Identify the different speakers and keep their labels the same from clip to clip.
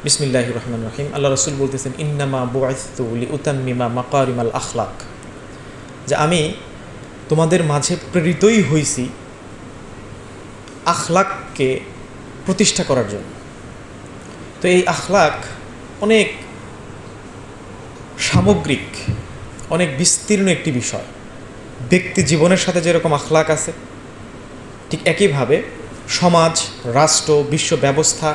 Speaker 1: বিসমিল্লাহির রহমানির রহিম। আল্লাহ রাসূল বলতেছেন, ইন্নামা বুইসতু লিউতাম্মিমা মাকারিমাল আখলাক, যে আমি তোমাদের মাঝে প্রেরিতই হইছি আখলাককে প্রতিষ্ঠা করার জন্য। তো এই আখলাক অনেক সামগ্রিক, অনেক বিস্তীর্ণ একটি বিষয়। ব্যক্তি জীবনের সাথে যেরকম আখলাক আছে, ঠিক একইভাবে সমাজ, রাষ্ট্র, বিশ্ব ব্যবস্থা,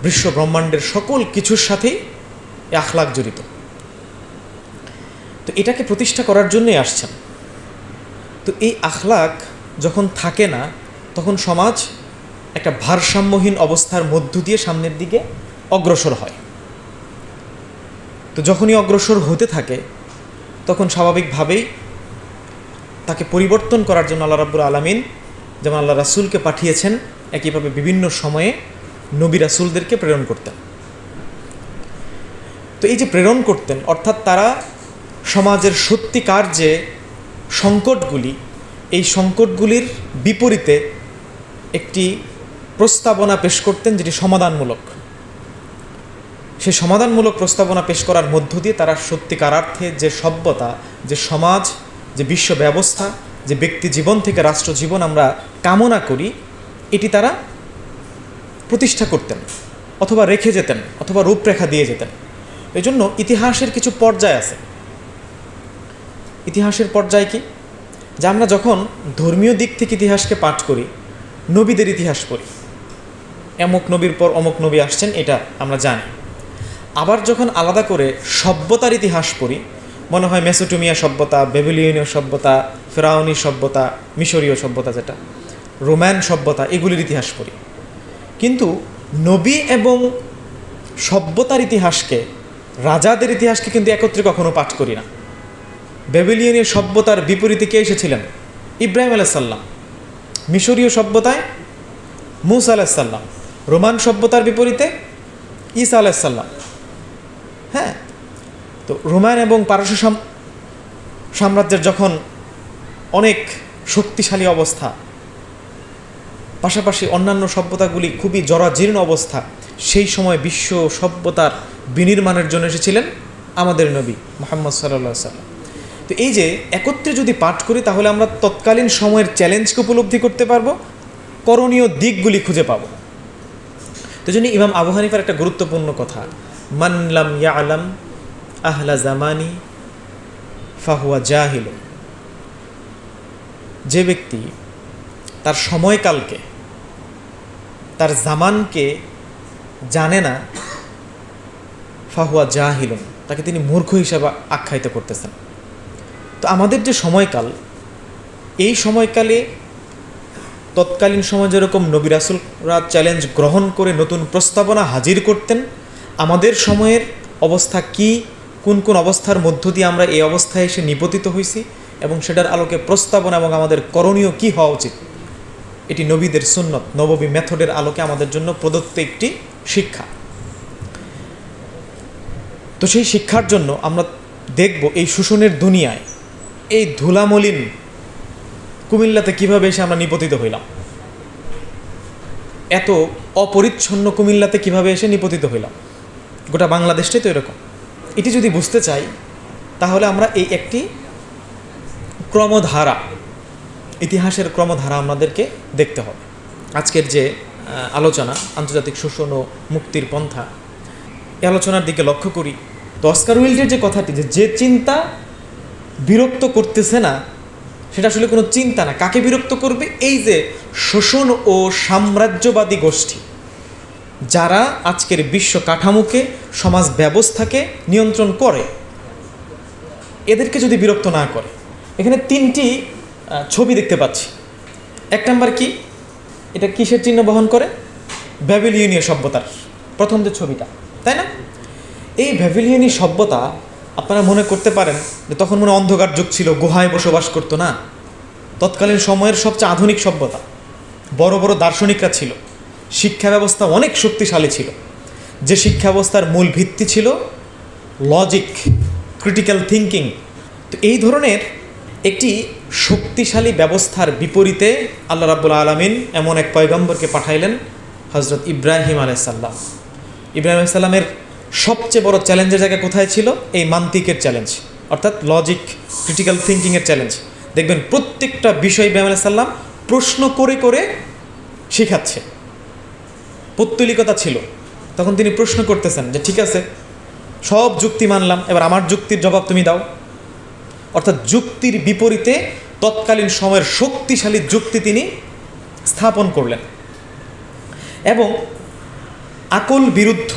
Speaker 1: বিশ্ব ব্রহ্মাণ্ডের সকল কিছুর সাথেই এই আখলাক জড়িত। তো এটাকে প্রতিষ্ঠা করার জন্যই আসছেন। তো এই আখলাক যখন থাকে না, তখন সমাজ একটা ভারসাম্যহীন অবস্থার মধ্য দিয়ে সামনের দিকে অগ্রসর হয়। তো যখনই অগ্রসর হতে থাকে, তখন স্বাভাবিকভাবেই তাকে পরিবর্তন করার জন্য আল্লাহ রাব্বুল আলামিন যেমন আল্লাহ রাসূলকে পাঠিয়েছেন, একইভাবে বিভিন্ন সময়ে নবী রাসূলদেরকে প্রেরণ করতেন। তো এই যে প্রেরণ করতেন, অর্থাৎ তারা সমাজের সত্যিকার যে সংকটগুলি, এই সংকটগুলির বিপরীতে একটি প্রস্তাবনা পেশ করতেন, যেটি সমাধানমূলক। সেই সমাধানমূলক প্রস্তাবনা পেশ করার মধ্য দিয়ে তারা সত্যিকার অর্থে যে সভ্যতা, যে সমাজ, যে বিশ্ব ব্যবস্থা, যে ব্যক্তি জীবন থেকে রাষ্ট্র জীবন আমরা কামনা করি, এটি তারা প্রতিষ্ঠা করতেন, অথবা রেখে যেতেন, অথবা রূপরেখা দিয়ে যেতেন। এই জন্য ইতিহাসের কিছু পর্যায় আছে। ইতিহাসের পর্যায় কি? যে আমরা যখন ধর্মীয় দিক থেকে ইতিহাসকে পাঠ করি, নবীদের ইতিহাস পড়ি, অমুক নবীর পর অমুক নবী আসছেন, এটা আমরা জানি। আবার যখন আলাদা করে সভ্যতার ইতিহাস পড়ি, মনে হয় মেসোটোমিয়া সভ্যতা, বেবিলিয়নীয় সভ্যতা, ফেরাউনি সভ্যতা, মিশরীয় সভ্যতা, যেটা রোমান সভ্যতা, এগুলির ইতিহাস পড়ি। কিন্তু নবী এবং সভ্যতার ইতিহাসকে, রাজাদের ইতিহাসকে কিন্তু একত্রে কখনো পাঠ করি না। বেবিলিয়নীয় সভ্যতার বিপরীতে কে এসেছিলেন? ইব্রাহিম আলাইহিস সালাম। মিশরীয় সভ্যতায় মূসা আলাইহিস সালাম। রোমান সভ্যতার বিপরীতে ঈসা আলাইহিস সালাম। হ্যাঁ, তো রোমান এবং পারস্য সাম্রাজ্যের যখন অনেক শক্তিশালী অবস্থা, পাশাপাশি অন্যান্য সভ্যতাগুলি খুবই জরাজীর্ণ অবস্থা, সেই সময় বিশ্ব সভ্যতার বিনির্মাণের জন্য এসেছিলেন আমাদের নবী মুহাম্মদ সাল্লাল্লাহু আলাইহি ওয়াসাল্লাম। তো এই যে একত্রে যদি পাঠ করি, তাহলে আমরা তৎকালীন সময়ের চ্যালেঞ্জকে উপলব্ধি করতে পারবো, করণীয় দিকগুলি খুঁজে পাব। তো জন্য ইমাম আবু হানিফার একটা গুরুত্বপূর্ণ কথা, মান লাম ইয়ালাম আহলা জামানি ফাহুয়া জাহিল। যে ব্যক্তি তার সময়কালকে, তার জামানকে জানে না, ফাহুয়া জাহিলুন, তাকে তিনি মূর্খ হিসাবে আখ্যায়িত করতেছেন। তো আমাদের যে সময়কাল, এই সময়কালে তৎকালীন সময় যেরকম নবী রাসূলরা চ্যালেঞ্জ গ্রহণ করে নতুন প্রস্তাবনা হাজির করতেন, আমাদের সময়ের অবস্থা কি, কোন কোন অবস্থার মধ্য দিয়ে আমরা এই অবস্থায় এসে নিপতিত হয়েছি, এবং সেটার আলোকে প্রস্তাবনা এবং আমাদের করণীয় কি হওয়া উচিত, এটি নবীদের সুন্নত, নববী মেথডের আলোকে আমাদের জন্য প্রদত্ত একটি শিক্ষা। তো সেই শিক্ষার জন্য আমরা দেখব এই শোষণের দুনিয়ায়, এই ধুলামলিন কুমিল্লাতে কিভাবে এসে আমরা নিপতিত হইলাম, এত অপরিচ্ছন্ন কুমিল্লাতে কিভাবে এসে নিপতিত হইলাম। গোটা বাংলাদেশটাই তো এরকম। এটি যদি বুঝতে চাই, তাহলে আমরা এই একটি ক্রমধারা, ইতিহাসের ক্রমধারা আমাদেরকে দেখতে হবে। আজকের যে আলোচনা, আন্তর্জাতিক শোষণ ও মুক্তির পন্থা, এই আলোচনার দিকে লক্ষ্য করি। তো অস্কার উইল্ডের যে কথাটি, যে চিন্তা বিরক্ত করতেছে না, সেটা আসলে কোনো চিন্তা না। কাকে বিরক্ত করবে? এই যে শোষণ ও সাম্রাজ্যবাদী গোষ্ঠী, যারা আজকের বিশ্ব কাঠামোকে, সমাজ ব্যবস্থাকে নিয়ন্ত্রণ করে, এদেরকে যদি বিরক্ত না করে। এখানে তিনটি ছবি দেখতে পাচ্ছি। এক নাম্বার কি, এটা কিসের চিহ্ন বহন করে? ব্যাবিলিয়নীয় সভ্যতার প্রথম যে ছবিটা, তাই না? এই ব্যাবিলিয়নী সভ্যতা, আপনারা মনে করতে পারেন যে তখন মনে অন্ধকার যুগ ছিল, গুহায় বসবাস করতো না। তৎকালীন সময়ের সবচেয়ে আধুনিক সভ্যতা, বড় বড় দার্শনিকরা ছিল, শিক্ষা ব্যবস্থা অনেক শক্তিশালী ছিল। যে শিক্ষা ব্যবস্থার মূল ভিত্তি ছিল লজিক, ক্রিটিক্যাল থিঙ্কিং। তো এই ধরনের একটি শক্তিশালী ব্যবস্থার বিপরীতে আল্লাহ রাব্বুল আলামিন এমন এক পয়গম্বরকে পাঠাইলেন, হযরত ইব্রাহিম আলাইহিস সালাম। ইব্রাহিম আলাইহিস সালামের সবচেয়ে বড় চ্যালেঞ্জের জায়গা কোথায় ছিল? এই মান্তিকের চ্যালেঞ্জ, অর্থাৎ লজিক, ক্রিটিক্যাল থিঙ্কিংয়ের চ্যালেঞ্জ। দেখবেন প্রত্যেকটা বিষয় ইব্রাহিম আলাইহিস সালাম প্রশ্ন করে করে শেখাচ্ছে। পৌত্তলিকতা ছিল, তখন তিনি প্রশ্ন করতেছেন যে ঠিক আছে, সব যুক্তি মানলাম, এবার আমার যুক্তির জবাব তুমি দাও। অর্থাৎ যুক্তির বিপরীতে তৎকালীন সময়ের শক্তিশালী যুক্তি তিনি স্থাপন করলেন। এবং আকল বিরুদ্ধ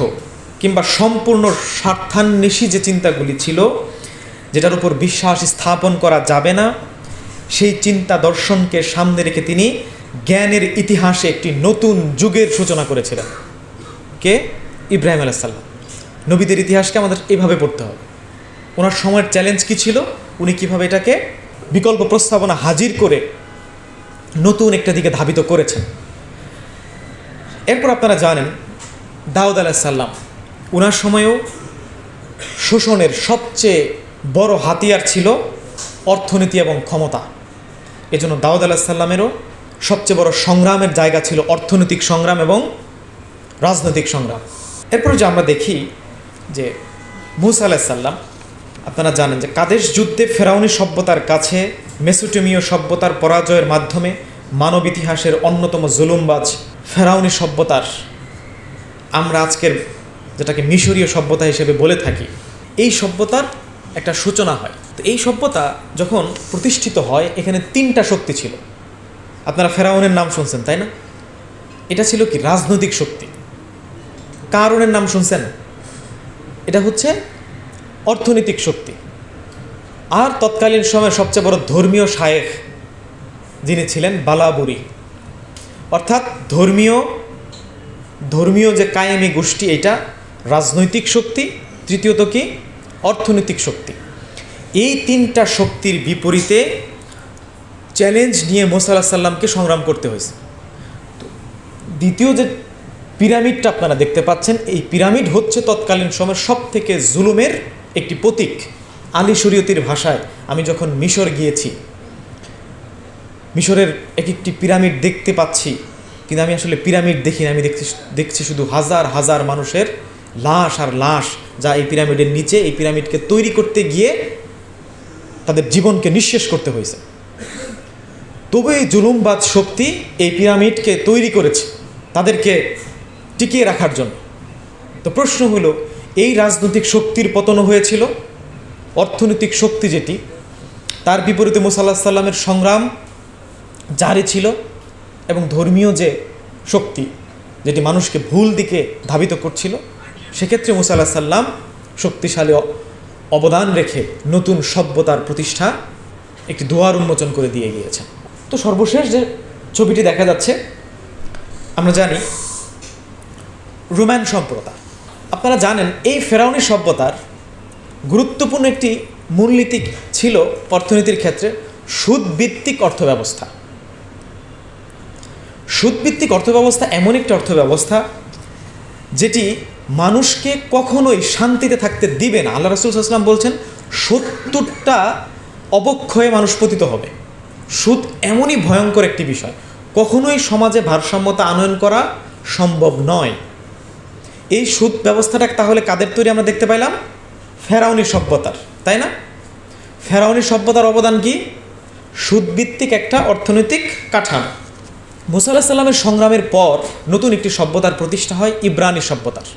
Speaker 1: কিংবা সম্পূর্ণ স্বার্থান্বেষী যে চিন্তাগুলি ছিল, যেটার উপর বিশ্বাস স্থাপন করা যাবে না, সেই চিন্তা দর্শনকে সামনে রেখে তিনি জ্ঞানের ইতিহাসে একটি নতুন যুগের সূচনা করেছিলেন। কে? ইব্রাহিম আলাইহিস সালাম। নবীদের ইতিহাসকে আমাদের এইভাবে পড়তে হবে। ওনার সময়ের চ্যালেঞ্জ কী ছিল, উনি কীভাবে এটাকে বিকল্প প্রস্তাবনা হাজির করে নতুন একটা দিকে ধাবিত করেছেন। এরপর আপনারা জানেন দাউদ আলাইহিস সালাম, ওনার সময়েও শোষণের সবচেয়ে বড় হাতিয়ার ছিল অর্থনীতি এবং ক্ষমতা। এজন্য দাউদ আলাইহিস সালামেরও সবচেয়ে বড় সংগ্রামের জায়গা ছিল অর্থনৈতিক সংগ্রাম এবং রাজনৈতিক সংগ্রাম। এরপর যে আমরা দেখি যে মূসা আলাইহিস সালাম, আপনারা জানেন যে কাদেশ যুদ্ধে ফেরাউনি সভ্যতার কাছে মেসোপটেমীয় সভ্যতার পরাজয়ের মাধ্যমে মানব ইতিহাসের অন্যতম জুলুমবাজ ফেরাউনি সভ্যতার, আমরা আজকের যেটাকে মিশরীয় সভ্যতা হিসেবে বলে থাকি, এই সভ্যতার একটা সূচনা হয়। তো এই সভ্যতা যখন প্রতিষ্ঠিত হয়, এখানে তিনটা শক্তি ছিল। আপনারা ফেরাউনের নাম শুনছেন, তাই না? এটা ছিল কি? রাজনৈতিক শক্তি। কারণের নাম শুনছেন? এটা হচ্ছে অর্থনৈতিক শক্তি। আর তৎকালীন সময়ে সবচেয়ে বড় ধর্মীয় শায়েখ যিনি ছিলেন বালাবুরি, অর্থাৎ ধর্মীয় যে কায়েমি গোষ্ঠী, এটা রাজনৈতিক শক্তি, তৃতীয়ত কি? অর্থনৈতিক শক্তি। এই তিনটা শক্তির বিপরীতে চ্যালেঞ্জ নিয়ে মূসা আলাইহিস সালামকে সংগ্রাম করতে হয়েছে। তো দ্বিতীয় যে পিরামিডটা আপনারা দেখতে পাচ্ছেন, এই পিরামিড হচ্ছে তৎকালীন সময়ের সব থেকে জুলুমের একটি প্রতীক। আলী শরীয়তির ভাষায়, আমি যখন মিশর গিয়েছি, মিশরের এক একটি পিরামিড দেখতে পাচ্ছি, কিন্তু আমি আসলে পিরামিড দেখি না, আমি দেখছি শুধু হাজার হাজার মানুষের লাশ আর লাশ, যা এই পিরামিডের নিচে এই পিরামিডকে তৈরি করতে গিয়ে তাদের জীবনকে নিঃশেষ করতে হয়েছে। তবে এই জুলুমবাদ শক্তি এই পিরামিডকে তৈরি করেছে তাদেরকে টিকিয়ে রাখার জন্য। তো প্রশ্ন হলো, এই রাজনৈতিক শক্তির পতন হয়েছিল, অর্থনৈতিক শক্তি যেটি, তার বিপরীতে মূসা আলাইহিস সালামের সংগ্রাম জারি ছিল, এবং ধর্মীয় যে শক্তি যেটি মানুষকে ভুল দিকে ধাবিত করছিল, সেক্ষেত্রে মূসা আলাইহিস সালাম শক্তিশালী অবদান রেখে নতুন সভ্যতার প্রতিষ্ঠা একটি দুয়ার উন্মোচন করে দিয়ে গিয়েছেন। তো সর্বশেষ যে ছবিটি দেখা যাচ্ছে, আমরা জানি রোমান সভ্যতা। আপনারা জানেন এই ফেরাউনি সভ্যতার গুরুত্বপূর্ণ একটি মূলনীতি ছিল অর্থনীতির ক্ষেত্রে সুদভিত্তিক অর্থব্যবস্থা। সুদভিত্তিক অর্থব্যবস্থা এমন একটি অর্থব্যবস্থা যেটি মানুষকে কখনোই শান্তিতে থাকতে দিবে না। আল্লাহ রাসূল সাল্লাল্লাহু আলাইহি ওয়াসাল্লাম বলছেন ৭০টা অবক্ষয়ে মানুষ পতিত হবে। সুদ এমনই ভয়ঙ্কর একটি বিষয়, কখনোই সমাজে ভারসাম্যতা আনয়ন করা সম্ভব নয়। এই সুদ ব্যবস্থাটা তাহলে কাদের তৈরি আমরা দেখতে পাইলাম? ফেরাউনি সভ্যতার, তাই না? ফেরাউনি সভ্যতার অবদান কি? সুদভিত্তিক একটা অর্থনৈতিক কাঠামো। মূসা আলাইহিস সালামের সংগ্রামের পর নতুন একটি সভ্যতার প্রতিষ্ঠা হয়, ইব্রানি সভ্যতার।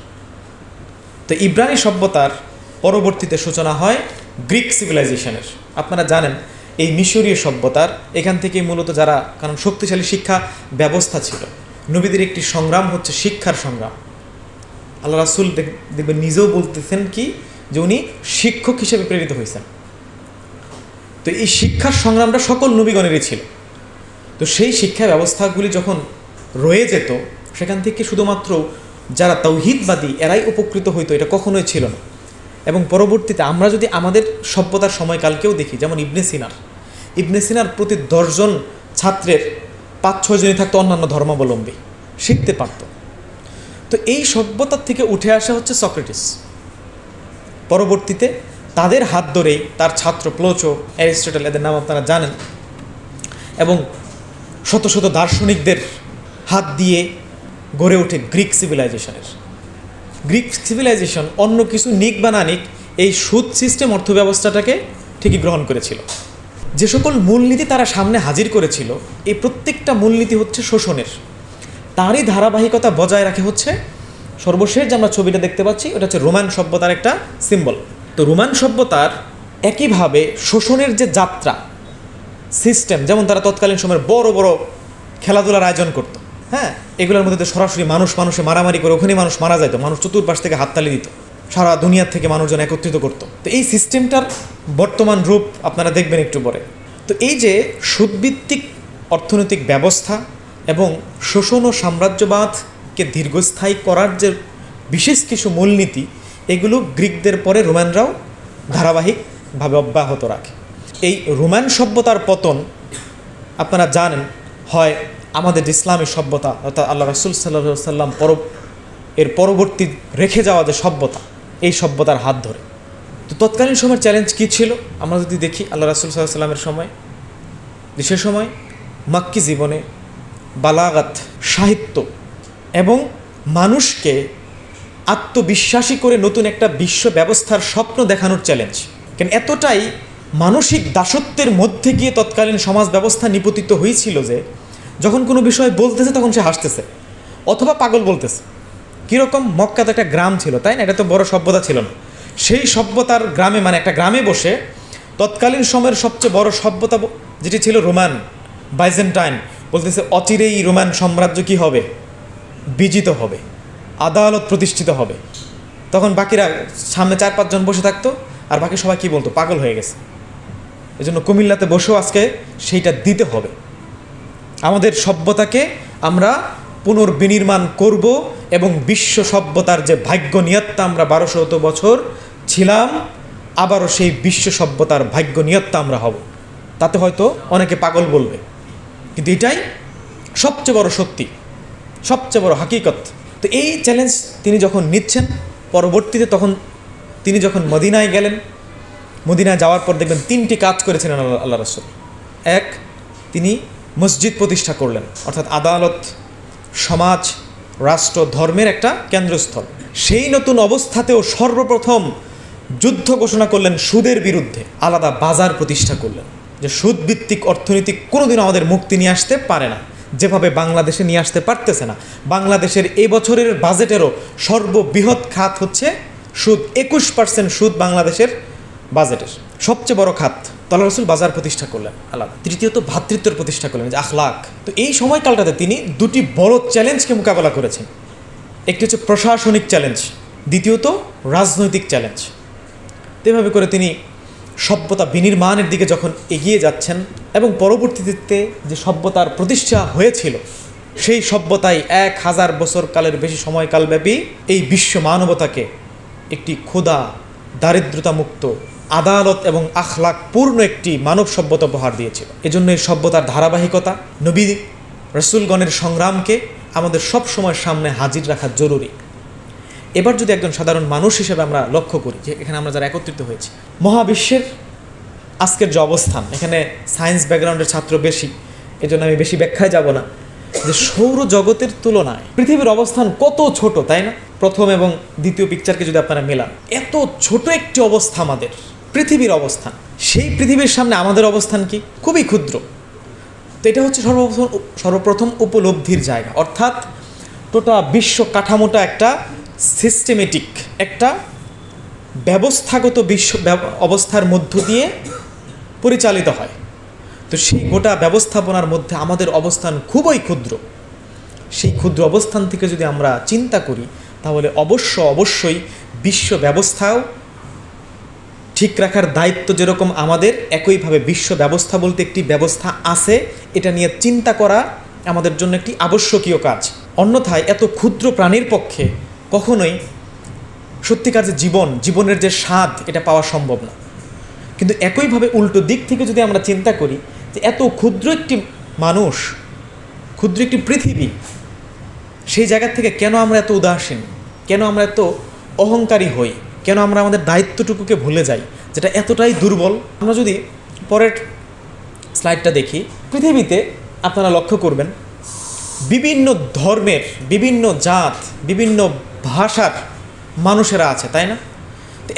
Speaker 1: তো ইব্রানি সভ্যতার পরবর্তীতে সূচনা হয় গ্রিক সিভিলাইজেশনের। আপনারা জানেন এই মিশরীয় সভ্যতার এখান থেকে মূলত যারা, কারণ শক্তিশালী শিক্ষা ব্যবস্থা ছিল, নবীদের একটি সংগ্রাম হচ্ছে শিক্ষার সংগ্রাম। আল্লাহ রাসূল দেখবেন নিজেও বলতেছেন কি, যে উনি শিক্ষক হিসেবে প্রেরিত হয়েছেন। তো এই শিক্ষার সংগ্রামটা সকল নবীগণেরই ছিল। তো সেই শিক্ষা ব্যবস্থাগুলি যখন রয়ে যেত, সেখান থেকে শুধুমাত্র যারা তাওহীদবাদী এরাই উপকৃত হইতো, এটা কখনোই ছিল না। এবং পরবর্তীতে আমরা যদি আমাদের সভ্যতার সময়কালকেও দেখি, যেমন ইবনে সিনার প্রতি 10 জন ছাত্রের 5-6 জনই থাকতো অন্যান্য ধর্মাবলম্বী, শিখতে পারত। তো এই সভ্যতার থেকে উঠে আসা হচ্ছে সক্রেটিস। পরবর্তীতে তাদের হাত ধরেই তার ছাত্র প্লোটো, অ্যারিস্টটল, এদের নাম আপনারা জানেন, এবং শত শত দার্শনিকদের হাত দিয়ে গড়ে ওঠে গ্রিক সিভিলাইজেশনের। গ্রিক সিভিলাইজেশন অন্য কিছু নিক বা না নিক এই সুদ সিস্টেম অর্থব্যবস্থাটাকে ঠিকই গ্রহণ করেছিল। যে সকল মূলনীতি তারা সামনে হাজির করেছিল, এই প্রত্যেকটা মূলনীতি হচ্ছে শোষণের। তারই ধারাবাহিকতা বজায় রাখে হচ্ছে সর্বশেষ যে আমরা ছবিটা দেখতে পাচ্ছি, ওটা হচ্ছে রোমান সভ্যতার একটা সিম্বল। তো রোমান সভ্যতার একইভাবে শোষণের যে যাত্রা সিস্টেম, যেমন তারা তৎকালীন সময়ের বড় বড় খেলাধুলার আয়োজন করতো, হ্যাঁ, এগুলোর মধ্যে সরাসরি মানুষে মারামারি করে ওখানে মানুষ মারা যেত, মানুষ চতুর্পাশ থেকে হাততালি দিত, সারা দুনিয়ার থেকে মানুষজন একত্রিত করতো। তো এই সিস্টেমটার বর্তমান রূপ আপনারা দেখবেন একটু পরে। তো এই যে সুদভিত্তিক অর্থনৈতিক ব্যবস্থা এবং শোষণ ও সাম্রাজ্যবাদকে দীর্ঘস্থায়ী করার যে বিশেষ কিছু মূলনীতি, এগুলো গ্রিকদের পরে রোমানরাও ধারাবাহিকভাবে অব্যাহত রাখে। এই রোমান সভ্যতার পতন আপনারা জানেন হয় আমাদের ইসলামী সভ্যতা অর্থাৎ আল্লাহ রাসূল সাল্লাল্লাহু আলাইহি সাল্লাম এর পরবর্তী রেখে যাওয়া যে সভ্যতা, এই সভ্যতার হাত ধরে। তো তৎকালীন সময়ের চ্যালেঞ্জ কী ছিল আমরা যদি দেখি, আল্লাহ রাসূল সাল্লাল্লাহু আলাইহি সাল্লামের সময়, সে সময় মাক্কি জীবনে বালাগাত, সাহিত্য এবং মানুষকে আত্মবিশ্বাসী করে নতুন একটা বিশ্ব ব্যবস্থার স্বপ্ন দেখানোর চ্যালেঞ্জ। কেন এতটাই মানসিক দাসত্বের মধ্যে গিয়ে তৎকালীন সমাজ ব্যবস্থা নিপতিত হয়েছিল যে যখন কোনো বিষয় বলতেছে তখন সে হাসতেছে অথবা পাগল বলতেছে। কীরকম? মক্কাতে একটা গ্রাম ছিল, তাই না? এটা তো বড় সভ্যতা ছিল না। সেই সভ্যতার গ্রামে, মানে একটা গ্রামে বসে তৎকালীন সময়ের সবচেয়ে বড় সভ্যতা যেটি ছিল রোমান, বাইজেন্টাইন, বলতেছে অচিরেই রোমান সাম্রাজ্য কী হবে? বিজিত হবে, আদালত প্রতিষ্ঠিত হবে। তখন বাকিরা সামনে 4-5 জন বসে থাকতো, আর বাকি সবাই কী বলতো? পাগল হয়ে গেছে। এজন্য কুমিল্লাতে বসেও আজকে সেইটা দিতে হবে। আমাদের সভ্যতাকে আমরা পুনর্বিনির্মাণ করব এবং বিশ্ব সভ্যতার যে ভাগ্য নিয়ত্তা আমরা 1200 বছর ছিলাম, আবারও সেই বিশ্ব সভ্যতার ভাগ্য নিয়ত্তা আমরা হব। তাতে হয়তো অনেকে পাগল বলবে, কিন্তু এটাই সবচেয়ে বড় সত্যি, সবচেয়ে বড় হাকিকত। তো এই চ্যালেঞ্জ তিনি যখন নিচ্ছেন, পরবর্তীতে তখন তিনি যখন মদিনায় গেলেন, মদিনায় যাওয়ার পর দেখবেন 3টি কাজ করেছিলেন আল্লাহ রাসূল। এক, তিনি মসজিদ প্রতিষ্ঠা করলেন, অর্থাৎ আদালত, সমাজ, রাষ্ট্র, ধর্মের একটা কেন্দ্রস্থল। সেই নতুন অবস্থাতেও সর্বপ্রথম যুদ্ধ ঘোষণা করলেন সুদের বিরুদ্ধে, আলাদা বাজার প্রতিষ্ঠা করলেন যে সুদভিত্তিক অর্থনীতি কোনোদিনও আমাদের মুক্তি নিয়ে আসতে পারে না, যেভাবে বাংলাদেশে নিয়ে আসতে পারতেছে না। বাংলাদেশের এই বছরের বাজেটেরও সর্ববৃহৎ খাত হচ্ছে সুদ। 21% সুদ বাংলাদেশের বাজেটের সবচেয়ে বড় খাত। আল্লাহ রাসূল বাজার প্রতিষ্ঠা করলেন আলাদা। তৃতীয়ত ভ্রাতৃত্বের প্রতিষ্ঠা করলেন, যে আখলাক। তো এই সময়কালটাতে তিনি 2টি বড় চ্যালেঞ্জকে মোকাবেলা করেছেন। একটি হচ্ছে প্রশাসনিক চ্যালেঞ্জ, দ্বিতীয়ত রাজনৈতিক চ্যালেঞ্জ। এভাবে করে তিনি সভ্যতা বিনির্মাণের দিকে যখন এগিয়ে যাচ্ছেন এবং পরবর্তীতে যে সভ্যতার প্রতিষ্ঠা হয়েছিল, সেই সভ্যতায় 1000 বছর কালের বেশি সময়কালব্যাপী এই বিশ্ব মানবতাকে একটি ক্ষুধা, দারিদ্রতামুক্ত, আদালত এবং আখলাক পূর্ণ একটি মানব সভ্যতা উপহার দিয়েছিল। এজন্য এই সভ্যতার ধারাবাহিকতা, নবী রাসূলগণের সংগ্রামকে আমাদের সব সময় সামনে হাজির রাখা জরুরি। এবার যদি একজন সাধারণ মানুষ হিসেবে আমরা লক্ষ্য করি যে এখানে আমরা যারা একত্রিত হয়েছি, মহাবিশ্বের আজকের যে অবস্থান, এখানে সায়েন্স ব্যাকগ্রাউন্ডের ছাত্র বেশি, এজন্য আমি বেশি ব্যাখ্যায় যাব না, যে সৌরজগতের তুলনায় পৃথিবীর অবস্থান কত ছোট, তাই না? প্রথম এবং দ্বিতীয় পিকচারকে যদি আপনারা মেলান, এত ছোট একটি অবস্থা আমাদের পৃথিবীর অবস্থান, সেই পৃথিবীর সামনে আমাদের অবস্থান কি? খুবই ক্ষুদ্র। তো এটা হচ্ছে সর্বপ্রথম উপলব্ধির জায়গা, অর্থাৎ টোটা বিশ্ব কাঠামোটা একটা সিস্টেমেটিক, একটা ব্যবস্থাগত বিশ্ব অবস্থার মধ্য দিয়ে পরিচালিত হয়। তো সেই গোটা ব্যবস্থাপনার মধ্যে আমাদের অবস্থান খুবই ক্ষুদ্র। সেই ক্ষুদ্র অবস্থান থেকে যদি আমরা চিন্তা করি, তাহলে অবশ্যই বিশ্ব ব্যবস্থাও ঠিক রাখার দায়িত্ব যেরকম আমাদের, একইভাবে বিশ্ব ব্যবস্থা বলতে একটি ব্যবস্থা আছে, এটা নিয়ে চিন্তা করা আমাদের জন্য একটি আবশ্যকীয় কাজ। অন্যথায় এত ক্ষুদ্র প্রাণীর পক্ষে কখনোই সত্যিকার যে জীবনের যে স্বাদ, এটা পাওয়া সম্ভব না। কিন্তু একইভাবে উল্টো দিক থেকে যদি আমরা চিন্তা করি যে এত ক্ষুদ্র একটি মানুষ, ক্ষুদ্র একটি পৃথিবী, সেই জায়গা থেকে কেন আমরা এত উদাসীন, কেন আমরা এত অহংকারী হই, কেন আমরা আমাদের দায়িত্বটুকুকে ভুলে যাই, যেটা এতটাই দুর্বল। আমরা যদি পরের স্লাইডটা দেখি, পৃথিবীতে আপনারা লক্ষ্য করবেন বিভিন্ন ধর্মের, বিভিন্ন জাত, বিভিন্ন ভাষার মানুষেরা আছে, তাই না?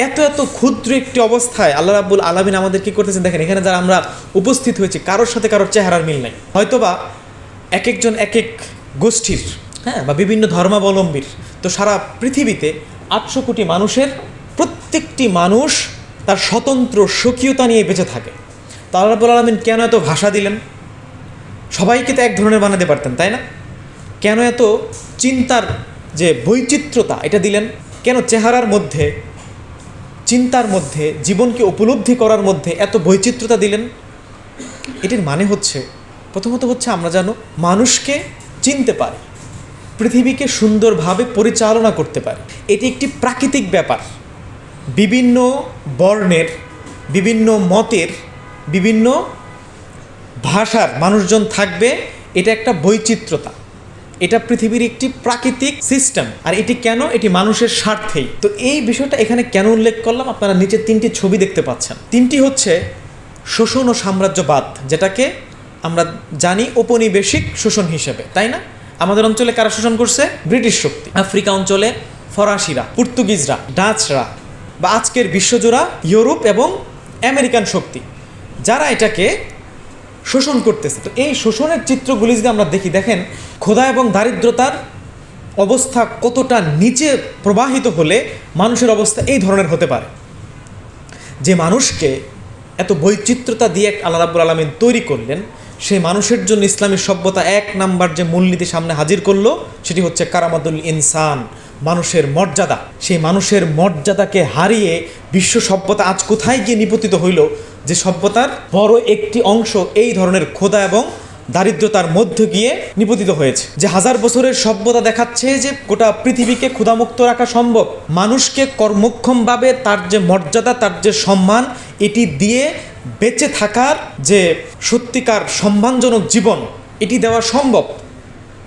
Speaker 1: এত এত ক্ষুদ্র একটি অবস্থায় আল্লাহ রাব্বুল আলামিন আমাদের কি করতেছেন দেখেন। এখানে যারা আমরা উপস্থিত হয়েছি কারোর সাথে কারোর চেহারার মিল নাই, হয়তোবা এক একজন এক এক গোষ্ঠীর, হ্যাঁ, বা বিভিন্ন ধর্মাবলম্বীর। তো সারা পৃথিবীতে 800 কোটি মানুষের প্রত্যেকটি মানুষ তার স্বতন্ত্র স্বকীয়তা নিয়ে বেঁচে থাকে। তো আল্লাহ রাব্বুল আলামিন কেন এত ভাষা দিলেন? সবাইকে তো এক ধরনের বানাতে পারতেন, তাই না? কেন এত চিন্তার যে বৈচিত্র্যতা এটা দিলেন? কেন চেহারার মধ্যে, চিন্তার মধ্যে, জীবনকে উপলব্ধি করার মধ্যে এত বৈচিত্র্যতা দিলেন? এটির মানে হচ্ছে, প্রথমত হচ্ছে আমরা যেন মানুষকে চিনতে পারি, পৃথিবীকে সুন্দরভাবে পরিচালনা করতে পারি। এটি একটি প্রাকৃতিক ব্যাপার। বিভিন্ন বর্ণের, বিভিন্ন মতের, বিভিন্ন ভাষার মানুষজন থাকবে, এটা একটা বৈচিত্র্যতা। এটা পৃথিবীর একটি প্রাকৃতিক সিস্টেম। আর এটি কেন? এটি মানুষের স্বার্থেই। তো এই বিষয়টা এখানে কেন উল্লেখ করলাম? আপনারা নিচে 3টি ছবি দেখতে পাচ্ছেন। 3টি হচ্ছে শোষণ ও সাম্রাজ্যবাদ, যেটাকে আমরা জানি ঔপনিবেশিক শোষণ হিসেবে, তাই না? আমাদের অঞ্চলে কারা শোষণ করছে? ব্রিটিশ শক্তি। আফ্রিকা অঞ্চলে ফরাসিরা, পর্তুগিজরা, ডাচরা, বা আজকের বিশ্বজোড়া ইউরোপ এবং আমেরিকান শক্তি, যারা এটাকে শোষণ করতেছে। তো এই শোষণের চিত্রগুলি যদি আমরা দেখি, দেখেন ক্ষুধা এবং দারিদ্রতার অবস্থা কতটা নিচে প্রবাহিত হলে মানুষের অবস্থা এই ধরনের হতে পারে। যে মানুষকে এত বৈচিত্র্যতা দিয়ে আল্লাহ রাব্বুল আলামিন তৈরি করলেন, সেই মানুষের জন্য ইসলামী সভ্যতা 1 নাম্বার যে মূলনীতি সামনে হাজির করলো, সেটি হচ্ছে কারামাতুল ইনসান, মানুষের মর্যাদা। সেই মানুষের মর্যাদাকে হারিয়ে বিশ্ব সভ্যতা আজ কোথায় গিয়ে নিপতিত হইল? যে সভ্যতার বড় একটি অংশ এই ধরনের ক্ষুধা এবং দারিদ্রতার মধ্যে গিয়ে নিপতিত হয়েছে। যে 1000 বছরের সভ্যতা দেখাচ্ছে যে গোটা পৃথিবীকে ক্ষুধামুক্ত রাখা সম্ভব, মানুষকে কর্মক্ষমভাবে তার যে মর্যাদা, তার যে সম্মান, এটি দিয়ে বেঁচে থাকার যে সত্যিকার সম্মানজনক জীবন, এটি দেওয়া সম্ভব।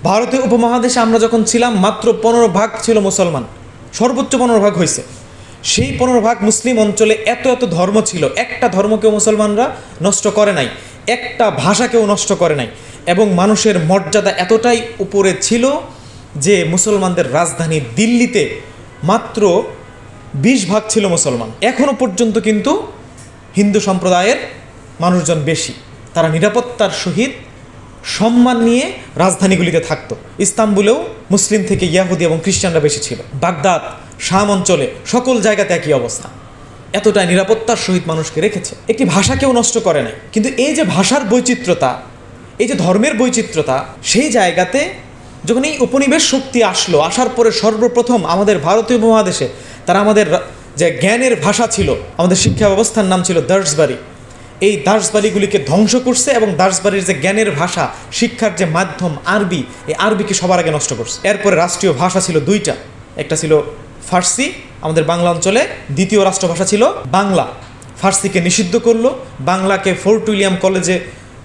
Speaker 1: ভারতীয় উপমহাদেশে আমরা যখন ছিলাম, মাত্র 15% ছিল মুসলমান, সর্বোচ্চ 15% হয়েছে। সেই 15% মুসলিম অঞ্চলে এত এত ধর্ম ছিল, একটা ধর্মকেও মুসলমানরা নষ্ট করে নাই, একটা ভাষাকেও নষ্ট করে নাই। এবং মানুষের মর্যাদা এতটাই উপরে ছিল যে মুসলমানদের রাজধানী দিল্লিতে মাত্র 20% ছিল মুসলমান। এখনও পর্যন্ত কিন্তু হিন্দু সম্প্রদায়ের মানুষজন বেশি। তারা নিরাপত্তার সহিত সম্মান নিয়ে রাজধানীগুলিতে থাকতো। ইস্তাম্বুলেও মুসলিম থেকে ইয়াহুদি এবং খ্রিস্টানরা বেশি ছিল। বাগদাদ, শাম অঞ্চলে, সকল জায়গাতে একই অবস্থা। এতটাই নিরাপত্তার সহিত মানুষকে রেখেছে, একটি ভাষাকেও নষ্ট করে নাই। কিন্তু এই যে ভাষার বৈচিত্র্যতা, এই যে ধর্মের বৈচিত্র্যতা, সেই জায়গাতে যখন এই উপনিবেশ শক্তি আসলো, আসার পরে সর্বপ্রথম আমাদের ভারতীয় উপমহাদেশে তারা আমাদের যে জ্ঞানের ভাষা ছিল, আমাদের শিক্ষা ব্যবস্থার নাম ছিল দার্সবাড়ি, এই দার্সবাড়িগুলিকে ধ্বংস করছে এবং দার্সবাড়ির যে জ্ঞানের ভাষা, শিক্ষার যে মাধ্যম আরবি, এই আরবিকে সবার আগে নষ্ট করছে। এরপরে রাষ্ট্রীয় ভাষা ছিল 2টা, একটা ছিল ফার্সি আমাদের বাংলা অঞ্চলে, দ্বিতীয় রাষ্ট্রভাষা ছিল বাংলা। ফার্সিকে নিষিদ্ধ করলো, বাংলাকে ফোর্ট উইলিয়াম কলেজে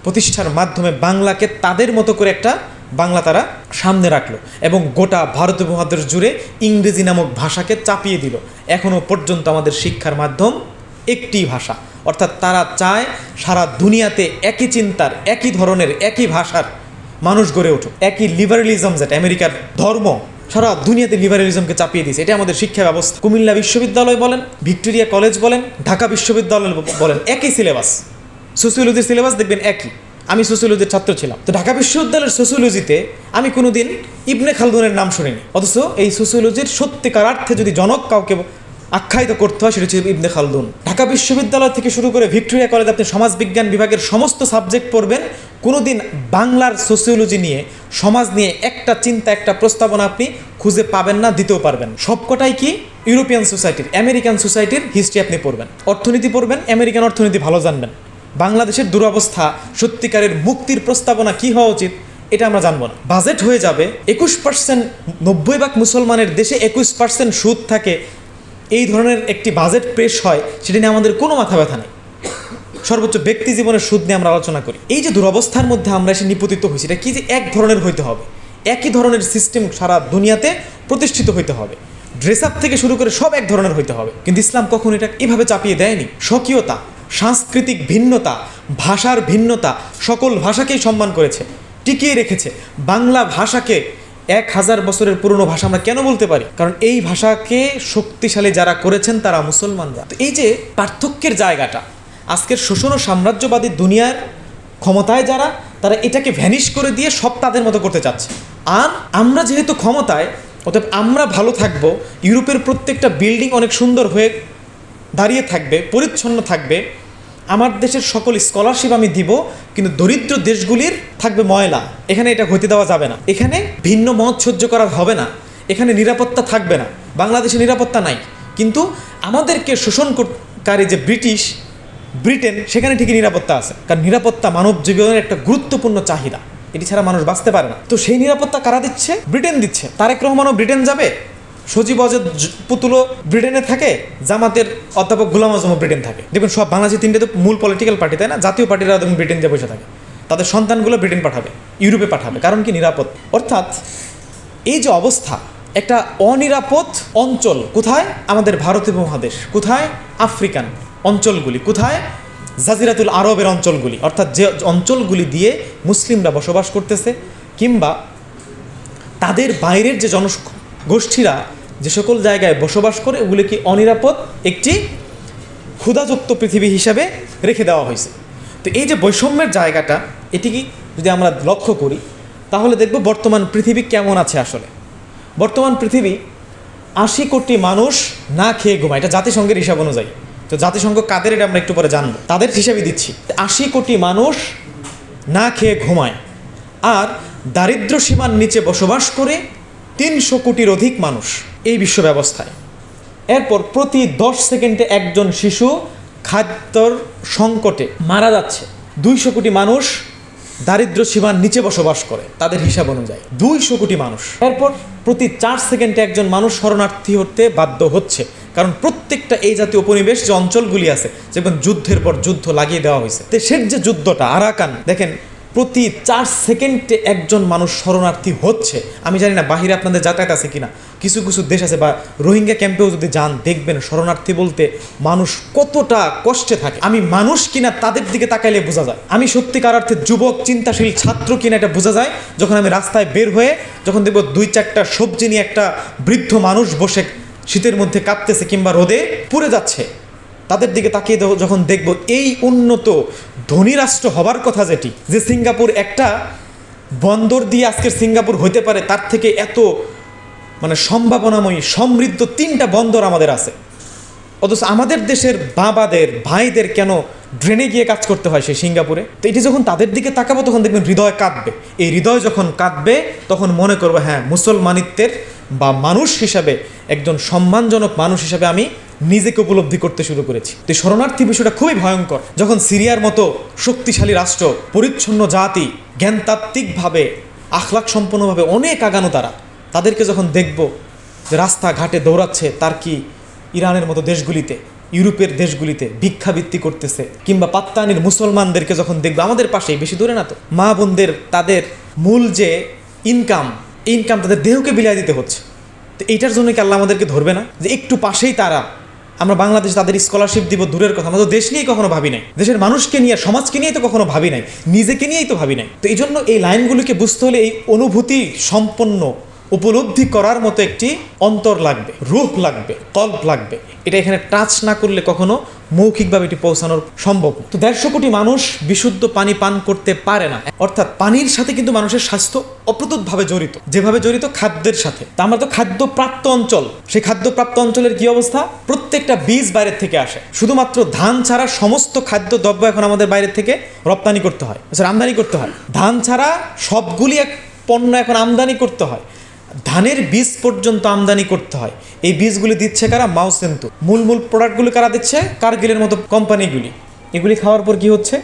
Speaker 1: প্রতিষ্ঠার মাধ্যমে বাংলাকে তাদের মতো করে একটা বাংলা তারা সামনে রাখলো এবং গোটা ভারত উপমহাদেশ জুড়ে ইংরেজি নামক ভাষাকে চাপিয়ে দিল। এখনও পর্যন্ত আমাদের শিক্ষার মাধ্যম একটি ভাষা, অর্থাৎ তারা চায় সারা দুনিয়াতে একই চিন্তার, একই ধরনের, একই ভাষার মানুষ গড়ে উঠুক। একই লিবারেলিজম, যেটা আমেরিকার ধর্ম, সারা দুনিয়াতে লিবারেলিজমকে চাপিয়ে দিয়েছে। এটা আমাদের শিক্ষা ব্যবস্থা। কুমিল্লা বিশ্ববিদ্যালয় বলেন, ভিক্টোরিয়া কলেজ বলেন, ঢাকা বিশ্ববিদ্যালয় বলেন, একই সিলেবাস। সোসিওলজির সিলেবাস দেখবেন একই। আমি সোসিওলজির ছাত্র ছিলাম, তো ঢাকা বিশ্ববিদ্যালয়ের সোসিওলজিতে আমি কোনোদিন ইবনে খালদুনের নাম শুনিনি, অথচ এই সোসিওলজির সত্যিকার অর্থে যদি জনক কাউকে আখ্যায়িত করতে হয় সেটা হচ্ছে ইবনে খালদুন। ঢাকা বিশ্ববিদ্যালয় থেকে শুরু করে ভিক্টোরিয়া কলেজ আপনি সমাজবিজ্ঞান বিভাগের সমস্ত সাবজেক্ট পড়বেন, কোনোদিন বাংলার সোসিওলজি নিয়ে, সমাজ নিয়ে একটা চিন্তা, একটা প্রস্তাবনা আপনি খুঁজে পাবেন না, দিতেও পারবেন। সবকটাই কি ইউরোপিয়ান সোসাইটির, আমেরিকান সোসাইটির হিস্ট্রি আপনি পড়বেন, অর্থনীতি পড়বেন, আমেরিকান অর্থনীতি ভালো জানবেন। বাংলাদেশের দুরবস্থা, সত্যিকারের মুক্তির প্রস্তাবনা কি হওয়া উচিত, এটা আমরা জানবো না। বাজেট হয়ে যাবে 21%, 90% মুসলমানের দেশে 21% সুদ থাকে, এই ধরনের একটি বাজেট পেশ হয়, সেটা নিয়ে আমাদের কোনো মাথা ব্যথা নেই। সর্বোচ্চ ব্যক্তি জীবনের সুদ নিয়ে আমরা আলোচনা করি। এই যে দুরবস্থার মধ্যে আমরা এসে নিপতিত হয়েছি, এটা কি যে এক ধরনের হইতে হবে, একই ধরনের সিস্টেম সারা দুনিয়াতে প্রতিষ্ঠিত হইতে হবে, ড্রেস আপ থেকে শুরু করে সব এক ধরনের হইতে হবে। কিন্তু ইসলাম কখন এটা এভাবে চাপিয়ে দেয়নি। স্বকীয়তা, সাংস্কৃতিক ভিন্নতা, ভাষার ভিন্নতা, সকল ভাষাকেই সম্মান করেছে, টিকিয়ে রেখেছে। বাংলা ভাষাকে 1000 বছরের পুরনো ভাষা আমরা কেন বলতে পারি? কারণ এই ভাষাকে শক্তিশালী যারা করেছেন তারা মুসলমানরা। তো এই যে পার্থক্যের জায়গাটা, আজকের শোষণ ও সাম্রাজ্যবাদী দুনিয়ার ক্ষমতায় যারা, তারা এটাকে ভ্যানিশ করে দিয়ে সব তাদের মতো করতে চাচ্ছে। আর আমরা যেহেতু ক্ষমতায়, অতএব আমরা ভালো থাকবো, ইউরোপের প্রত্যেকটা বিল্ডিং অনেক সুন্দর হয়ে দাঁড়িয়ে থাকবে, পরিচ্ছন্ন থাকবে, আমার দেশের সকল স্কলারশিপ আমি দিব, কিন্তু দরিদ্র দেশগুলির থাকবে ময়লা। এখানে এটা হতে দেওয়া যাবে না, এখানে ভিন্ন মত সহ্য করা হবে না, এখানে নিরাপত্তা থাকবে না। বাংলাদেশে নিরাপত্তা নাই, কিন্তু আমাদেরকে শোষণকারী যে ব্রিটেন, সেখানে ঠিকই নিরাপত্তা আছে। কারণ নিরাপত্তা মানব জীবনের একটা গুরুত্বপূর্ণ চাহিদা, এটি ছাড়া মানুষ বাঁচতে পারে না। তো সেই নিরাপত্তা কারা দিচ্ছে? ব্রিটেন দিচ্ছে। তারেক রহমানও ব্রিটেন যাবে, সজীব অজেদ পুতুলও ব্রিটেনে থাকে, জামাতের অধ্যাপক গোলাম আজমও ব্রিটেন থাকে। দেখুন সব বাংলাদেশে 3টে তো মূল পলিটিক্যাল পার্টি, তাই না? জাতীয় পার্টিরা দেখুন ব্রিটেন দিয়ে বসে থাকে, তাদের সন্তানগুলো ব্রিটেন পাঠাবে, ইউরোপে পাঠাবে। কারণ কি? নিরাপদ। অর্থাৎ এই যে অবস্থা, একটা অনিরাপদ অঞ্চল কোথায়? আমাদের ভারতীয় মহাদেশ, কোথায়? আফ্রিকান অঞ্চলগুলি, কোথায়? জাজিরাতুল আরবের অঞ্চলগুলি, অর্থাৎ যে অঞ্চলগুলি দিয়ে মুসলিমরা বসবাস করতেছে, কিংবা তাদের বাইরের যে জনগোষ্ঠীরা যে সকল জায়গায় বসবাস করে, ওগুলিকে অনিরাপদ একটি ক্ষুধাযুক্ত পৃথিবী হিসাবে রেখে দেওয়া হয়েছে। তো এই যে বৈষম্যের জায়গাটা, এটি কি যদি আমরা লক্ষ্য করি, তাহলে দেখব বর্তমান পৃথিবী কেমন আছে। আসলে বর্তমান পৃথিবী 80 কোটি মানুষ না খেয়ে ঘুমায়, এটা জাতিসংঘের হিসাব অনুযায়ী। তো জাতিসংঘ কাদের, এটা আমরা একটু পরে জানবো, তাদের হিসাবে দিচ্ছি। 80 কোটি মানুষ না খেয়ে ঘুমায়, আর দারিদ্র্য সীমার নিচে বসবাস করে 300 কোটির অধিক মানুষ এই বিশ্ব ব্যবস্থায়। এরপর প্রতি 10 সেকেন্ডে একজন শিশু খাদ্যর সংকটে মারা যাচ্ছে। 200 কোটি মানুষ দারিদ্র সীমার নিচে বসবাস করে তাদের হিসাব অনুযায়ী, 200 কোটি মানুষ। এরপর প্রতি 4 সেকেন্ডে একজন মানুষ শরণার্থী হতে বাধ্য হচ্ছে, কারণ প্রত্যেকটা এই জাতীয় উপনিবেশ যে অঞ্চলগুলি আছে, যেমন যুদ্ধের পর যুদ্ধ লাগিয়ে দেওয়া হয়েছে, দেশের যে যুদ্ধটা আরাকান, দেখেন প্রতি 4 সেকেন্ডে একজন মানুষ শরণার্থী হচ্ছে। আমি জানি না বাহিরে আপনাদের যাতায়াত আছে কিনা, কিছু কিছু দেশ আছে, বা রোহিঙ্গা ক্যাম্পেও যদি যান দেখবেন শরণার্থী বলতে মানুষ কতটা কষ্টে থাকে। আমি মানুষ কিনা তাদের দিকে তাকাইলে বোঝা যায়, আমি সত্যিকার অর্থে যুবক চিন্তাশীল ছাত্র কিনা এটা বোঝা যায় যখন আমি রাস্তায় বের হয়ে যখন দেখব 2-4টা সবজি নিয়ে একটা বৃদ্ধ মানুষ বসে শীতের মধ্যে কাঁপতেছে কিংবা রোদে পুড়ে যাচ্ছে। তাদের দিকে তাকিয়ে যখন দেখব এই উন্নত ধনী রাষ্ট্র হবার কথা, যেটি যে সিঙ্গাপুর একটা বন্দর দিয়ে আজকের সিঙ্গাপুর হইতে পারে, তার থেকে এত সম্ভাবনাময়ী সমৃদ্ধ 3টা বন্দর আমাদের আছে, অথচ আমাদের দেশের বাবাদের ভাইদের কেন ড্রেনে গিয়ে কাজ করতে হয় সেই সিঙ্গাপুরে? তো এটি যখন তাদের দিকে তাকাবো তখন দেখবেন হৃদয় কাঁদবে। এই হৃদয় যখন কাঁদবে তখন মনে করবো, হ্যাঁ, মুসলমানিত্বের বা মানুষ হিসাবে, একজন সম্মানজনক মানুষ হিসাবে আমি নিজেকে উপলব্ধি করতে শুরু করেছি। তো শরণার্থী বিষয়টা খুবই ভয়ঙ্কর। যখন সিরিয়ার মতো শক্তিশালী রাষ্ট্র, পরিচ্ছন্ন জাতি, জ্ঞানতাত্ত্বিকভাবে আখলাক সম্পন্নভাবে অনেক আগানো তাদেরকে যখন দেখব যে রাস্তাঘাটে দৌড়াচ্ছে, তার কি ইরানের মতো দেশগুলিতে, ইউরোপের দেশগুলিতে ভিক্ষাবৃত্তি করতেছে, কিংবা পাত্তানির মুসলমানদেরকে যখন দেখবো আমাদের পাশেই, বেশি দূরে না তো, মা বোনদের তাদের মূল যে ইনকাম তাদের দেহকে বিলিয়ে দিতে হচ্ছে। তো এইটার জন্য কি আল্লাহ আমাদেরকে ধরবে না? যে একটু পাশেই তারা, আমরা বাংলাদেশে তাদের স্কলারশিপ দিব দূরের কথা, আমরা তো দেশ নিয়েই কখনো ভাবি নাই, দেশের মানুষকে নিয়ে, সমাজকে নিয়েই তো কখনো ভাবি নাই, নিজেকে নিয়েই তো ভাবি নাই। তো এই জন্য এই লাইনগুলিকে বুঝতে হলে এই অনুভূতি সম্পন্ন উপলব্ধি করার মতো একটি অন্তর লাগবে, রূহ লাগবে, কল্প লাগবে। এটা এখানে টাচ না করলে কখনো মৌখিকভাবে এটি পৌঁছানোর সম্ভব। তো 150 কোটি মানুষ বিশুদ্ধ পানি পান করতে পারে না। অর্থাৎ পানির সাথে কিন্তু মানুষের স্বাস্থ্য অপ্রতুতভাবে জড়িত, যেভাবে জড়িত খাদ্যের সাথে। তা আমরা তো খাদ্যপ্রাপ্ত অঞ্চল, সেই খাদ্যপ্রাপ্ত অঞ্চলের কি অবস্থা? প্রত্যেকটা বীজ বাইরের থেকে আসে। শুধুমাত্র ধান ছাড়া সমস্ত খাদ্যদ্রব্য এখন আমাদের বাইরের থেকে রপ্তানি করতে হয়, আমদানি করতে হয়। ধান ছাড়া সবগুলি এক পণ্য এখন আমদানি করতে হয়, ধানের বীজ পর্যন্ত আমদানি করতে হয়। এই বীজগুলি দিচ্ছে কারা? মাউসেন্তু। মূল প্রোডাক্টগুলি কারা দিচ্ছে? কার্গিলের মতো কোম্পানিগুলি। এগুলি খাওয়ার পর কি হচ্ছে?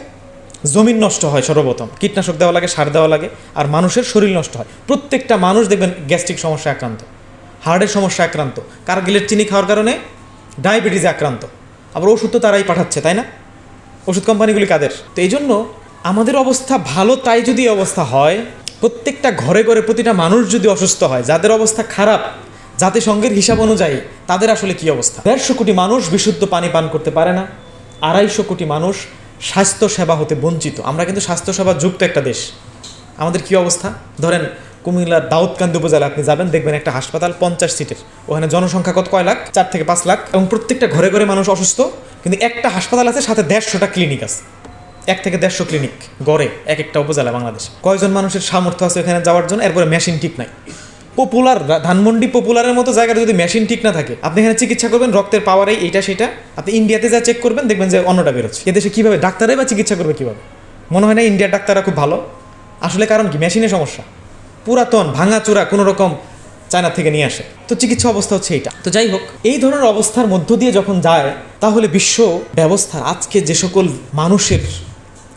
Speaker 1: জমিন নষ্ট হয়, সর্বপ্রথম কীটনাশক দেওয়া লাগে, সার দেওয়া লাগে, আর মানুষের শরীর নষ্ট হয়। প্রত্যেকটা মানুষ দেখবেন গ্যাস্ট্রিক সমস্যা আক্রান্ত, হার্টের সমস্যা আক্রান্ত, কার্গিলের চিনি খাওয়ার কারণে ডায়াবেটিসে আক্রান্ত। আবার ওষুধ তো তারাই পাঠাচ্ছে, তাই না? ওষুধ কোম্পানিগুলি কাদের? তো এই জন্য আমাদের অবস্থা ভালো, তাই যদি অবস্থা হয়, প্রত্যেকটা ঘরে ঘরে প্রতিটা মানুষ যদি অসুস্থ হয়, যাদের অবস্থা খারাপ জাতিসংঘের হিসাব অনুযায়ী, তাদের আসলে কি অবস্থা? 150 কোটি মানুষ বিশুদ্ধ পানি পান করতে পারে না, 250 কোটি মানুষ স্বাস্থ্যসেবা হতে বঞ্চিত। আমরা কিন্তু স্বাস্থ্যসেবা যুক্ত একটা দেশ। আমাদের কি অবস্থা? ধরেন কুমিল্লার দাউদকান্দি উপজেলা আপনি যাবেন, দেখবেন একটা হাসপাতাল 50 সিটের, ওখানে জনসংখ্যা কয় লাখ, 4 থেকে 5 লাখ, এবং প্রত্যেকটা ঘরে ঘরে মানুষ অসুস্থ, কিন্তু একটা হাসপাতাল আছে, সাথে 150টা ক্লিনিক আছে, 1 থেকে 150 ক্লিনিক গড়ে এক একটা উপজেলা বাংলাদেশ। কয়জন মানুষের সামর্থ্য আছে ওখানে যাওয়ার জন্য? এরপরে মেশিন ঠিক নাই। পপুলার ধানমন্ডি পপুলারের মতো জায়গায় যদি মেশিন ঠিক না থাকে, আপনি এখানে চিকিৎসা করবেন রক্তের পাওয়ারে এইটা সেটা, আপনি ইন্ডিয়াতে যা চেক করবেন দেখবেন যে অন্যটা বেরোচ্ছে। এদেশে কীভাবে ডাক্তারে বা চিকিৎসা করবে কীভাবে? মনে হয় না ইন্ডিয়ার ডাক্তাররা খুব ভালো। আসলে কারণ কি? মেশিনের সমস্যা, পুরাতন ভাঙাচোরা কোনো রকম চায়না থেকে নিয়ে আসে, তো চিকিৎসা অবস্থা হচ্ছে এইটা। তো যাই হোক, এই ধরনের অবস্থার মধ্য দিয়ে যখন যায়, তাহলে বিশ্ব ব্যবস্থা আজকে যে সকল মানুষের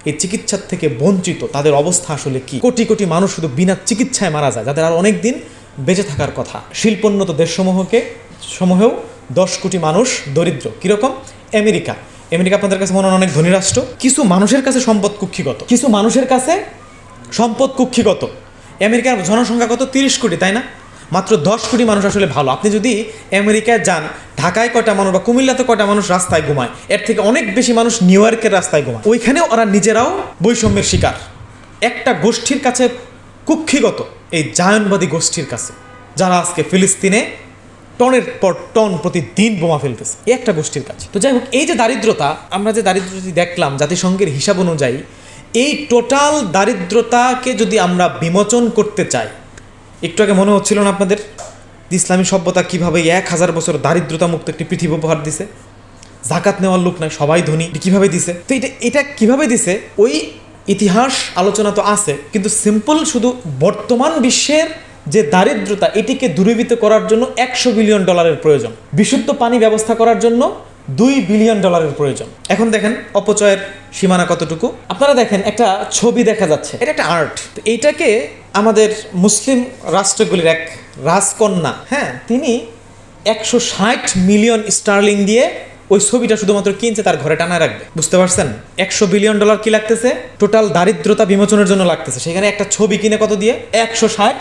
Speaker 1: এই চিকিৎসার থেকে বঞ্চিত, তাদের অবস্থা আসলে কি? কোটি কোটি মানুষ শুধু বিনা চিকিৎসায় মারা যায়, যাদের আর অনেক দিন বেঁচে থাকার কথা। শিল্পোন্নত দেশসমূহেও 10 কোটি মানুষ দরিদ্র। কীরকম? আমেরিকা আপনাদের কাছে মনে হয় অনেক ধনী রাষ্ট্র, কিছু মানুষের কাছে সম্পদ কুক্ষিগত। আমেরিকার জনসংখ্যা কত? 30 কোটি, তাই না? মাত্র 10 কোটি মানুষ আসলে ভালো। আপনি যদি আমেরিকায় যান, ঢাকায় কয়টা মানুষ বা কুমিল্লাতে কয়টা মানুষ রাস্তায় ঘুমায়, এর থেকে অনেক বেশি মানুষ নিউ ইয়র্কের রাস্তায় ঘুমায়। ওইখানেও ওরা নিজেরাও বৈষম্যের শিকার। একটা গোষ্ঠীর কাছে কুক্ষিগত, এই জায়নবাদী গোষ্ঠীর কাছে, যারা আজকে ফিলিস্তিনে টনের পর টন প্রতিদিন বোমা ফেলতেছে, এই একটা গোষ্ঠীর কাছে। তো যাই হোক, এই যে দারিদ্রতা, আমরা যে দারিদ্রতা দেখলাম জাতিসংঘের হিসাব অনুযায়ী, এই টোটাল দারিদ্রতাকে যদি আমরা বিমোচন করতে চাই, একটু আগে মনে হচ্ছিল না আপনাদের ইসলামী সভ্যতা কীভাবে 1000 বছর দারিদ্রতা মুক্ত একটি পৃথিবী উপহার দিছে? জাকাত নেওয়ার লোক নাই, সবাই ধনী। কীভাবে দিছে? তো এটা কীভাবে দিছে ওই ইতিহাস আলোচনা তো আছে, কিন্তু সিম্পল শুধু বর্তমান বিশ্বের যে দারিদ্রতা, এটিকে দূরীভূত করার জন্য $100 বিলিয়ন প্রয়োজন। বিশুদ্ধ পানি ব্যবস্থা করার জন্য $2 বিলিয়ন প্রয়োজন। এখন দেখেন অপচয়ের সীমানা কতটুকু। আপনারা দেখেন একটা ছবি দেখা যাচ্ছে, এটা একটা আর্ট। তো এইটাকে আমাদের মুসলিম রাষ্ট্রগুলির এক রাজকন্যা, হ্যাঁ, তিনি 160 মিলিয়ন স্টার্লিং দিয়ে ওই ছবিটা শুধুমাত্র কিনছে, তার ঘরে টানা রাখবে। বুঝতে পারছেন? $100 বিলিয়ন কি লাগতেছে? টোটাল দারিদ্রতা বিমোচনের জন্য লাগতেছে। সেখানে একটা ছবি কিনে কত দিয়ে? 160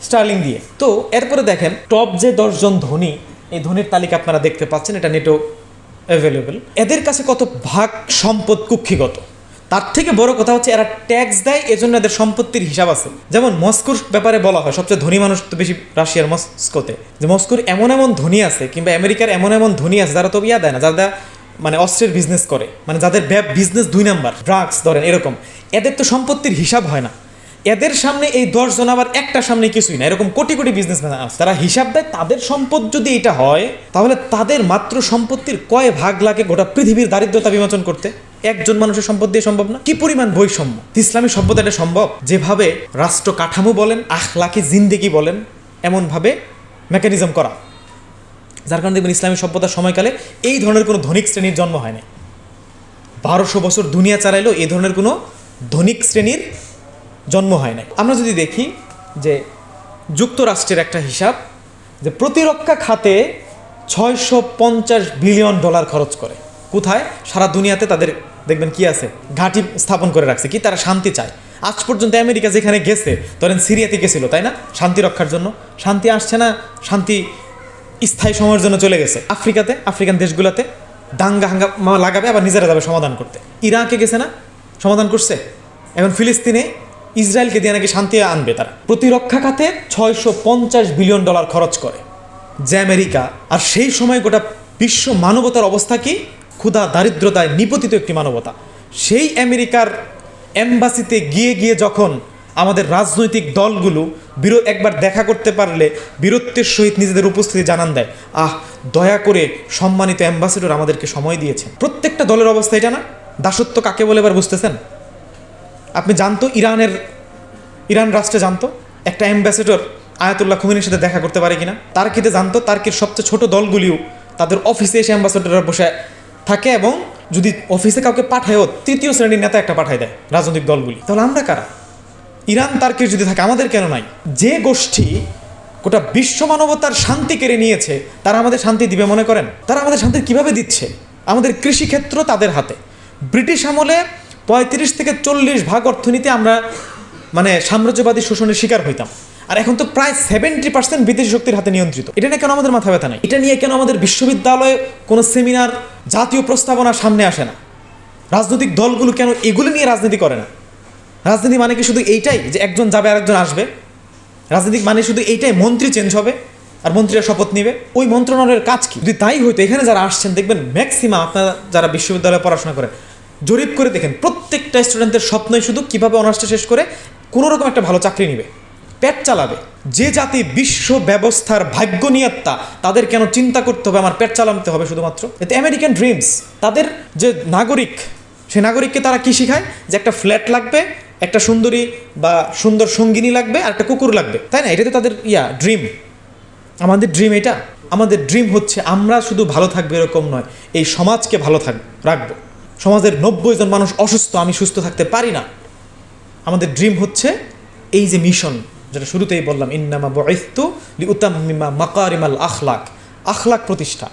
Speaker 1: স্টার্লিং দিয়ে। তো এরপরে দেখেন টপ যে 10 জন ধনী, এই ধনীর তালিকা আপনারা দেখতে পাচ্ছেন, এটা নেটও অ্যাভেলেবেল। এদের কাছে কত ভাগ সম্পদ কুক্ষিগত। তার থেকে বড় কথা হচ্ছে এরা ট্যাক্স দেয়, এজন্য এদের সম্পত্তির হিসাব আছে। যেমন মস্কোর ব্যাপারে বলা হয়, সবচেয়ে ধনী মানুষ তো বেশি রাশিয়ার মস্কোতে, যে মস্কোর এমন ধনী আছে, কিংবা আমেরিকার এমন ধনী আছে যারা তো দেয় না, যারা মানে অস্ত্রের বিজনেস করে, মানে যাদের বিজনেস 2 নাম্বার, ড্রাগস ধরেন এরকম, এদের তো সম্পত্তির হিসাব হয় না। এদের সামনে এই 10 জন আবার একটা সামনে কিছুই না, এরকম কোটি কোটি বিজনেসম্যান আছে, তারা হিসাব দেয় তাদের সম্পদ যদি এটা হয়, তাহলে তাদের মাত্র সম্পত্তির কয় ভাগ লাগে গোটা পৃথিবীর দারিদ্রতা বিমোচন করতে? একজন মানুষের সম্পদ দিয়ে সম্ভব না। কি পরিমাণ বৈষম্য! ইসলামী সভ্যতা এটা সম্ভব, যেভাবে রাষ্ট্র কাঠামো বলেন, আখলাকি জিন্দেগি বলেন, এমনভাবে মেকানিজম করা, যার কারণে দেখবেন ইসলামী সভ্যতার সময়কালে এই ধরনের কোনো ধনিক শ্রেণীর জন্ম হয় না। 1200 বছর দুনিয়া চালাইলেও এই ধরনের কোনো ধনিক শ্রেণীর জন্ম হয় নাই। আমরা যদি দেখি যে যুক্তরাষ্ট্রের একটা হিসাব, যে প্রতিরক্ষা খাতে $650 বিলিয়ন খরচ করে। কোথায়? সারা দুনিয়াতে তাদের দেখবেন কি আছে, ঘাঁটি স্থাপন করে রাখছে। কি? তারা শান্তি চায়। আজ পর্যন্ত আমেরিকা যেখানে গেছে, ধরেন সিরিয়াতে গেছিল, তাই না, শান্তি রক্ষার জন্য। শান্তি আসছে না, শান্তি স্থায়ী সময়ের জন্য চলে গেছে আফ্রিকান দেশগুলোতে দাঙ্গা হাঙ্গামা লাগাবে, আবার নিজেরা যাবে সমাধান করতে। ইরাকে গেছে না, সমাধান করছে। এখন ফিলিস্তিনে ইসরায়েলকে দিয়ে নাকি শান্তি আনবে তারা। প্রতিরক্ষা খাতে $650 বিলিয়ন খরচ করে যে আমেরিকা। আর সেই সময় গোটা বিশ্ব মানবতার অবস্থা কি? ক্ষুধা দারিদ্রতায় নিপতিত একটি মানবতা। সেই আমেরিকার এম্বাসিতে গিয়ে যখন আমাদের রাজনৈতিক দলগুলো একবার দেখা করতে পারলে বীরত্বের সহিত নিজেদের উপস্থিতি জানান দেয়, দয়া করে সম্মানিত অ্যাম্বাসেডর আমাদেরকে সময় দিয়েছেন। প্রত্যেকটা দলের অবস্থা এটা না? দাসত্ব কাকে বলে এবার বুঝতেছেন? আপনি জানতো ইরান রাষ্ট্রে জানতো একটা অ্যাম্বাসেডর আয়াতুল্লাহ খুমেনির সাথে দেখা করতে পারে কিনা? তার্কিতে জানতো তার্কির সবচেয়ে ছোট দলগুলিও তাদের অফিসে এসে অ্যাম্বাসেডররা বসে থাকে, এবং যদি অফিসে কাউকে পাঠায়ও 3য় শ্রেণীর নেতা একটা পাঠায় দেয় রাজনৈতিক দলগুলি। তাহলে আমরা কারা? ইরান তার্কির যদি থাকে, আমাদের কেন নাই? যে গোষ্ঠী গোটা বিশ্ব মানবতার শান্তি কেড়ে নিয়েছে, তারা আমাদের শান্তি দিবে মনে করেন? তারা আমাদের শান্তি কিভাবে দিচ্ছে? আমাদের কৃষিক্ষেত্র তাদের হাতে। ব্রিটিশ আমলে 35 থেকে 40% অর্থনীতি আমরা মানে সাম্রাজ্যবাদী শোষণের শিকার হইতাম, আর এখন তো প্রায় 70% বিদেশি শক্তির হাতে নিয়ন্ত্রিত। এটা নিয়ে কেন আমাদের মাথা ব্যথা নাই? এটা নিয়ে কেন আমাদের বিশ্ববিদ্যালয়ে কোনো সেমিনার, জাতীয় প্রস্তাবনা সামনে আসে না? রাজনৈতিক দলগুলো কেন এগুলো নিয়ে রাজনীতি করে না? রাজনীতি মানে কি শুধু এইটাই যে একজন যাবে আর একজন আসবে? রাজনীতিক মানে শুধু এইটাই, মন্ত্রী চেঞ্জ হবে আর মন্ত্রীরা শপথ নেবে, ওই মন্ত্রণালয়ের কাজ কি? যদি তাই হইতো, এখানে যারা আসছেন দেখবেন ম্যাক্সিমাম আপনারা যারা বিশ্ববিদ্যালয়ে পড়াশোনা করেন জরিপ করে দেখেন প্রত্যেকটা স্টুডেন্টের স্বপ্নই শুধু কীভাবে অনার্সটা শেষ করে কোনোরকম একটা ভালো চাকরি নেবে, পেট চালাবে। যে জাতি বিশ্ব ব্যবস্থার ভাগ্য নিয়ত্তা, তাদের কেন চিন্তা করতে হবে আমার পেট চালাতে হবে শুধুমাত্র? এতে আমেরিকান ড্রিমস, তাদের যে নাগরিক, সে নাগরিককে তারা কী শিখায়? যে একটা ফ্ল্যাট লাগবে, একটা সুন্দরী বা সুন্দর সঙ্গিনী লাগবে, আর একটা কুকুর লাগবে, তাই না? এটা তো তাদের ড্রিম। আমাদের ড্রিম এটা, আমাদের ড্রিম হচ্ছে আমরা শুধু ভালো থাকবো এরকম নয়, এই সমাজকে ভালো রাখবো। সমাজের 90 জন মানুষ অসুস্থ, আমি সুস্থ থাকতে পারি না। আমাদের ড্রিম হচ্ছে এই যে মিশন, যেটা শুরুতেই বললাম, ইন্নামা বুইসতু লিউতাম্মিমা মাকারিমাল আখলাক, আখলাক প্রতিষ্ঠা,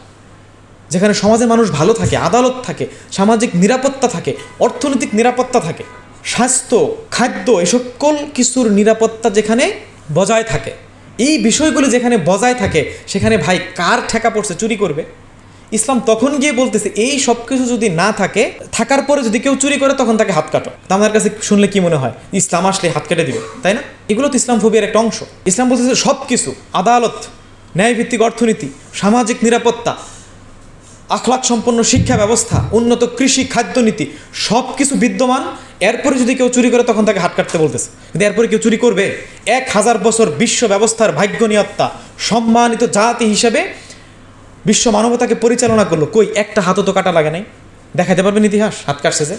Speaker 1: যেখানে সমাজের মানুষ ভালো থাকে, আদালত থাকে, সামাজিক নিরাপত্তা থাকে, অর্থনৈতিক নিরাপত্তা থাকে, স্বাস্থ্য, খাদ্য, এসব সকল কিছুর নিরাপত্তা যেখানে বজায় থাকে, এই বিষয়গুলো যেখানে বজায় থাকে, সেখানে ভাই কার ঠেকা পড়ছে চুরি করবে? ইসলাম তখন গিয়ে বলতেছে এই সব কিছু যদি না থাকে, থাকার পরে যদি কেউ চুরি করে তখন তাকে হাত কাটো। তা আমার কাছে শুনলে কি মনে হয়? ইসলাম আসলে হাত কেটে দিবে, তাই না? এগুলো তো ইসলাম ফোবিয়ার একটা অংশ। ইসলাম বলতেছে সব কিছু, আদালত, ন্যায়ভিত্তিক অর্থনীতি, সামাজিক নিরাপত্তা, আখলাক সম্পন্ন শিক্ষা ব্যবস্থা, উন্নত কৃষি, খাদ্যনীতি, সব কিছু বিদ্যমান। এরপরে যদি কেউ চুরি করে তখন তাকে হাত কাটতে বলতেছে। কিন্তু এরপরে কেউ চুরি করবে? 1000 বছর বিশ্ব ব্যবস্থার ভাগ্য নিয়ত্তা, সম্মানিত জাতি হিসেবে বিশ্ব মানবতাকে পরিচালনা করলো, কই একটা হাতও তো কাটা লাগে নাই? দেখাতে পারবেন ইতিহাস হাত কাটছে যে?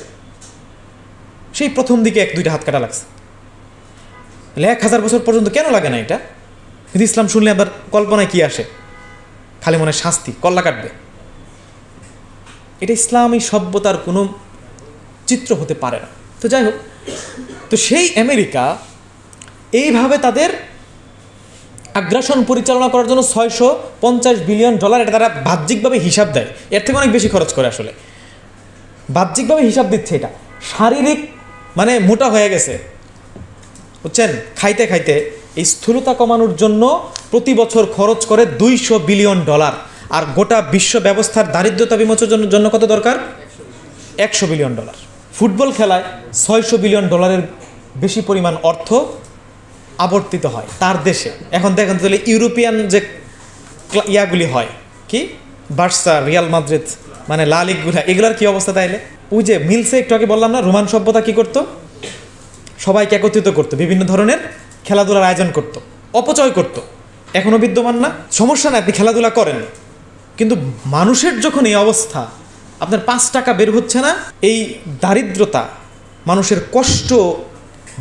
Speaker 1: সেই প্রথম দিকে 1-2টা হাত কাটা লাগছে, 1000 বছর পর্যন্ত কেন লাগে না এটা? কিন্তু ইসলাম শুনলে আবার কল্পনায় কি আসে? খালি মনে শাস্তি, কল্লা কাটবে। এটা ইসলামী সভ্যতার কোনো চিত্র হতে পারে না। তো যাই হোক, তো সেই আমেরিকা এইভাবে তাদের আগ্রাসন পরিচালনা করার জন্য $650 বিলিয়ন, এটা তারা বাহ্যিকভাবে হিসাব দেয়, এর থেকে অনেক বেশি খরচ করে। আসলে বাহ্যিকভাবে হিসাব দিচ্ছে, এটা শারীরিক মানে মোটা হয়ে গেছে, বুঝছেন? খাইতে খাইতে এই স্থূলতা কমানোর জন্য প্রতি বছর খরচ করে $200 বিলিয়ন। আর গোটা বিশ্ব ব্যবস্থার দারিদ্রতা বিমোচনের জন্য কত দরকার? $100 বিলিয়ন। ফুটবল খেলায় $600 বিলিয়ন বেশি পরিমাণ অর্থ আবর্তিত হয় তার দেশে। এখন দেখেন তাহলে ইউরোপিয়ান যে ইয়াগুলি হয়, কি বার্সা, রিয়াল মাদ্রিদ, মানে লা লিগগুলা, এগুলার কি অবস্থা? তাইলে ওই যে মিলসে একটু আগে বললাম না, রোমান সভ্যতা কি করতো? সবাইকে একত্রিত করতো, বিভিন্ন ধরনের খেলাধুলার আয়োজন করতো, অপচয় করতো। এখনও বিদ্যমান না? সমস্যা না, আপনি খেলাধুলা করেন, কিন্তু মানুষের যখন এই অবস্থা, আপনার 5 টাকা বের হচ্ছে না এই দারিদ্রতা, মানুষের কষ্ট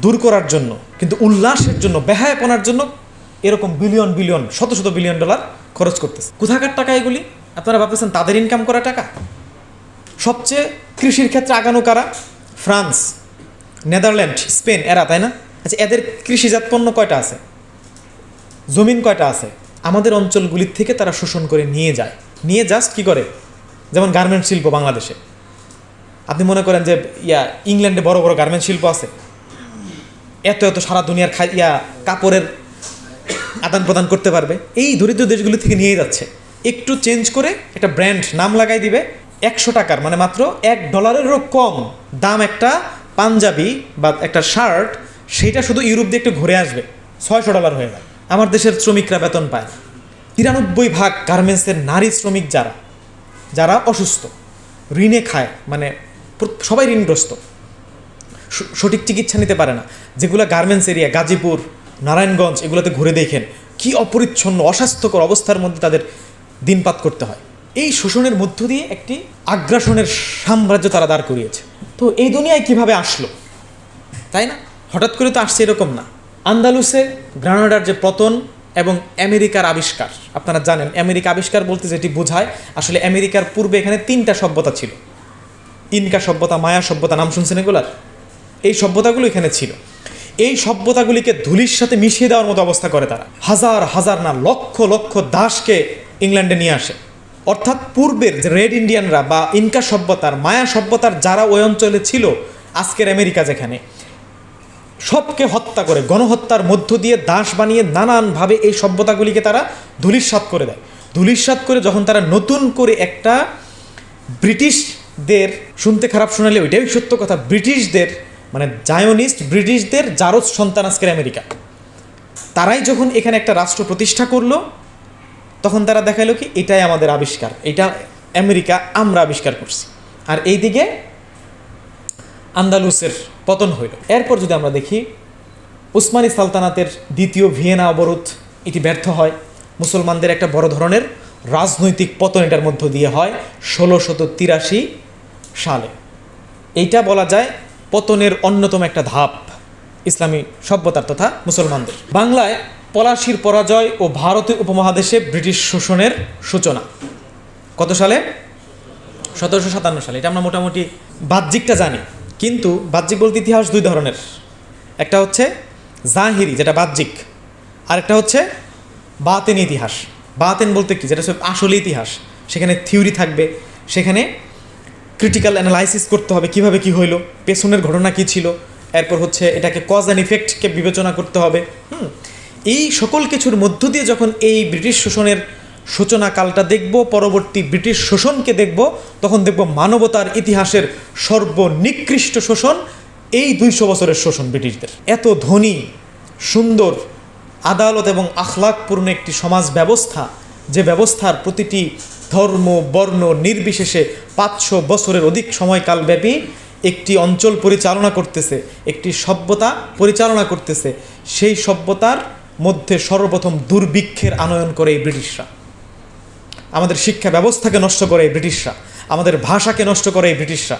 Speaker 1: দূর করার জন্য, কিন্তু উল্লাসের জন্য, বেহায়াপনার জন্য এরকম বিলিয়ন বিলিয়ন, শত শত বিলিয়ন ডলার খরচ করতেছে। কোথাকার টাকা এগুলি? আপনারা ভাবতেছেন তাদের ইনকাম করা টাকা? সবচেয়ে কৃষির ক্ষেত্রে আগানো কারা? ফ্রান্স, নেদারল্যান্ড, স্পেন, এরা, তাই না? আচ্ছা, এদের কৃষিজাত পণ্য কয়টা আছে? জমিন কয়টা আছে? আমাদের অঞ্চলগুলির থেকে তারা শোষণ করে নিয়ে যায়, নিয়ে জাস্ট কি করে? যেমন গার্মেন্ট শিল্প বাংলাদেশে, আপনি মনে করেন যে ইংল্যান্ডে বড় বড় গার্মেন্ট শিল্প আছে, এত এত সারা দুনিয়ার কাপড়ের আদান প্রদান করতে পারবে? এই দরিদ্র দেশগুলি থেকে নিয়ে যাচ্ছে, একটু চেঞ্জ করে একটা ব্র্যান্ড নাম লাগাই দিবে, 100 টাকার, মানে মাত্র $1 কম দাম একটা পাঞ্জাবি বা একটা শার্ট, সেইটা শুধু ইউরোপ দিয়ে একটু ঘুরে আসবে, $600 হয়ে যায়। আমার দেশের শ্রমিকরা বেতন পায়। 93% গার্মেন্টসের নারী শ্রমিক যারা অসুস্থ, ঋণে খায়, মানে সবাই ঋণগ্রস্ত, সঠিক চিকিৎসা নিতে পারে না। যেগুলো গার্মেন্টস এরিয়া, গাজীপুর, নারায়ণগঞ্জ, এগুলোতে ঘুরে দেখেন কি অপরিচ্ছন্ন, অস্বাস্থ্যকর অবস্থার মধ্যে তাদের দিনপাত করতে হয়। এই শোষণের মধ্য দিয়ে একটি আগ্রাসনের সাম্রাজ্য তারা দাঁড় করিয়েছে। তো এই দুনিয়ায় কিভাবে আসলো, তাই না? হঠাৎ করে তো আসছে এরকম না। আন্দালুসে গ্রানাডার যে পতন এবং আমেরিকার আবিষ্কার, আপনারা জানেন আমেরিকা আবিষ্কার বলতে যেটি বোঝায়, আসলে আমেরিকার পূর্বে এখানে 3টা সভ্যতা ছিল। ইনকা সভ্যতা, মায়া সভ্যতা, নাম শুনছেন এগুলার? এই সভ্যতাগুলো এখানে ছিল। এই সভ্যতাগুলিকে ধুলির সাথে মিশিয়ে দেওয়ার মতো অবস্থা করে তারা। হাজার হাজার না লক্ষ লক্ষ দাসকে ইংল্যান্ডে নিয়ে আসে। অর্থাৎ পূর্বের যে রেড ইন্ডিয়ানরা বা ইনকা সভ্যতার, মায়া সভ্যতার যারা ওই অঞ্চলে ছিল, আজকের আমেরিকা যেখানে, সবকে হত্যা করে, গণহত্যার মধ্য দিয়ে দাস বানিয়ে নানানভাবে এই সভ্যতাগুলিকে তারা ধূলিসাৎ করে দেয়। ধূলিসাৎ করে যখন তারা নতুন করে একটা ব্রিটিশদের, শুনতে খারাপ শোনালে ওইটাই সত্য কথা, ব্রিটিশদের মানে জায়োনিস্ট ব্রিটিশদের জারজ সন্তান আজকের আমেরিকা, তারাই যখন এখানে একটা রাষ্ট্র প্রতিষ্ঠা করলো, তখন তারা দেখাইলো কি এটাই আমাদের আবিষ্কার, এটা আমেরিকা আমরা আবিষ্কার করছি। আর এইদিকে আন্দালুসের পতন হইল। এরপর যদি আমরা দেখি উসমানী সালতানাতের দ্বিতীয় ভিয়েনা অবরোধ, এটি ব্যর্থ হয়। মুসলমানদের একটা বড় ধরনের রাজনৈতিক পতন এটার মধ্য দিয়ে হয় 1683 সালে। এইটা বলা যায় পতনের অন্যতম একটা ধাপ ইসলামী সভ্যতার তথা মুসলমানদের। বাংলায় পলাশীর পরাজয় ও ভারতীয় উপমহাদেশে ব্রিটিশ শোষণের সূচনা কত সালে? 1757 সালে। এটা আমরা মোটামুটি বাহ্যিকটা জানি, কিন্তু বাহ্যিক বলতে ইতিহাস দুই ধরনের, একটা হচ্ছে জাহিরি যেটা বাহ্যিক, আরেকটা হচ্ছে বাতেন ইতিহাস। বাতেন বলতে কি, যেটা আসলে ইতিহাস, সেখানে থিওরি থাকবে, সেখানে ক্রিটিক্যাল অ্যানালাইসিস করতে হবে কিভাবে কি হইলো, পেছনের ঘটনা কি ছিল, এরপর হচ্ছে এটাকে কজ অ্যান্ড ইফেক্টকে বিবেচনা করতে হবে। এই সকল কিছুর মধ্য দিয়ে যখন এই ব্রিটিশ শোষণের সূচনাকালটা দেখব, পরবর্তী ব্রিটিশ শোষণকে দেখব, তখন দেখব মানবতার ইতিহাসের সর্বনিকৃষ্ট শোষণ এই 200 বছরের শোষণ ব্রিটিশদের। এত ধনী, সুন্দর, আদালত এবং আখলাকপূর্ণ একটি সমাজ ব্যবস্থা, যে ব্যবস্থার প্রতিটি ধর্ম বর্ণ নির্বিশেষে 500 বছরের অধিক সময়কালব্যাপী একটি অঞ্চল পরিচালনা করতেছে, একটি সভ্যতা পরিচালনা করতেছে, সেই সভ্যতার মধ্যে সর্বপ্রথম দুর্ভিক্ষের আনয়ন করে এই ব্রিটিশরা। আমাদের শিক্ষা ব্যবস্থাকে নষ্ট করে এই ব্রিটিশরা, আমাদের ভাষাকে নষ্ট করে এই ব্রিটিশরা।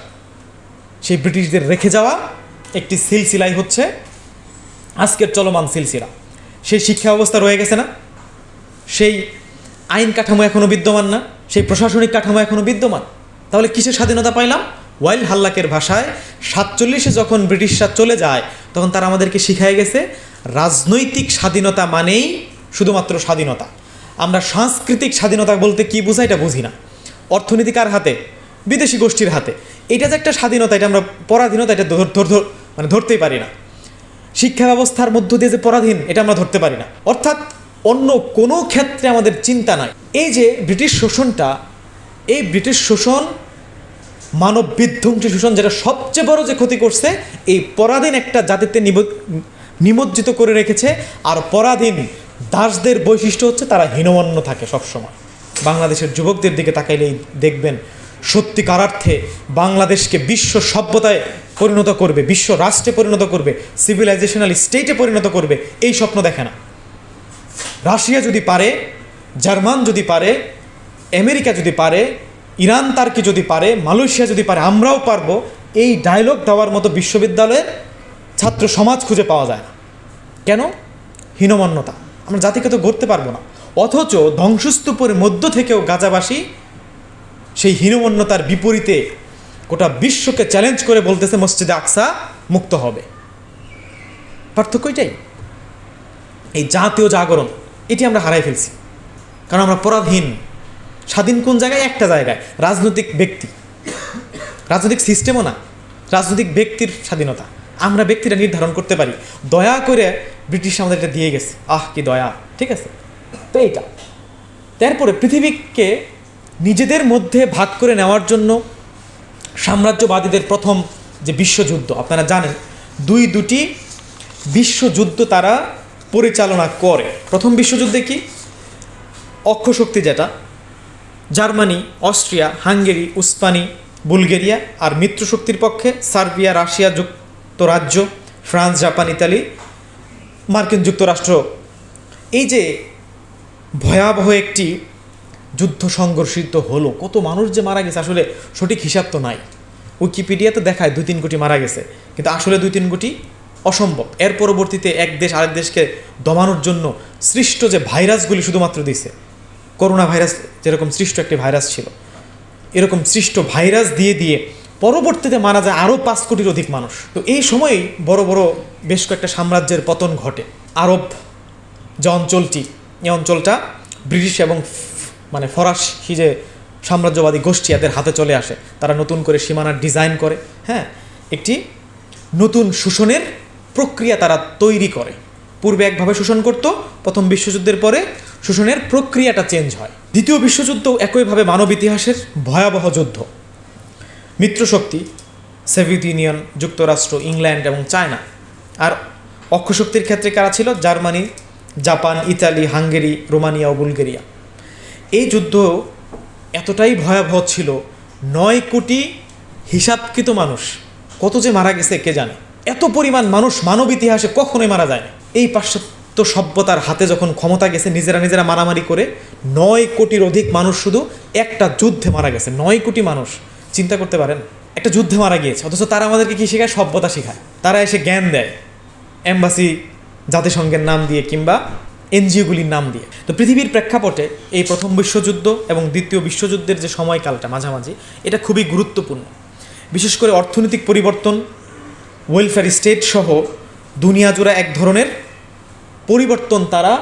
Speaker 1: সেই ব্রিটিশদের রেখে যাওয়া একটি সিলসিলাই হচ্ছে আজকের চলমান সিলসিলা। সেই শিক্ষা ব্যবস্থা রয়ে গেছে না, সেই আইন কাঠামো এখনও বিদ্যমান না, সেই প্রশাসনিক কাঠামো এখনও বিদ্যমান। তাহলে কিসের স্বাধীনতা পাইলাম? ওয়াইল হাল্লাকের ভাষায় 47-এ যখন ব্রিটিশরা চলে যায়, তখন তারা আমাদেরকে শিখাই গেছে রাজনৈতিক স্বাধীনতা মানেই শুধুমাত্র স্বাধীনতা। আমরা সাংস্কৃতিক স্বাধীনতা বলতে কি বুঝাই এটা বুঝি না। অর্থনীতি কার হাতে? বিদেশি গোষ্ঠীর হাতে। এটা যে একটা স্বাধীনতা, এটা আমরা পরাধীনতা, এটা ধরতেই পারি না। শিক্ষা ব্যবস্থার মধ্য দিয়ে যে পরাধীন, এটা আমরা ধরতে পারি না। অর্থাৎ অন্য কোনো ক্ষেত্রে আমাদের চিন্তা নাই। এই যে ব্রিটিশ শোষণটা, এই ব্রিটিশ শোষণ মানব বিধ্বংসী শোষণ, যেটা সবচেয়ে বড় যে ক্ষতি করছে, এই পরাধীন একটা জাতিতে নিমজ্জিত করে রেখেছে। আর পরাধীন দাসদের বৈশিষ্ট্য হচ্ছে তারা হীনমন্য থাকে সবসময়। বাংলাদেশের যুবকদের দিকে তাকাইলেই দেখবেন সত্যিকার অর্থে বাংলাদেশকে বিশ্ব সভ্যতায় পরিণত করবে, বিশ্ব রাষ্ট্রে পরিণত করবে, সিভিলাইজেশনাল স্টেটে পরিণত করবে, এই স্বপ্ন দেখে না। রাশিয়া যদি পারে, জার্মান যদি পারে, আমেরিকা যদি পারে, ইরান তার্কি যদি পারে, মালয়েশিয়া যদি পারে, আমরাও পারবো, এই ডায়লগ দেওয়ার মতো বিশ্ববিদ্যালয়ের ছাত্র সমাজ খুঁজে পাওয়া যায় না। কেন? হীনমন্যতা। আমরা জাতিকে তো গড়তে পারবো না। অথচ ধ্বংসস্তূপের মধ্য থেকেও গাজাবাসী সেই হীনমন্যতার বিপরীতে গোটা বিশ্বকে চ্যালেঞ্জ করে বলতেছে মসজিদে আকসা মুক্ত হবে। পার্থক্য এটাই। এই জাতীয় জাগরণ, এটি আমরা হারাই ফেলছি, কারণ আমরা পরাধীন। স্বাধীন কোন জায়গায়? একটা জায়গায়, রাজনৈতিক ব্যক্তি, রাজনৈতিক সিস্টেমও না, রাজনৈতিক ব্যক্তির স্বাধীনতা। আমরা ব্যক্তিরা নির্ধারণ করতে পারি। দয়া করে ব্রিটিশ আমাদের এটা দিয়ে গেছে, আহ কি দয়া, ঠিক আছে। তো এইটা তারপরে পৃথিবীকে নিজেদের মধ্যে ভাগ করে নেওয়ার জন্য সাম্রাজ্যবাদীদের প্রথম যে বিশ্বযুদ্ধ, আপনারা জানেন, দুটি বিশ্বযুদ্ধ তারা পরিচালনা করে। প্রথম বিশ্বযুদ্ধে কি অক্ষশক্তি, যেটা জার্মানি, অস্ট্রিয়া, হাঙ্গেরি, উসমানি, বুলগেরিয়া, আর মিত্রশক্তির পক্ষে সার্বিয়া, রাশিয়া, যুক্তরাজ্য, ফ্রান্স, জাপান, ইতালি, মার্কিন যুক্তরাষ্ট্র। এই যে ভয়াবহ একটি যুদ্ধ সংঘর্ষিত হলো, কত মানুষ যে মারা গেছে আসলে সঠিক হিসাব তো নাই। উইকিপিডিয়াতে দেখায় 2-3 কোটি মারা গেছে, কিন্তু আসলে 2-3 কোটি অসম্ভব। এর পরবর্তীতে এক দেশ আরেক দেশকে দমানোর জন্য সৃষ্ট যে ভাইরাসগুলি শুধুমাত্র দিছে, করোনা ভাইরাস যেরকম সৃষ্ট একটি ভাইরাস ছিল, এরকম সৃষ্ট ভাইরাস দিয়ে দিয়ে পরবর্তীতে মারা যায় আরও 5 কোটির অধিক মানুষ। তো এই সময়েই বড় বড় বেশ কয়েকটা সাম্রাজ্যের পতন ঘটে। আরব যে অঞ্চলটি, এই অঞ্চলটা ব্রিটিশ এবং ফরাসি যে সাম্রাজ্যবাদী গোষ্ঠী এদের হাতে চলে আসে। তারা নতুন করে সীমানার ডিজাইন করে, হ্যাঁ, একটি নতুন শোষণের প্রক্রিয়া তারা তৈরি করে। পূর্বে একভাবে শোষণ করত, প্রথম বিশ্বযুদ্ধের পরে শোষণের প্রক্রিয়াটা চেঞ্জ হয়। দ্বিতীয় বিশ্বযুদ্ধ একইভাবে মানব ইতিহাসের ভয়াবহ যুদ্ধ। মিত্রশক্তি সোভিয়েত ইউনিয়ন, যুক্তরাষ্ট্র, ইংল্যান্ড এবং চায়না। আর অক্ষশক্তির ক্ষেত্রে কারা ছিল? Germany, Japan, Italy, Hungary, Romania ও বুলগেরিয়া। এই যুদ্ধ এতটাই ভয়াবহ ছিল, 9 কোটি হিসাবকৃত মানুষ, কত যে মারা গেছে কে জানে। এত পরিমাণ মানুষ মানব ইতিহাসে কখনোই মারা যায় না। এই পাশ্চাত্য সভ্যতার হাতে যখন ক্ষমতা গেছে, নিজেরা মারামারি করে 9 কোটির অধিক মানুষ শুধু একটা যুদ্ধে মারা গেছে। 9 কোটি মানুষ, চিন্তা করতে পারেন, একটা যুদ্ধে মারা গিয়েছে। অথচ তারা আমাদেরকে কী শেখায়? সভ্যতা শেখায়। তারা এসে জ্ঞান দেয় এম্বাসি, জাতিসংঘের নাম দিয়ে কিংবা এনজিওগুলির নাম দিয়ে। তো পৃথিবীর প্রেক্ষাপটে এই প্রথম বিশ্বযুদ্ধ এবং দ্বিতীয় বিশ্বযুদ্ধের যে সময়কালটা মাঝামাঝি, এটা খুবই গুরুত্বপূর্ণ। বিশেষ করে অর্থনৈতিক পরিবর্তন, ওয়েলফেয়ার স্টেট সহ দুনিয়া জুড়ে এক ধরনের পরিবর্তন তারা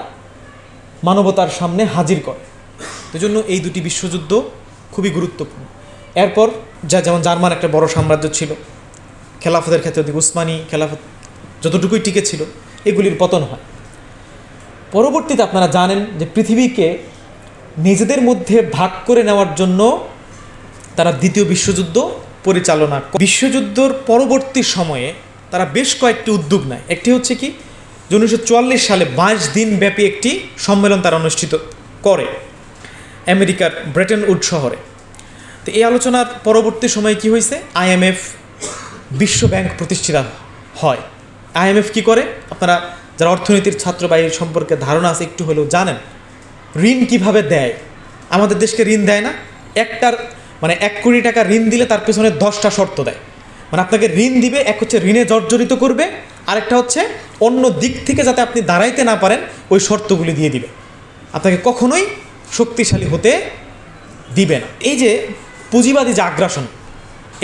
Speaker 1: মানবতার সামনে হাজির করে। সেজন্য এই দুটি বিশ্বযুদ্ধ খুবই গুরুত্বপূর্ণ। এরপর যেমন জার্মান একটা বড় সাম্রাজ্য ছিল, খেলাফতের ক্ষেত্রে উসমানী খেলাফত যতটুকুই টিকে ছিল, এগুলির পতন হয়। পরবর্তীতে আপনারা জানেন যে পৃথিবীকে নিজেদের মধ্যে ভাগ করে নেওয়ার জন্য তারা দ্বিতীয় বিশ্বযুদ্ধ পরিচালনা। বিশ্বযুদ্ধর পরবর্তী সময়ে তারা বেশ কয়েকটি উদ্যোগ নেয়। একটি হচ্ছে কি, 1944 সালে 22 দিন ব্যাপী একটি সম্মেলন তারা অনুষ্ঠিত করে আমেরিকার ব্রেটন উড শহরে। তো এই আলোচনার পরবর্তী সময়ে কি হয়েছে, IMF, বিশ্ব ব্যাংক প্রতিষ্ঠিত হয়। IMF কি করে? আপনারা যারা অর্থনীতির ছাত্র বা এই সম্পর্কে ধারণা আছে একটু হলেও জানেন, ঋণ কিভাবে দেয়। আমাদের দেশকে ঋণ দেয় না, 1 কোটি টাকা ঋণ দিলে তার পেছনে 10টা শর্ত দেয়। মানে আপনাকে ঋণ দিবে, এক হচ্ছে ঋণে জর্জরিত করবে, আরেকটা হচ্ছে অন্য দিক থেকে যাতে আপনি দাঁড়াইতে না পারেন ওই শর্তগুলি দিয়ে দিবে, আপনাকে কখনোই শক্তিশালী হতে দিবে না। এই যে পুঁজিবাদী যে আগ্রাসন,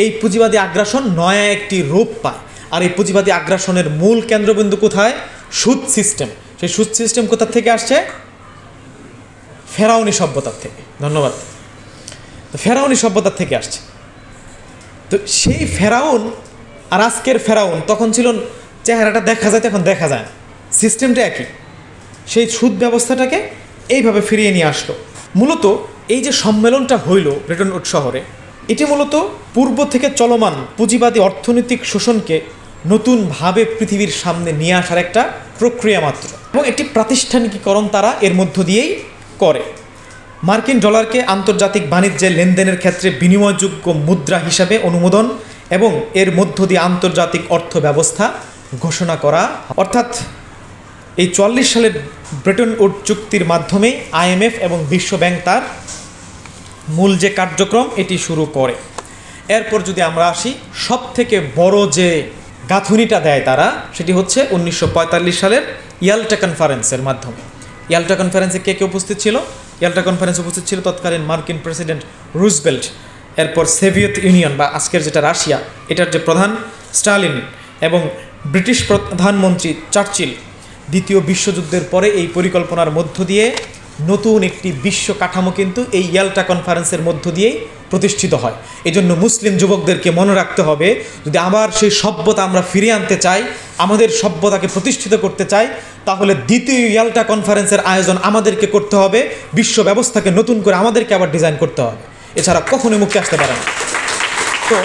Speaker 1: এই পুঁজিবাদী আগ্রাসন নয়া একটি রূপ পায়। আর এই পুঁজিবাদী আগ্রাসনের মূল কেন্দ্রবিন্দু কোথায়? সুদ সিস্টেম। সেই সুদ সিস্টেম কোথা থেকে আসছে? ফেরাউনি সভ্যতার থেকে। ধন্যবাদ। তো ফেরাউনি সভ্যতার থেকে আসছে। তো সেই ফেরাউন আর আজকের ফেরাউন, তখন ছিল চেহারাটা দেখা যায়, এখন দেখা যায় না, সিস্টেমটা একই। সেই সুদ ব্যবস্থাটাকে এইভাবে ফিরিয়ে নিয়ে আসলো। মূলত এই যে সম্মেলনটা হইল ব্রেটন উড শহরে, এটি মূলত পূর্ব থেকে চলমান পুঁজিবাদী অর্থনৈতিক শোষণকে নতুনভাবে পৃথিবীর সামনে নিয়ে আসার একটা প্রক্রিয়া মাত্র, এবং একটি প্রাতিষ্ঠানিকীকরণ তারা এর মধ্য দিয়েই করে। মার্কিন ডলারকে আন্তর্জাতিক বাণিজ্যে লেনদেনের ক্ষেত্রে বিনিময়যোগ্য মুদ্রা হিসাবে অনুমোদন এবং এর মধ্য দিয়ে আন্তর্জাতিক অর্থ ব্যবস্থা ঘোষণা করা। অর্থাৎ এই 44 সালের ব্রেটন উড চুক্তির মাধ্যমে IMF এবং বিশ্ব ব্যাংক তার মূল যে কার্যক্রম এটি শুরু করে। এরপর যদি আমরা আসি, সবথেকে বড় যে গাঁথুনিটা দেয় তারা, সেটি হচ্ছে 1945 সালের ইয়াল্টা কনফারেন্সের মাধ্যমে। ইয়াল্টা কনফারেন্সে কে কে উপস্থিত ছিল? ইয়াল্টা কনফারেন্সে উপস্থিত ছিল তৎকালীন মার্কিন প্রেসিডেন্ট রুজভেল্ট, এরপর সোভিয়েত ইউনিয়ন বা আজকের যেটা রাশিয়া, এটার যে প্রধান স্টালিন, এবং ব্রিটিশ প্রধানমন্ত্রী চার্চিল। দ্বিতীয় বিশ্বযুদ্ধের পরে এই পরিকল্পনার মধ্য দিয়ে নতুন একটি বিশ্ব কাঠামো কিন্তু এই ইয়াল্টা কনফারেন্সের মধ্য দিয়েই প্রতিষ্ঠিত হয়। এজন্য মুসলিম যুবকদেরকে মনে রাখতে হবে, যদি আবার সেই সভ্যতা আমরা ফিরিয়ে আনতে চাই, আমাদের সভ্যতাকে প্রতিষ্ঠিত করতে চাই, তাহলে দ্বিতীয় ইয়াল্টা কনফারেন্সের আয়োজন আমাদেরকে করতে হবে, বিশ্ব ব্যবস্থাকে নতুন করে আমাদেরকে আবার ডিজাইন করতে হবে, এছাড়া কখনোই মুক্তি আসতে পারে না। তো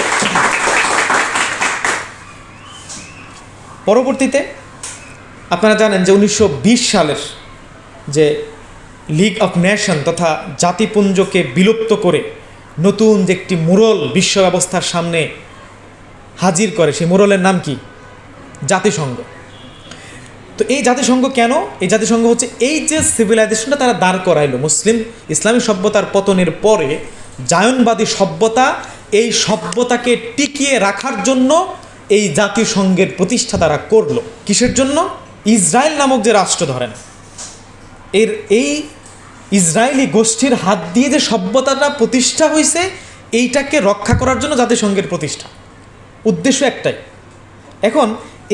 Speaker 1: পরবর্তীতে আপনারা জানেন যে 1920 সালের যে লিগ অফ নেশন তথা জাতিপুঞ্জকে বিলুপ্ত করে নতুন যে একটি মোড়ল বিশ্ব ব্যবস্থার সামনে হাজির করে, সেই মোড়লের নাম কি? জাতিসংঘ। তো এই জাতিসংঘ কেন? এই জাতিসংঘ হচ্ছে এই যে সিভিলাইজেশনটা তারা দাঁড় করাইলো ইসলামী সভ্যতার পতনের পরে, জায়নবাদী সভ্যতা, এই সভ্যতাকে টিকিয়ে রাখার জন্য এই জাতিসংঘের প্রতিষ্ঠা তারা করলো। কিসের জন্য? ইসরায়েল নামক যে রাষ্ট্র ধরেন, এই ইসরায়েলি গোষ্ঠীর হাত দিয়ে যে সভ্যতাটা প্রতিষ্ঠা হয়েছে, এইটাকে রক্ষা করার জন্য জাতিসংঘের প্রতিষ্ঠা। উদ্দেশ্য একটাই। এখন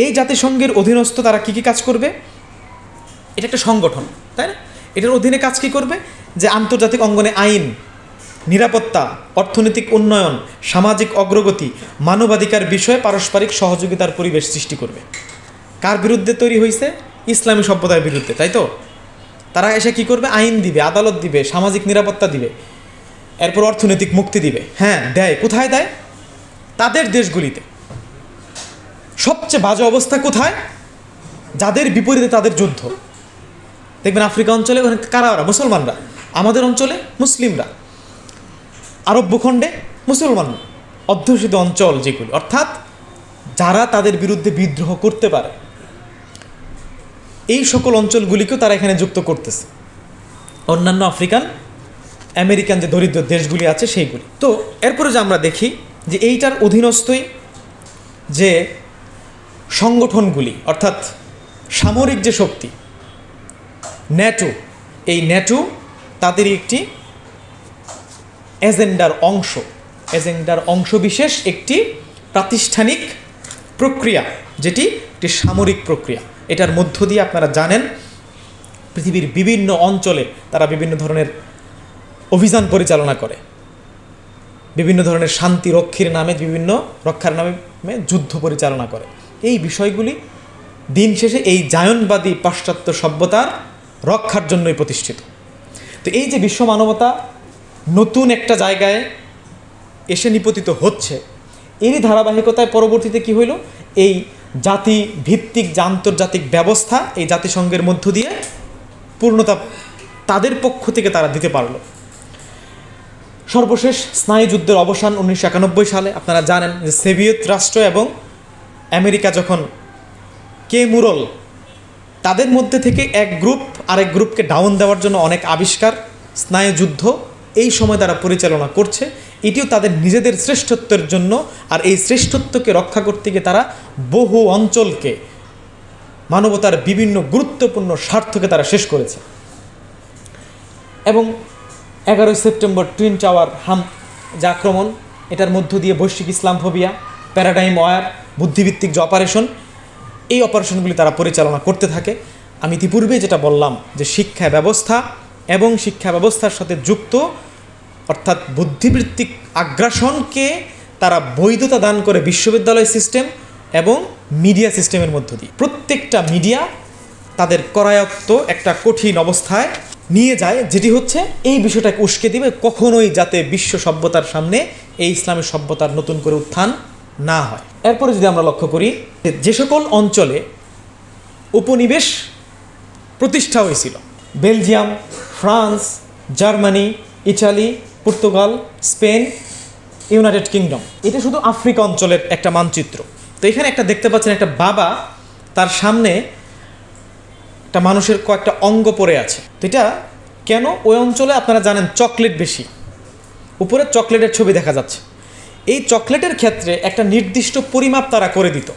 Speaker 1: এই জাতিসংঘের অধীনস্থ তারা কী কী কাজ করবে? এটা একটা সংগঠন, তাই না? এটার অধীনে কাজ কী করবে? যে আন্তর্জাতিক অঙ্গনে আইন, নিরাপত্তা, অর্থনৈতিক উন্নয়ন, সামাজিক অগ্রগতি, মানবাধিকার বিষয়ে পারস্পরিক সহযোগিতার পরিবেশ সৃষ্টি করবে। কার বিরুদ্ধে তৈরি হয়েছে? ইসলামী সভ্যতার বিরুদ্ধে, তাই তো? তারা এসে কি করবে? আইন দিবে, আদালত দিবে, সামাজিক নিরাপত্তা দিবে, এরপর অর্থনৈতিক মুক্তি দিবে। হ্যাঁ, দেয়। কোথায় দেয়? তাদের দেশগুলিতে। সবচেয়ে বাজে অবস্থা কোথায়? যাদের বিপরীতে তাদের যুদ্ধ। দেখবেন আফ্রিকা অঞ্চলে ওখানে কারা ওরা? মুসলমানরা। আমাদের অঞ্চলে মুসলিমরা। আরব ভূখণ্ডে মুসলমান অধ্যুষিত অঞ্চল যেগুলি, অর্থাৎ যারা তাদের বিরুদ্ধে বিদ্রোহ করতে পারে, এই সকল অঞ্চলগুলিকেও তারা এখানে যুক্ত করতেছে, অন্যান্য আফ্রিকান আমেরিকান যে দরিদ্র দেশগুলি আছে সেইগুলি। তো এরপরে যে আমরা দেখি যে এইটার অধীনস্থই যে সংগঠনগুলি, অর্থাৎ সামরিক যে শক্তি ন্যাটো, এই ন্যাটো তাদের একটি এজেন্ডার অংশবিশেষ একটি প্রাতিষ্ঠানিক প্রক্রিয়া, যেটি একটি সামরিক প্রক্রিয়া। এটার মধ্য দিয়ে আপনারা জানেন পৃথিবীর বিভিন্ন অঞ্চলে তারা বিভিন্ন ধরনের অভিযান পরিচালনা করে, বিভিন্ন ধরনের শান্তি রক্ষার নামে যুদ্ধ পরিচালনা করে। এই বিষয়গুলি দিন শেষে এই জায়নবাদী পাশ্চাত্য সভ্যতার রক্ষার জন্যই প্রতিষ্ঠিত। তো এই যে বিশ্ব মানবতা নতুন একটা জায়গায় এসে নিপতিত হচ্ছে, এরই ধারাবাহিকতায় পরবর্তীতে কি হইল, এই জাতি ভিত্তিক যে আন্তর্জাতিক ব্যবস্থা এই জাতিসংঘের মধ্য দিয়ে পূর্ণতা তাদের পক্ষ থেকে তারা দিতে পারল। সর্বশেষ স্নায়ুযুদ্ধের অবসান 1991 সালে। আপনারা জানেন যে সোভিয়েত রাষ্ট্র এবং আমেরিকা যখন মুরল, তাদের মধ্যে থেকে এক গ্রুপ আরেক গ্রুপকে ডাউন দেওয়ার জন্য অনেক আবিষ্কার, স্নায়ুযুদ্ধ এই সময় তারা পরিচালনা করছে। এটিও তাদের নিজেদের শ্রেষ্ঠত্বের জন্য, আর এই শ্রেষ্ঠত্বকে রক্ষা করতে গিয়ে তারা বহু অঞ্চলকে, মানবতার বিভিন্ন গুরুত্বপূর্ণ স্বার্থকে তারা শেষ করেছে। এবং 11 সেপ্টেম্বর টুইন টাওয়ার যে আক্রমণ, এটার মধ্য দিয়ে বৈশ্বিক ইসলামফোবিয়া, প্যারাডাইম ওয়ার, বুদ্ধিভিত্তিক যে অপারেশন, এই অপারেশনগুলি তারা পরিচালনা করতে থাকে। আমি ইতিপূর্বে যেটা বললাম যে শিক্ষা ব্যবস্থা এবং শিক্ষা ব্যবস্থার সাথে যুক্ত অর্থাৎ বুদ্ধিবৃত্তিক আগ্রাসনকে তারা বৈধতা দান করে বিশ্ববিদ্যালয় সিস্টেম এবং মিডিয়া সিস্টেমের মধ্য দিয়ে। প্রত্যেকটা মিডিয়া তাদের করায়ত্ত একটা কঠিন অবস্থায় নিয়ে যায়, যেটি হচ্ছে এই বিষয়টাকে উস্কে দিবে কখনোই যাতে বিশ্ব সভ্যতার সামনে এই ইসলামী সভ্যতার নতুন করে উত্থান না হয়। এরপরে যদি আমরা লক্ষ্য করি যে সকল অঞ্চলে উপনিবেশ প্রতিষ্ঠা হয়েছিল, Belgium, France, Germany, Italy, Portugal, Spain, United kingdom, এটা শুধু আফ্রিকা অঞ্চলের একটা মানচিত্র। তো এখানে একটা দেখতে পাচ্ছেন একটা বাবা, তার সামনে একটা মানুষের কয়েকটা অঙ্গ পড়ে আছে। তো এটা কেন? ওই অঞ্চলে আপনারা জানেন চকলেট বেশি, উপরে চকলেটের ছবি দেখা যাচ্ছে। এই চকলেটের ক্ষেত্রে একটা নির্দিষ্ট পরিমাপ তারা করে দিত।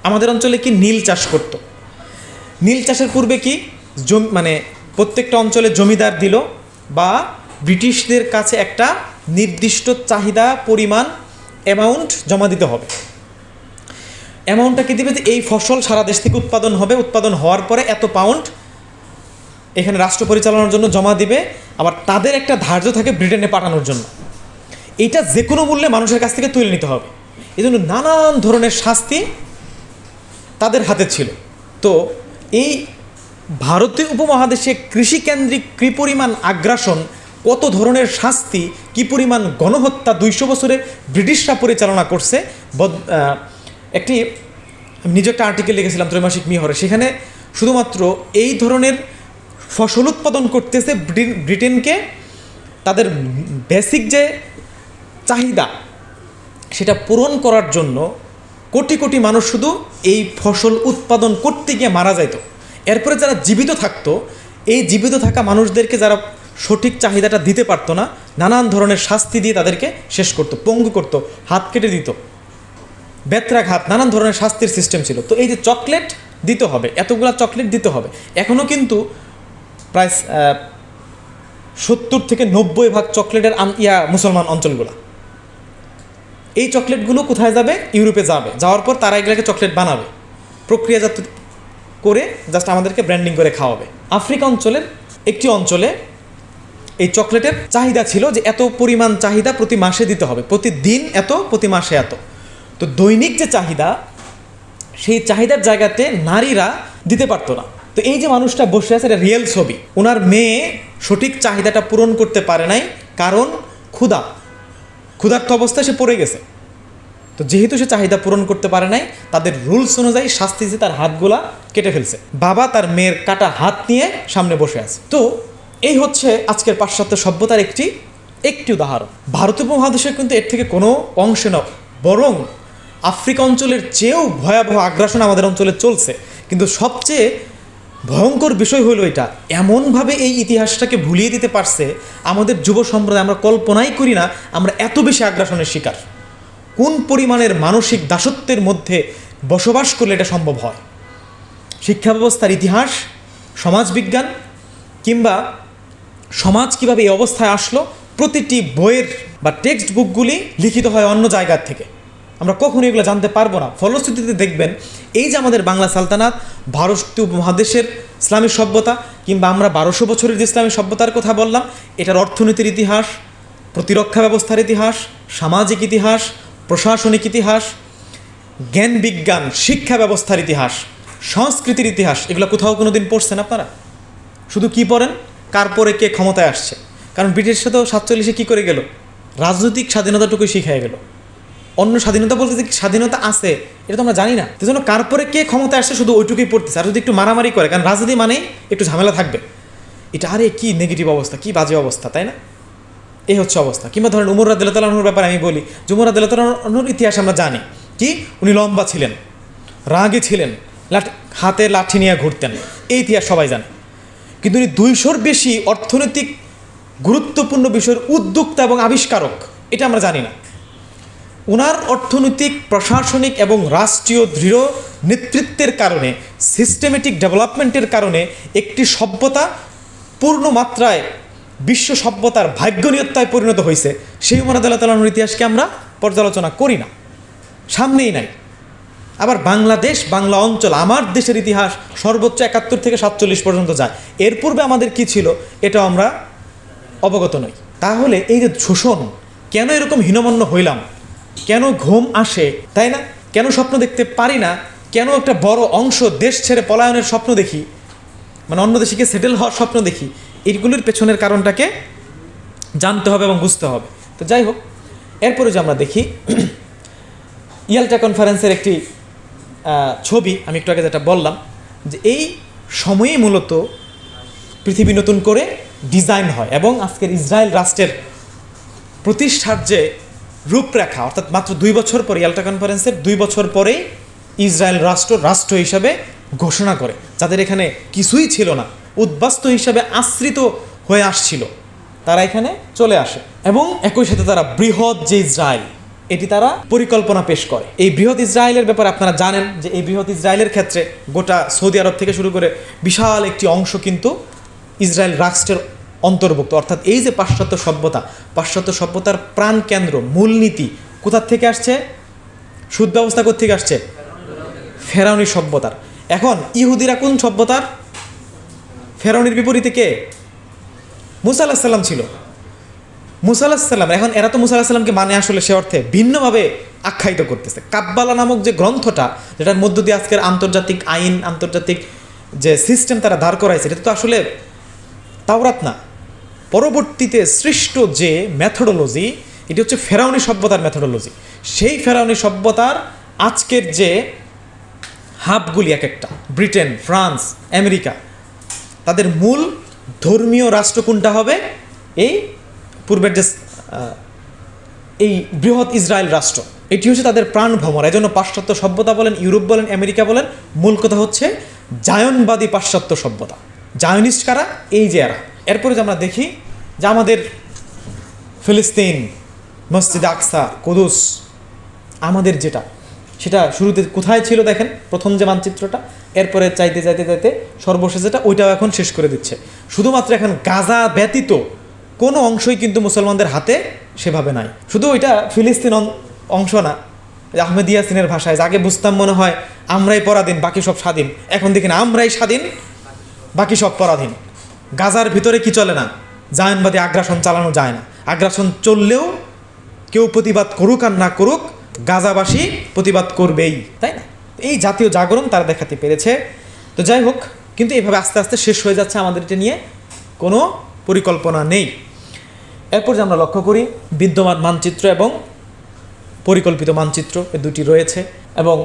Speaker 1: আমাদের অঞ্চলে কি নীল চাষ করত, নীল চাষের পূর্বে কি প্রত্যেকটা অঞ্চলে জমিদার দিল বা ব্রিটিশদের কাছে একটা নির্দিষ্ট চাহিদা পরিমাণ অ্যামাউন্ট জমা দিতে হবে। অ্যামাউন্টটা কি দিবে যে এই ফসল সারা দেশ থেকে উৎপাদন হবে, উৎপাদন হওয়ার পরে এত পাউন্ড এখানে রাষ্ট্র পরিচালনার জন্য জমা দিবে, আবার তাদের একটা ধার্য থাকে ব্রিটেনে পাঠানোর জন্য। এইটা যে কোনো মূল্যে মানুষের কাছ থেকে তুলে নিতে হবে। এই জন্য নানান ধরনের শাস্তি তাদের হাতে ছিল। তো এই ভারতীয় উপমহাদেশে কৃষিকেন্দ্রিক কী পরিমাণ আগ্রাসন, কত ধরনের শাস্তি, কী পরিমাণ গণহত্যা 200 বছরে ব্রিটিশরা পরিচালনা করছে। একটি নিজে একটা আর্টিকেল লিখেছিলাম ত্রৈমাসিক মিহরে, সেখানে শুধুমাত্র এই ধরনের ফসল উৎপাদন করতেছে ব্রিটেনকে তাদের বেসিক যে চাহিদা সেটা পূরণ করার জন্য কোটি কোটি মানুষ শুধু এই ফসল উৎপাদন করতে গিয়ে মারা যাইত। এরপরে যারা জীবিত থাকতো, এই জীবিত থাকা মানুষদেরকে যারা সঠিক চাহিদাটা দিতে পারতো না, নানান ধরনের শাস্তি দিয়ে তাদেরকে শেষ করতো, পঙ্গু করতো, হাত কেটে দিত, বেত্রাঘাত, নানান ধরনের শাস্তির সিস্টেম ছিল। তো এই যে চকলেট দিতে হবে, এতগুলা চকলেট দিতে হবে, এখনও কিন্তু প্রায় 70 থেকে 90% চকলেটের মুসলমান অঞ্চলগুলো। এই চকলেটগুলো কোথায় যাবে? ইউরোপে যাবে, যাওয়ার পর তারা এগুলোকে চকলেট বানাবে, প্রক্রিয়াজাত করে জাস্ট আমাদেরকে ব্র্যান্ডিং করে খাওয়াবে। আফ্রিকা অঞ্চলের একটি অঞ্চলে এই চকলেটের চাহিদা ছিল যে এত পরিমাণ চাহিদা প্রতি মাসে দিতে হবে, প্রতিদিন এত, প্রতি মাসে এত। তো দৈনিক যে চাহিদা, সেই চাহিদার জায়গাতে নারীরা দিতে পারতো না। তো এই যে মানুষটা বসে আছে, এটা রিয়েল ছবি। ওনার মেয়ে সঠিক চাহিদাটা পূরণ করতে পারে নাই, কারণ ক্ষুধার্ত অবস্থায় সে পড়ে গেছে। তো যেহেতু সে চাহিদা পূরণ করতে পারে নাই, তাদের রুলস অনুযায়ী শাস্তি দিয়েছে, তার হাতগুলা কেটে ফেলছে। বাবা তার মেয়ের কাটা হাত নিয়ে সামনে বসে আছে। তো এই হচ্ছে আজকের পাশ্চাত্য সভ্যতার একটি উদাহরণ। ভারতীয় উপমহাদেশের কিন্তু এর থেকে কোনো অংশে নয়, বরং আফ্রিকা অঞ্চলের চেয়েও ভয়াবহ আগ্রাসন আমাদের অঞ্চলে চলছে। কিন্তু সবচেয়ে ভয়ঙ্কর বিষয় হলো এটা, এমনভাবে এই ইতিহাসটাকে ভুলিয়ে দিতে পারছে আমাদের যুব সম্প্রদায়। আমরা কল্পনাই করি না আমরা এত বেশি আগ্রাসনের শিকার। কোন পরিমাণের মানসিক দাসত্বের মধ্যে বসবাস করলে এটা সম্ভব হয়। শিক্ষা ব্যবস্থার ইতিহাস, সমাজবিজ্ঞান কিংবা সমাজ কীভাবে এই অবস্থায় আসলো, প্রতিটি বইয়ের বা টেক্সট বুকগুলি লিখিত হয় অন্য জায়গার থেকে। আমরা কখনো এগুলো জানতে পারবো না। ফলশ্রুতিতে দেখবেন এই যে আমাদের বাংলা সালতানাত, ভারতীয় উপমহাদেশের ইসলামী সভ্যতা, কিংবা আমরা 1200 বছরের যে ইসলামী সভ্যতার কথা বললাম, এটার অর্থনীতির ইতিহাস, প্রতিরক্ষা ব্যবস্থার ইতিহাস, সামাজিক ইতিহাস, প্রশাসনিক ইতিহাস, জ্ঞান বিজ্ঞান, শিক্ষা ব্যবস্থার ইতিহাস, সংস্কৃতির ইতিহাস, এগুলো কোথাও কোনো দিন পড়ছেন আপনারা? শুধু কি পড়েন? কার পরে কে ক্ষমতায় আসছে। কারণ ব্রিটিশরা তো 47-এ কী করে গেল? রাজনৈতিক স্বাধীনতাটুকুই শিখিয়ে গেল। অন্য স্বাধীনতা বলতে যে স্বাধীনতা আছে এটা তো আমরা জানি না। সেই জন্য কার পরে কে ক্ষমতায় আসছে শুধু ওইটুকুই পড়তেছে। আর যদি একটু মারামারি করে, কারণ রাজনীতি মানেই একটু ঝামেলা থাকবে, এটা আরে কি নেগেটিভ অবস্থা, কি বাজে অবস্থা, তাই না? এই হচ্ছে অবস্থা। কিংবা ধরেন উমর রাদিয়াল্লাহু তাআলা আনহুর ব্যাপারে আমি বলি, উমর রাদিয়াল্লাহু তাআলা আনহুর ইতিহাস আমরা জানি কি, উনি লম্বা ছিলেন, রাগী ছিলেন, হাতে লাঠি নিয়ে ঘুরতেন, এই ইতিহাস সবাই জানে। কিন্তু উনি 200-র বেশি অর্থনৈতিক গুরুত্বপূর্ণ বিষয়ের উদ্যোক্তা এবং আবিষ্কারক, এটা আমরা জানি না। ওনার অর্থনৈতিক, প্রশাসনিক এবং রাষ্ট্রীয় দৃঢ় নেতৃত্বের কারণে, সিস্টেমেটিক ডেভেলপমেন্টের কারণে একটি সভ্যতা পূর্ণ মাত্রায় বিশ্ব সভ্যতার ভাগ্যনীয়তায় পরিণত হয়েছে। সেই উমর রাদিয়াল্লাহু তাআলা আনহুর ইতিহাসকে আমরা পর্যালোচনা করি না, সামনেই নাই। আবার বাংলাদেশ, বাংলা অঞ্চল, আমার দেশের ইতিহাস সর্বোচ্চ 71 থেকে 47 পর্যন্ত যায়। এর পূর্বে আমাদের কি ছিল এটাও আমরা অবগত নই। তাহলে এই যে শোষণ, কেন এরকম হীনমন্য হইলাম, কেন ঘুম আসে, তাই না? কেন স্বপ্ন দেখতে পারি না, কেন একটা বড় অংশ দেশ ছেড়ে পলায়নের স্বপ্ন দেখি, মানে অন্য দেশে গিয়ে সেটেল হওয়ার স্বপ্ন দেখি, এইগুলির পেছনের কারণটাকে জানতে হবে এবং বুঝতে হবে। তো যাই হোক, এরপরে যে আমরা দেখি ইয়াল্টা কনফারেন্সের একটি ছবি, আমি একটু আগে যেটা বললাম, যে এই সময়েই মূলত পৃথিবী নতুন করে ডিজাইন হয় এবং আজকের ইসরায়েল রাষ্ট্রের প্রতিষ্ঠার যে রূপরেখা, অর্থাৎ মাত্র 2 বছর পরে, ইয়াল্টা কনফারেন্সের 2 বছর পরেই ইসরায়েল রাষ্ট্র হিসাবে ঘোষণা করে, যাদের এখানে কিছুই ছিল না, উদ্বাস্তু হিসাবে আশ্রিত হয়ে আসছিল, তারা এখানে চলে আসে এবং একই সাথে তারা বৃহৎ যে ইসরায়েল, এটি তারা পরিকল্পনা পেশ করে। এই বৃহৎ ইসরায়েলের ব্যাপারে আপনারা জানেন যে এই বৃহৎ ইসরায়েলের ক্ষেত্রে গোটা সৌদি আরব থেকে শুরু করে বিশাল একটি অংশ কিন্তু ইসরায়েল রাষ্ট্রের অন্তর্ভুক্ত। অর্থাৎ এই যে পাশ্চাত্য সভ্যতার প্রাণ কেন্দ্র, মূলনীতি কোথার থেকে আসছে? সুদ ব্যবস্থা কোত্থেকে আসছে? ফেরাউনি সভ্যতার। এখন ইহুদিরা কোন সভ্যতার? ফেরাউনির বিপরীতে কে? মুসা আলাইহিস সালাম ছিল। মুসা আলাইহিস সালাম, এখন এরা তো মুসা আলাইহিস সালামকে মানে আসলে সে অর্থে ভিন্নভাবে আখ্যায়িত করতেছে। কাব্বালা নামক যে গ্রন্থটা, যেটার মধ্য দিয়ে আজকের আন্তর্জাতিক আইন, আন্তর্জাতিক যে সিস্টেম তারা দাঁড় করাইছে, এটা তো আসলে তাওরাত না। পরবর্তীতে সৃষ্ট যে মেথোডোলজি, এটি হচ্ছে ফেরাউনি সভ্যতার মেথোডোলজি। সেই ফেরাউনি সভ্যতার আজকের যে হাবগুলি এক একটা, ব্রিটেন, ফ্রান্স, আমেরিকা, তাদের মূল ধর্মীয় রাষ্ট্র কোনটা হবে? এই পূর্বের যে এই বৃহৎ ইসরায়েল রাষ্ট্র, এটি হচ্ছে তাদের প্রাণ ভ্রমর। এই জন্য পাশ্চাত্য সভ্যতা বলেন, ইউরোপ বলেন, আমেরিকা বলেন, মূল কথা হচ্ছে জায়নবাদী পাশ্চাত্য সভ্যতা। জায়নিস্ট কারা? এই যে এরা। এরপরে যে আমরা দেখি যে আমাদের ফিলিস্তিন, মসজিদ আকসা, কুদুস, আমাদের যেটা, সেটা শুরুতে কোথায় ছিল দেখেন, প্রথম যে মানচিত্রটা, এরপরে চাইতে চাইতে চাইতে সর্বশেষ যেটা, ওইটাও এখন শেষ করে দিচ্ছে। শুধুমাত্র এখন গাজা ব্যতীত কোনো অংশই কিন্তু মুসলমানদের হাতে সেভাবে নাই। শুধু ওইটা ফিলিস্তিন অংশ না, আহমেদ ইয়াসিনের ভাষায়, আগে বুঝতাম মনে হয় আমরাই পরাধীন, বাকি সব স্বাধীন, এখন দেখি না আমরাই স্বাধীন, বাকি সব পরাধীন। গাজার ভিতরে কি চলে না? জায়নবাদী আগ্রাসন চালানো যায় না। আগ্রাসন চললেও কেউ প্রতিবাদ করুক আর না করুক, গাজাবাসী প্রতিবাদ করবেই, তাই না? এই জাতীয় জাগরণ তারা দেখাতে পেরেছে। তো যাই হোক, কিন্তু এইভাবে আস্তে আস্তে শেষ হয়ে যাচ্ছে, আমাদের এটা নিয়ে কোনো পরিকল্পনা নেই। এরপর যে আমরা লক্ষ্য করি বিদ্যমান মানচিত্র এবং পরিকল্পিত মানচিত্র, এ দুটি রয়েছে। এবং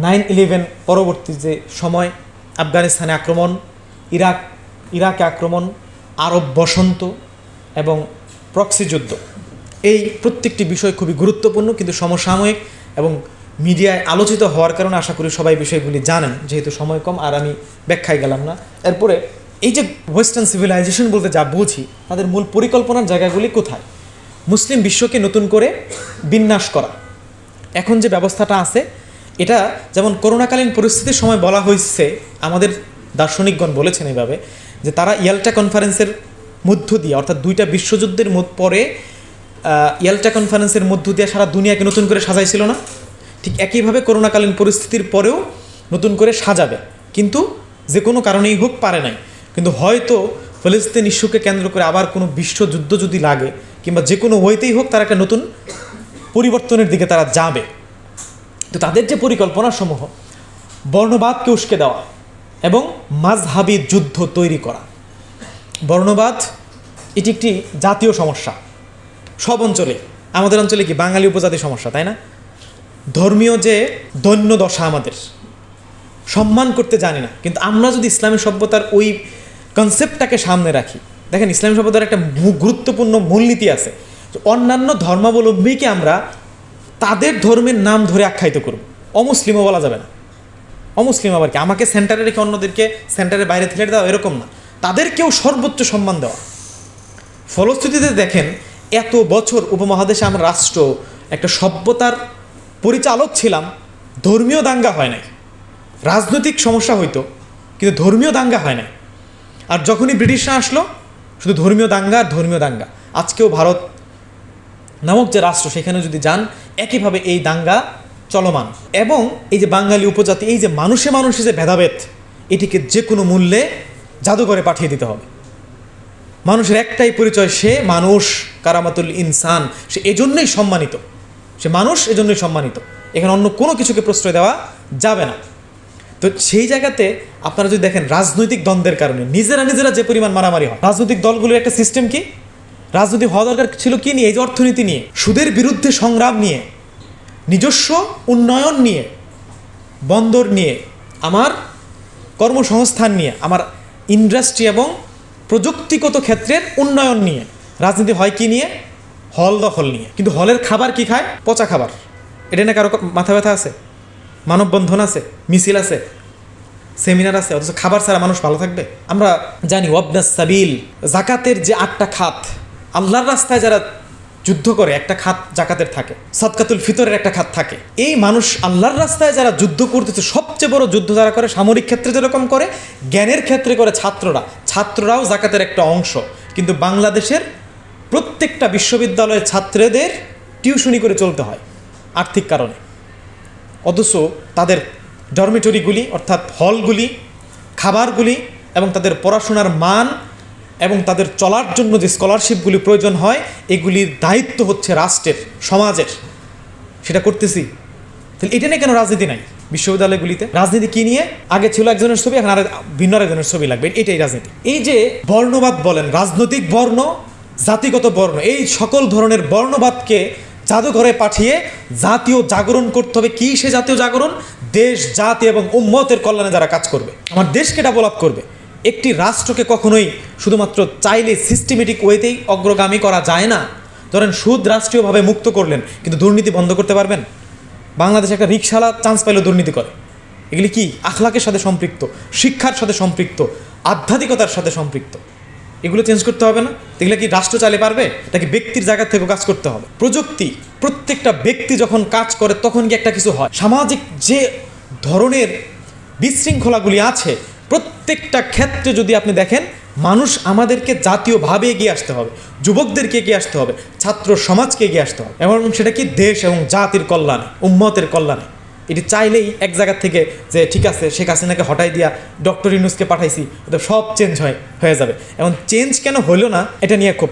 Speaker 1: 9/11 পরবর্তী যে সময়, আফগানিস্তানে আক্রমণ, ইরাকে আক্রমণ, আরব বসন্ত এবং প্রক্সি যুদ্ধ, এই প্রত্যেকটি বিষয় খুবই গুরুত্বপূর্ণ কিন্তু সমসাময়িক এবং মিডিয়ায় আলোচিত হওয়ার কারণে আশা করি সবাই বিষয়গুলি জানেন, যেহেতু সময় কম আর আমি ব্যাখ্যায় গেলাম না। এরপরে এই যে ওয়েস্টার্ন সিভিলাইজেশন বলতে যা বুঝি, তাদের মূল পরিকল্পনার জায়গাগুলি কোথায়? মুসলিম বিশ্বকে নতুন করে বিন্যাস করা। এখন যে ব্যবস্থাটা আছে, এটা যেমন করোনাকালীন পরিস্থিতির সময় বলা হয়েছে, আমাদের দার্শনিকগণ বলেছেন এইভাবে যে তারা ইয়াল্টা কনফারেন্সের মধ্য দিয়ে, অর্থাৎ দুইটা বিশ্বযুদ্ধের পরে ইয়াল্টা কনফারেন্সের মধ্য দিয়ে সারা দুনিয়াকে নতুন করে সাজাইছিল না? ঠিক একইভাবে করোনাকালীন পরিস্থিতির পরেও নতুন করে সাজাবে, কিন্তু যে কোনো কারণেই হোক পারে নাই। কিন্তু হয়তো ফিলিস্তিন ইস্যুকে কেন্দ্র করে আবার কোনো বিশ্বযুদ্ধ যদি লাগে, কিংবা যে কোনো ওয়েতেই হোক, তারা একটা নতুন পরিবর্তনের দিকে তারা যাবে। তো তাদের যে পরিকল্পনাসমূহ, বর্ণবাদকে উস্কে দেওয়া এবং মাযহাবী যুদ্ধ তৈরি করা। বর্ণবাদ এটি একটি জাতীয় সমস্যা সব অঞ্চলে। আমাদের অঞ্চলে কি বাঙালি উপজাতি সমস্যা, তাই না? ধর্মীয় যে দৈন্য দশা, আমাদের সম্মান করতে জানি না, কিন্তু আমরা যদি ইসলামী সভ্যতার ওই কনসেপ্টটাকে সামনে রাখি, দেখেন ইসলামী সভ্যতার একটা গুরুত্বপূর্ণ মূলনীতি আছে, অন্যান্য ধর্মাবলম্বীকে আমরা তাদের ধর্মের নাম ধরে আখ্যায়িত করব। অমুসলিমও বলা যাবে না। অমুসলিম আবার কি? আমাকে সেন্টারে রেখে অন্যদেরকে সেন্টারের বাইরে ঠেলে দেওয়া, এরকম না। তাদেরকেও সর্বোচ্চ সম্মান দেওয়া। ফলশ্রুতিতে দেখেন, এত বছর উপমহাদেশে আমরা রাষ্ট্র, একটা সভ্যতার পরিচালক ছিলাম, ধর্মীয় দাঙ্গা হয় নাই। রাজনৈতিক সমস্যা হইতো, কিন্তু ধর্মীয় দাঙ্গা হয় নাই। আর যখনই ব্রিটিশরা আসলো, শুধু ধর্মীয় দাঙ্গা আর ধর্মীয় দাঙ্গা। আজকেও ভারত নামক যে রাষ্ট্র, সেখানে যদি যান, একইভাবে এই দাঙ্গা চলমান। এবং এই যে বাঙালি উপজাতি, এই যে মানুষে মানুষে যে ভেদাভেদ, এটিকে যে কোনো মূল্যে জাদুঘরে পাঠিয়ে দিতে হবে। মানুষের একটাই পরিচয়, সে মানুষ, কারামাতুল ইনসান, সে এজন্যই সম্মানিত, সে মানুষ এজন্যই সম্মানিত। এখানে অন্য কোনো কিছুকে প্রশ্রয় দেওয়া যাবে না। তো সেই জায়গাতে আপনারা যদি দেখেন, রাজনৈতিক দ্বন্দ্বের কারণে নিজেরা যে পরিমাণ মারামারি হয়, রাজনৈতিক দলগুলোর একটা সিস্টেম কি, রাজনীতি হওয়া দরকার ছিল কি নিয়ে? এই যে অর্থনীতি নিয়ে, সুদের বিরুদ্ধে সংগ্রাম নিয়ে, নিজস্ব উন্নয়ন নিয়ে, বন্দর নিয়ে, আমার কর্মসংস্থান নিয়ে, আমার ইন্ডাস্ট্রি এবং প্রযুক্তিগত ক্ষেত্রের উন্নয়ন নিয়ে। রাজনীতি হয় কি নিয়ে? হল দখল নিয়ে। কিন্তু হলের খাবার কি খায়? পচা খাবার। এটা না কারো মাথা ব্যথা আছে? মানববন্ধন আছে, মিছিল আছে, সেমিনার আছে, অথচ খাবার ছাড়া মানুষ ভালো থাকবে? আমরা জানি ওয়াবনাস সাবিল, জাকাতের যে 8টা খাত, আল্লাহর রাস্তায় যারা যুদ্ধ করে একটা খাত জাকাতের থাকে, সদকাতুল ফিতরের একটা খাত থাকে। এই মানুষ আল্লাহর রাস্তায় যারা যুদ্ধ করতেছে, সবচেয়ে বড় যুদ্ধ যারা করে, সামরিক ক্ষেত্রে যেরকম করে, জ্ঞানের ক্ষেত্রে করে ছাত্ররাও জাকাতের একটা অংশ। কিন্তু বাংলাদেশের প্রত্যেকটা বিশ্ববিদ্যালয়ের ছাত্রদের টিউশনি করে চলতে হয় আর্থিক কারণে। অথচ তাদের ডরমিটরিগুলি, অর্থাৎ হলগুলি, খাবারগুলি এবং তাদের পড়াশোনার মান এবং তাদের চলার জন্য যে স্কলারশিপগুলি প্রয়োজন হয়, এগুলির দায়িত্ব হচ্ছে রাষ্ট্রের, সমাজের। সেটা করতেছি। তাহলে এটা নিয়ে কেন রাজনীতি নাই বিশ্ববিদ্যালয়গুলিতে? রাজনীতি কি নিয়ে? আগে ছিল একজনের ছবি, এখন আর ভিন্ন একজনের ছবি লাগবে, এটাই রাজনীতি। এই যে বর্ণবাদ বলেন, রাজনৈতিক বর্ণ, জাতিগত বর্ণ, এই সকল ধরনের বর্ণবাদকে জাদুঘরে পাঠিয়ে জাতীয় জাগরণ করতে হবে। কি সে জাতীয় জাগরণ? দেশ, জাতি এবং উম্মতের কল্যাণে যারা কাজ করবে, আমার দেশকে ডেভেলপ করবে। একটি রাষ্ট্রকে কখনোই শুধুমাত্র চাইলে সিস্টেমেটিক ওয়েতেই অগ্রগামী করা যায় না। ধরেন সুদ রাষ্ট্রীয়ভাবে মুক্ত করলেন, কিন্তু দুর্নীতি বন্ধ করতে পারবেন? বাংলাদেশে একটা রিকশালা চান্স পাইলেও দুর্নীতি করে। এগুলি কি? আখলাকের সাথে সম্পৃক্ত, শিক্ষার সাথে সম্পৃক্ত, আধ্যাত্মিকতার সাথে সম্পৃক্ত। এগুলো চেঞ্জ করতে হবে না? এগুলো কি রাষ্ট্র চাইলে পারবে? নাকি ব্যক্তির জায়গা থেকে কাজ করতে হবে? প্রযুক্তি, প্রত্যেকটা ব্যক্তি যখন কাজ করে তখন কি একটা কিছু হয়। সামাজিক যে ধরনের বিশৃঙ্খলাগুলি আছে, প্রত্যেকটা ক্ষেত্রে যদি আপনি দেখেন, মানুষ আমাদেরকে জাতীয়ভাবে এগিয়ে আসতে হবে, যুবকদেরকে এগিয়ে আসতে হবে, ছাত্র সমাজকে এগিয়ে আসতে হবে, এবং সেটা কি দেশ এবং জাতির কল্যাণে, উম্মতের কল্যাণে। এটি চাইলেই এক জায়গা থেকে যে ঠিক আছে শেখ হাসিনাকে হটাই দিয়া ডক্টর ইউনূসকে পাঠাইছি, ওদের সব চেঞ্জ হয়ে যাবে। এবং চেঞ্জ কেন হলো না এটা নিয়ে খুব।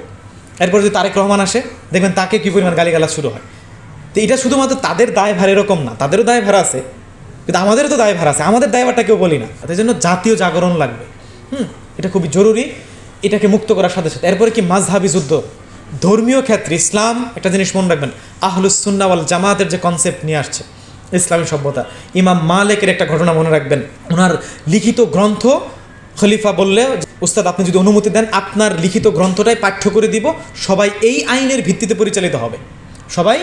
Speaker 1: এরপর যদি তারেক রহমান আসে, দেখবেন তাকে কী পরিমাণ গালিগালাজ শুরু হয়। তো এটা শুধুমাত্র তাদের দায়ভার এরকম না, তাদেরও দায়ভার আছে, কিন্তু আমাদেরও তো দায়ভার আছে। আমাদের দায়ভারটা কেউ বলি না। তাই জন্য জাতীয় জাগরণ লাগবে। এটা খুবই জরুরি। এটাকে মুক্ত করার সাথে সাথে এরপরে কি মাযহাবী যুদ্ধ, ধর্মীয় ক্ষেত্রে ইসলাম একটা জিনিস মনে রাখবেন, আহলুস সুন্নাহ ওয়াল জামাতের যে কনসেপ্ট নিয়ে আসছে ইসলামী সভ্যতা, ইমাম মালিকের একটা ঘটনা মনে রাখবেন। ওনার লিখিত গ্রন্থ খলিফা বললে, উস্তাদ আপনি যদি অনুমতি দেন আপনার লিখিত গ্রন্থটাই পাঠ্য করে দিব, সবাই এই আইনের ভিত্তিতে পরিচালিত হবে, সবাই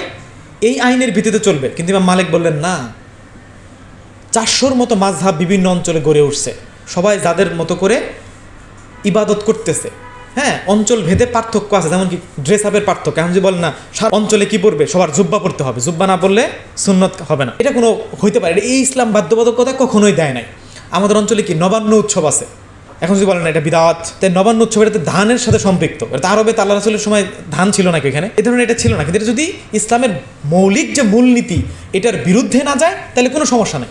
Speaker 1: এই আইনের ভিত্তিতে চলবে। কিন্তু ইমাম মালিক বললেন না, 400-র মতো মাযহাব বিভিন্ন অঞ্চলে গড়ে উঠছে, সবাই যাদের মতো করে ইবাদত করতেছে। হ্যাঁ, অঞ্চল ভেদে পার্থক্য আছে, যেমন কি ড্রেস আপের পার্থক্য। এখন যদি বলেন না সারা অঞ্চলে কি পড়বে, সবার জুব্বা পড়তে হবে, জুব্বা না পড়লে সুন্নত হবে না, এটা কোনো হইতে পারে, এই ইসলাম বাধ্যবাধকতা কখনোই দেয় নাই। আমাদের অঞ্চলে কি নবান্ন উৎসব আছে, এখন যদি বলেন না এটা বিদাত, তাই নবান্ন উৎসব এটা ধানের সাথে সম্পৃক্ত। এটা আরবে আল্লাহ রাসূলের সময় ধান ছিল নাকি এখানে, এ ধরনের এটা ছিল না। কিন্তু এটা যদি ইসলামের মৌলিক যে মূলনীতি এটার বিরুদ্ধে না যায় তাহলে কোনো সমস্যা নেই,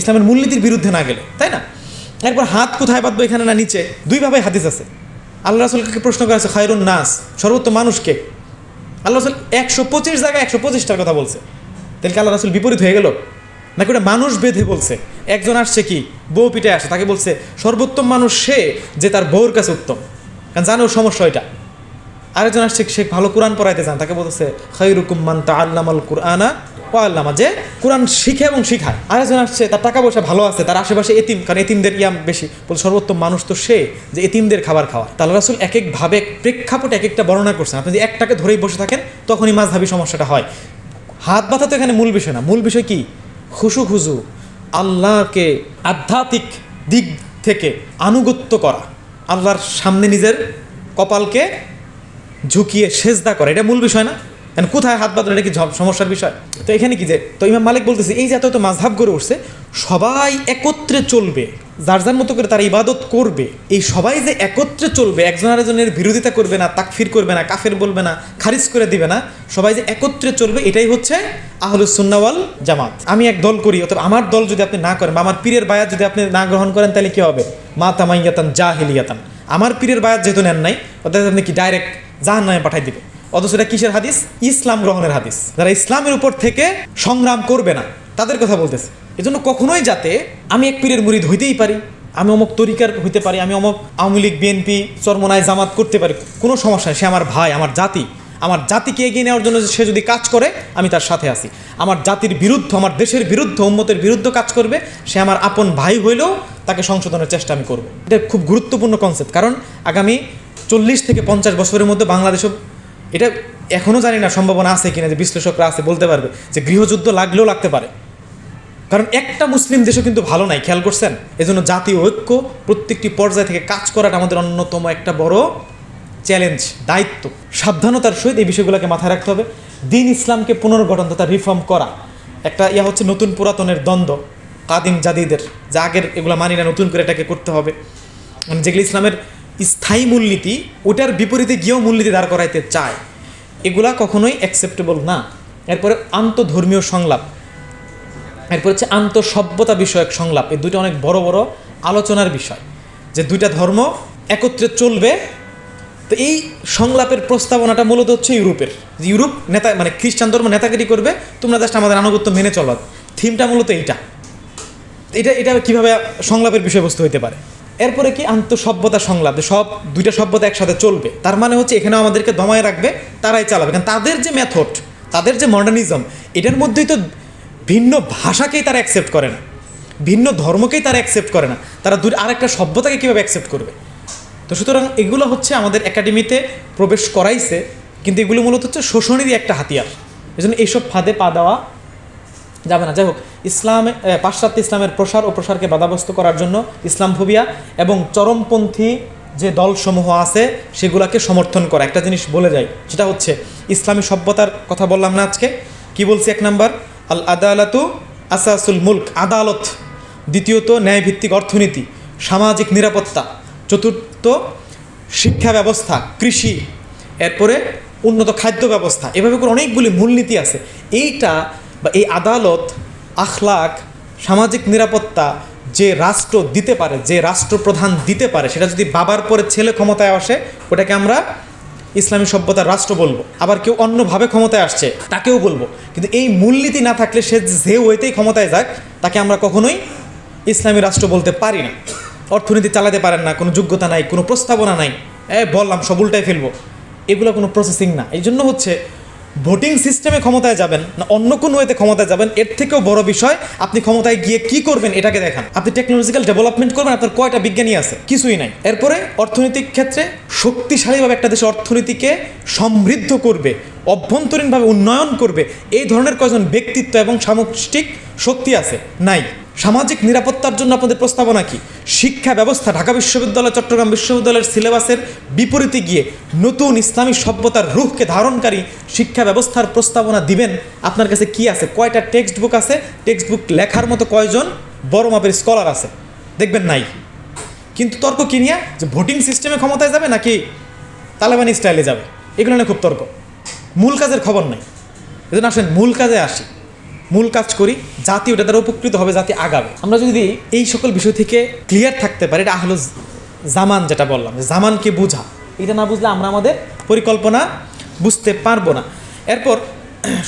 Speaker 1: ইসলামের মূলনীতির বিরুদ্ধে না গেলে, তাই না? এরপর হাত কোথায় বাঁধবো এখানে না নিচে, দুইভাবে হাদিস আছে। আল্লাহ রাসূলকে প্রশ্ন করা আছে খায়রুন নাস, সর্বোত্তম মানুষকে। আল্লাহ রাসূল 125 জায়গায় 125টার কথা বলছে, তাহলে কি আল্লাহ রাসূল বিপরীত হয়ে গেল নাকি? ওটা মানুষ বেঁধে বলছে। একজন আসছে কি বউ পিঠে আসে, তাকে বলছে সর্বোত্তম মানুষ সে যে তার বউর কাছে উত্তম, কারণ জানে ওর সমস্যা ওইটা। আরেকজন আসছে সে ভালো কোরআন পড়াইতে চান, তাকে বলছে খায়রুকুম মান তাআল্লামাল কুরআনা ওয়া আল্লামা, যে কোরআন শিখে এবং শিখায়। আরেকজন আসছে তার টাকা পয়সা ভালো আছে, তার আশেপাশে এতিম, কারণ এতিমদের ইয়াম বেশি, বলছে সর্বোত্তম মানুষ তো সে যে এতিমদের খাবার খাওয়া। আল্লাহ রাসূল এক একভাবে প্রেক্ষাপটে এক একটা বর্ণনা করছেন। আপনি যদি একটাকে ধরেই বসে থাকেন তখনই মাযহাবী সমস্যাটা হয়। হাত বাঁধা তো এখানে মূল বিষয় না, মূল বিষয় কি? খুশু, আল্লাহকে আধ্যাত্মিক দিক থেকে আনুগত্য করা, আল্লাহর সামনে নিজের কপালকে ঝুঁকিয়ে সেজদা করা, এটা মূল বিষয় না? কোথায় হাত বাঁধলো, এটা কি সমস্যার বিষয়? তো এখানে কি যে, তো ইমাম মালিক বলতেছে এই যে এত মাযহাব গড়ে উঠছে, সবাই একত্রে চলবে, যার যার মতো করে তারা ইবাদত করবে, এই সবাই যে একত্রে চলবে, একজন আরেকজনের বিরোধিতা করবে না, তাকফির করবে না, কাফের বলবে না, খারিজ করে দিবে না, সবাই যে একত্রে চলবে, এটাই হচ্ছে আহলুস সুন্নাহ ওয়াল জামাত। আমি এক দল করি, অথবা আমার দল যদি আপনি না করেন, বা আমার পীরের বায়াত যদি আপনি না গ্রহণ করেন, তাহলে কি হবে? মা তামাইয়াতান জাহিলিয়াতান, আমার পীরের বায়াত যেহেতু নেন নাই, অর্থাৎ আপনি কি ডাইরেক্ট জাহান্নামে পাঠাই দিবে। অথচ এটা কিসের হাদিস? ইসলাম গ্রহণের হাদিস। যারা ইসলামের উপর থেকে সংগ্রাম করবে না তাদের কথা বলতেছে। এজন্য কখনোই যাতে আমি এক পীরের মুরিদ হইতেই পারি, আমি অমুক তরিকার হইতে পারি, আমি অমুক আওয়ামী লীগ বিএনপি চরমনায় জামাত করতে পারি, কোনো সমস্যা নেই। সে আমার ভাই, আমার জাতি, আমার জাতিকে এগিয়ে নেওয়ার জন্য সে যদি কাজ করে আমি তার সাথে আছি। আমার জাতির বিরুদ্ধে, আমার দেশের বিরুদ্ধে, উম্মতের বিরুদ্ধে কাজ করবে, সে আমার আপন ভাই হইলেও তাকে সংশোধনের চেষ্টা আমি করব। এটা খুব গুরুত্বপূর্ণ কনসেপ্ট, কারণ আগামী 40 থেকে 50 বছরের মধ্যে বাংলাদেশও, এটা এখনও জানি না সম্ভাবনা আছে কিনা, যে বিশ্লেষকরা আছে বলতে পারবে যে গৃহযুদ্ধ লাগলেও লাগতে পারে, কারণ একটা মুসলিম দেশও কিন্তু ভালো নাই, খেয়াল করছেন? এজন্য জাতীয় ঐক্য প্রত্যেকটি পর্যায় থেকে কাজ করাটা আমাদের অন্যতম একটা বড় চ্যালেঞ্জ, দায়িত্ব। সাবধানতার সহিত এই বিষয়গুলোকে মাথায় রাখতে হবে। দিন ইসলামকে পুনর্গঠন তথা রিফর্ম করা একটা হচ্ছে নতুন পুরাতনের দ্বন্দ্ব, কাদিম জাদিদের, যা আগের এগুলো মানি না, নতুন করে এটাকে করতে হবে। মানে যেগুলো ইসলামের স্থায়ী মূলনীতি, ওটার বিপরীতে গিয়েও মূলনীতি দাঁড় করাইতে চায়, এগুলা কখনোই অ্যাকসেপ্টেবল না। এরপরে আন্তঃধর্মীয় সংলাপ, এরপর হচ্ছে আন্তঃসভ্যতা বিষয়ক সংলাপ। এই দুটো অনেক বড় বড় আলোচনার বিষয়, যে দুইটা ধর্ম একত্রে চলবে। তো এই সংলাপের প্রস্তাবনাটা মূলত হচ্ছে ইউরোপের, যে ইউরোপ নেতা, মানে খ্রিস্টান ধর্ম নেতাগিরি করবে, তোমরা জাস্ট আমাদের আনুগত্য মেনে চলবা। থিমটা মূলত এইটা, এটা কীভাবে সংলাপের বিষয়বস্তু হতে পারে। এরপরে কি আন্তঃসভ্যতা সংলাপ, সব দুইটা সভ্যতা একসাথে চলবে, তার মানে হচ্ছে এখানেও আমাদেরকে দমায় রাখবে, তারাই চালাবে। কারণ তাদের যে মেথড, তাদের যে মডার্নিজম, এটার মধ্যেই তো ভিন্ন ভাষাকেই তারা অ্যাকসেপ্ট করে না, ভিন্ন ধর্মকেই তারা অ্যাকসেপ্ট করে না, তারা আরেকটা সভ্যতাকে কীভাবে অ্যাকসেপ্ট করবে? তো সুতরাং এগুলো হচ্ছে আমাদের একাডেমিতে প্রবেশ করাইছে, কিন্তু এগুলো মূলত হচ্ছে শোষণেরই একটা হাতিয়ার। এই জন্য এইসব ফাঁদে পা দেওয়া যাবে না। যাই হোক, পাশ্চাত্য ইসলামের প্রসার ও প্রসারকে বাধাগ্রস্ত করার জন্য ইসলামফোবিয়া এবং চরমপন্থী যে দলসমূহ আছে সেগুলোকে সমর্থন করা। একটা জিনিস বলে যায়, সেটা হচ্ছে ইসলামী সভ্যতার কথা বললাম না আজকে, কি বলছি? 1 নম্বর আল আদালাতু আসাসুল মুলক, আদালত। দ্বিতীয়ত ন্যায়ভিত্তিক অর্থনীতি, সামাজিক নিরাপত্তা। চতুর্থ শিক্ষা ব্যবস্থা, কৃষি। এরপরে উন্নত খাদ্য ব্যবস্থা। এভাবে করে অনেকগুলি মূলনীতি আছে। এইটা বা এই আদালত, আখলাক, সামাজিক নিরাপত্তা যে রাষ্ট্র দিতে পারে, যে রাষ্ট্রপ্রধান দিতে পারে, সেটা যদি বাবার পরে ছেলে ক্ষমতায় আসে, ওটাকে আমরা ইসলামী সভ্যতার রাষ্ট্র বলবো। আবার কেউ অন্যভাবে ক্ষমতায় আসছে তাকেও বলবো। কিন্তু এই মূলনীতি না থাকলে সে যে ওয়েতেই ক্ষমতায় যাক, তাকে আমরা কখনোই ইসলামী রাষ্ট্র বলতে পারি না। অর্থনীতি চালাতে পারেন না, কোনো যোগ্যতা নাই, কোনো প্রস্তাবনা নাই, বললাম সব উল্টাই ফেলবো, এগুলো কোনো প্রসেসিং না। এই জন্য হচ্ছে ভোটিং সিস্টেমে ক্ষমতায় যাবেন না অন্য কোনো ওয়েতে ক্ষমতায় যাবেন, এর থেকেও বড় বিষয় আপনি ক্ষমতায় গিয়ে কি করবেন এটাকে দেখান। আপনি টেকনোলজিক্যাল ডেভেলপমেন্ট করবেন, আপনার কয়টা বিজ্ঞানী আছে? কিছুই নাই। এরপরে অর্থনৈতিক ক্ষেত্রে শক্তিশালীভাবে একটা দেশের অর্থনীতিকে সমৃদ্ধ করবে, অভ্যন্তরীণভাবে উন্নয়ন করবে, এই ধরনের কয়েকজন ব্যক্তিত্ব এবং সামষ্টিক শক্তি আছে? নাই। সামাজিক নিরাপত্তার জন্য আপনাদের প্রস্তাবনা কি? শিক্ষা ব্যবস্থা ঢাকা বিশ্ববিদ্যালয়, চট্টগ্রাম বিশ্ববিদ্যালয়ের সিলেবাসের বিপরীতে গিয়ে নতুন ইসলামী সভ্যতার রূহকে ধারণকারী শিক্ষা ব্যবস্থার প্রস্তাবনা দিবেন? আপনার কাছে কি আছে? কয়টা টেক্সট বুক আছে? টেক্সট বুক লেখার মতো কয়জন বড় মাপের স্কলার আছে? দেখবেন নাই। কিন্তু তর্ক কি নিয়ে? যে ভোটিং সিস্টেমে ক্ষমতায় যাবে নাকি তালেবানি স্টাইলে যাবে, এগুলো নিয়ে খুব তর্ক। মূল কাজের খবর নাই। এজন্য আসেন মূল কাজে আসি, মূল কাজ করি, জাতি ওটা দ্বারা উপকৃত হবে, জাতি আগাবে। আমরা যদি এই সকল বিষয় থেকে ক্লিয়ার থাকতে পারি, এটা হলো জামান, যেটা বললাম জামানকে বোঝা, এটা না বুঝলে আমরা আমাদের পরিকল্পনা বুঝতে পারবো না। এরপর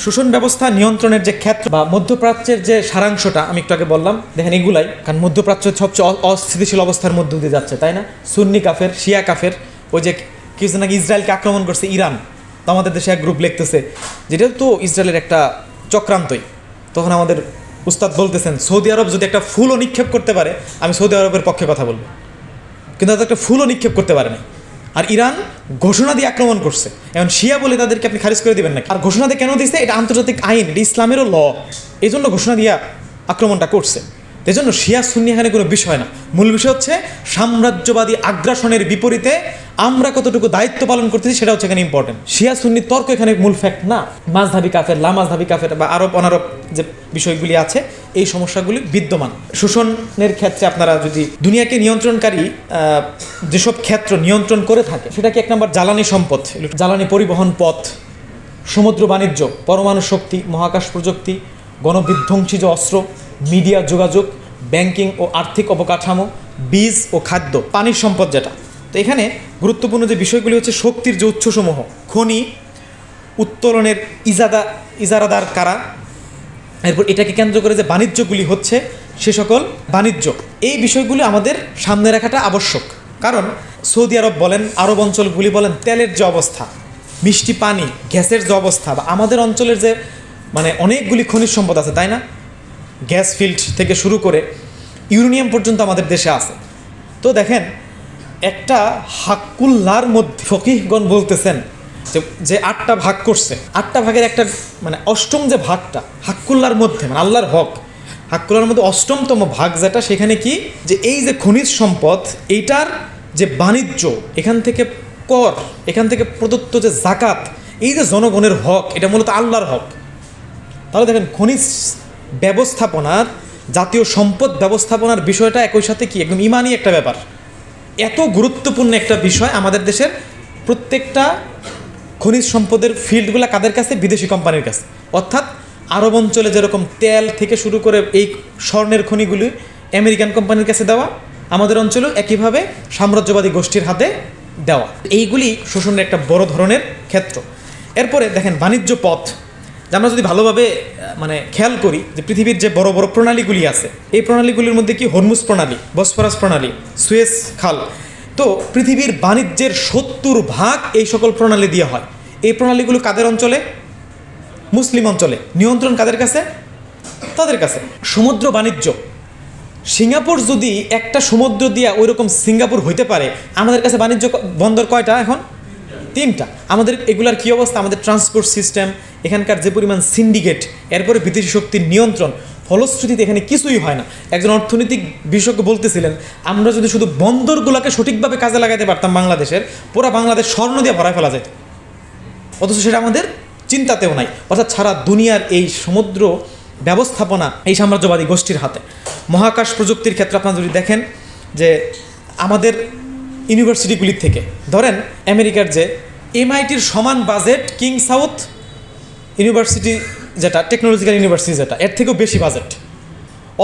Speaker 1: শোষণ ব্যবস্থা নিয়ন্ত্রণের যে ক্ষেত্র বা মধ্যপ্রাচ্যের যে সারাংশটা আমি একটু আগে বললাম, দেখেন এগুলাই, কারণ মধ্যপ্রাচ্য সবচেয়ে অস্থিতিশীল অবস্থার মধ্য দিয়ে যাচ্ছে, তাই না? সুন্নি কাফের, শিয়া কাফের, ওই যে কিছুদিন আগে ইসরায়েলকে আক্রমণ করছে ইরান, তো আমাদের দেশে এক গ্রুপ লিখতেছে যেটা তো ইসরায়েলের একটা চক্রান্তই। তখন আমাদের উস্তাদ বলতেছেন সৌদি আরব যদি একটা ফুলও নিক্ষেপ করতে পারে আমি সৌদি আরবের পক্ষে কথা বলবো, কিন্তু তাদের একটা ফুলও নিক্ষেপ করতে পারে না। আর ইরান ঘোষণা দিয়ে আক্রমণ করছে, এখন শিয়া বলে তাদেরকে আপনি খারিজ করে দেবেন নাকি? আর ঘোষণা দিয়ে কেন দিচ্ছে? এটা আন্তর্জাতিক আইন, এটা ইসলামেরও ল, এই জন্য ঘোষণা দিয়ে আক্রমণটা করছে। এই জন্য শিয়া সুন্নি এখানে কোনো বিষয় না, মূল বিষয় হচ্ছে সাম্রাজ্যবাদী আগ্রাসনের বিপরীতে আমরা কতটুকু দায়িত্ব পালন করতেছি সেটা হচ্ছে এখানে ইম্পর্টেন্ট। শিয়া সুন্নি তর্ক এখানে মূল ফ্যাক্ট না। মাযহাবি কাফের, লামাযহাবি কাফের বা আরব অনারব যে বিষয়গুলি আছে, এই সমস্যাগুলি বিদ্যমান। শোষণের ক্ষেত্রে আপনারা যদি দুনিয়াকে নিয়ন্ত্রণকারী যেসব ক্ষেত্র নিয়ন্ত্রণ করে থাকে, সেটা কি? এক নম্বর জ্বালানি সম্পদ, জ্বালানি পরিবহন পথ, সমুদ্র বাণিজ্য, পরমাণু শক্তি, মহাকাশ প্রযুক্তি, গণবিধ্বংসী যে অস্ত্র, মিডিয়া যোগাযোগ, ব্যাংকিং ও আর্থিক অবকাঠামো, বীজ ও খাদ্য, পানির সম্পদ যেটা। তো এখানে গুরুত্বপূর্ণ যে বিষয়গুলি হচ্ছে শক্তির যে উৎসসমূহ, খনি উত্তোলনের ইজারাদার কারা, এরপর এটাকে কেন্দ্র করে যে বাণিজ্যগুলি হচ্ছে সে সকল বাণিজ্য, এই বিষয়গুলি আমাদের সামনে রাখাটা আবশ্যক। কারণ সৌদি আরব বলেন, আরব অঞ্চলগুলি বলেন, তেলের যে অবস্থা, মিষ্টি পানি, গ্যাসের যে অবস্থা, বা আমাদের অঞ্চলের যে মানে অনেকগুলি খনিজ সম্পদ আছে, তাই না? গ্যাস ফিল্ড থেকে শুরু করে ইউরেনিয়াম পর্যন্ত আমাদের দেশে আছে। তো দেখেন একটা হাক্কুল্লার মধ্যে ফকিহগণ বলতেছেন যে 8টা ভাগ করছে, 8টা ভাগের একটা মানে অষ্টম যে ভাগটা হাক্কুল্লার মধ্যে, মানে আল্লাহর হক, হাক্কুল্লার মধ্যে অষ্টমতম ভাগ যেটা, সেখানে কি যে এই যে খনিজ সম্পদ, এইটার যে বাণিজ্য, এখান থেকে কর, এখান থেকে প্রদত্ত যে জাকাত, এই যে জনগণের হক, এটা মূলত আল্লাহর হক। তাহলে দেখেন খনিজ ব্যবস্থাপনার, জাতীয় সম্পদ ব্যবস্থাপনার বিষয়টা একই সাথে কি একদম ইমানি একটা ব্যাপার। এত গুরুত্বপূর্ণ একটা বিষয় আমাদের দেশের প্রত্যেকটা খনিজ সম্পদের ফিল্ডগুলো কাদের কাছে? বিদেশি কোম্পানির কাছে। অর্থাৎ আরব অঞ্চলে যেরকম তেল থেকে শুরু করে এই স্বর্ণের খনিগুলি আমেরিকান কোম্পানির কাছে দেওয়া, আমাদের অঞ্চলেও একইভাবে সাম্রাজ্যবাদী গোষ্ঠীর হাতে দেওয়া। এইগুলি শোষণের একটা বড় ধরনের ক্ষেত্র। এরপরে দেখেন বাণিজ্য পথ, যে আমরা যদি ভালোভাবে মানে খেয়াল করি যে পৃথিবীর যে বড় বড় প্রণালীগুলি আছে, এই প্রণালীগুলির মধ্যে কি হরমুজ প্রণালী, বসফরাস প্রণালী, সুয়েজ খাল, তো পৃথিবীর বাণিজ্যের 70% এই সকল প্রণালী দিয়ে হয়। এই প্রণালীগুলো কাদের অঞ্চলে? মুসলিম অঞ্চলে। নিয়ন্ত্রণ কাদের কাছে? তাদের কাছে। সমুদ্র বাণিজ্য, সিঙ্গাপুর যদি একটা সমুদ্র দিয়া ওই রকম সিঙ্গাপুর হইতে পারে, আমাদের কাছে বাণিজ্য বন্দর কয়টা এখন? 3টা। আমাদের এগুলার কী অবস্থা? আমাদের ট্রান্সপোর্ট সিস্টেম, এখানকার যে পরিমাণ সিন্ডিকেট, এরপরে বিদেশি শক্তির নিয়ন্ত্রণ, ফলশ্রুতিতে এখানে কিছুই হয় না। একজন অর্থনৈতিক বিশেষজ্ঞ বলতেছিলেন, আমরা যদি শুধু বন্দরগুলোকে সঠিকভাবে কাজে লাগাতে পারতাম বাংলাদেশের, পুরো বাংলাদেশ স্বর্ণ দিয়ে ভরায় ফেলা যেত। অথচ সেটা আমাদের চিন্তাতেও নাই। অর্থাৎ সারা দুনিয়ার এই সমুদ্র ব্যবস্থাপনা এই সাম্রাজ্যবাদী গোষ্ঠীর হাতে। মহাকাশ প্রযুক্তির ক্ষেত্রে আপনারা যদি দেখেন যে আমাদের ইউনিভার্সিটিগুলির থেকে ধরেন আমেরিকার যে এমআইটির সমান বাজেট কিং সাউথ ইউনিভার্সিটি, যেটা টেকনোলজিক্যাল ইউনিভার্সিটি, যেটা এর থেকেও বেশি বাজেট,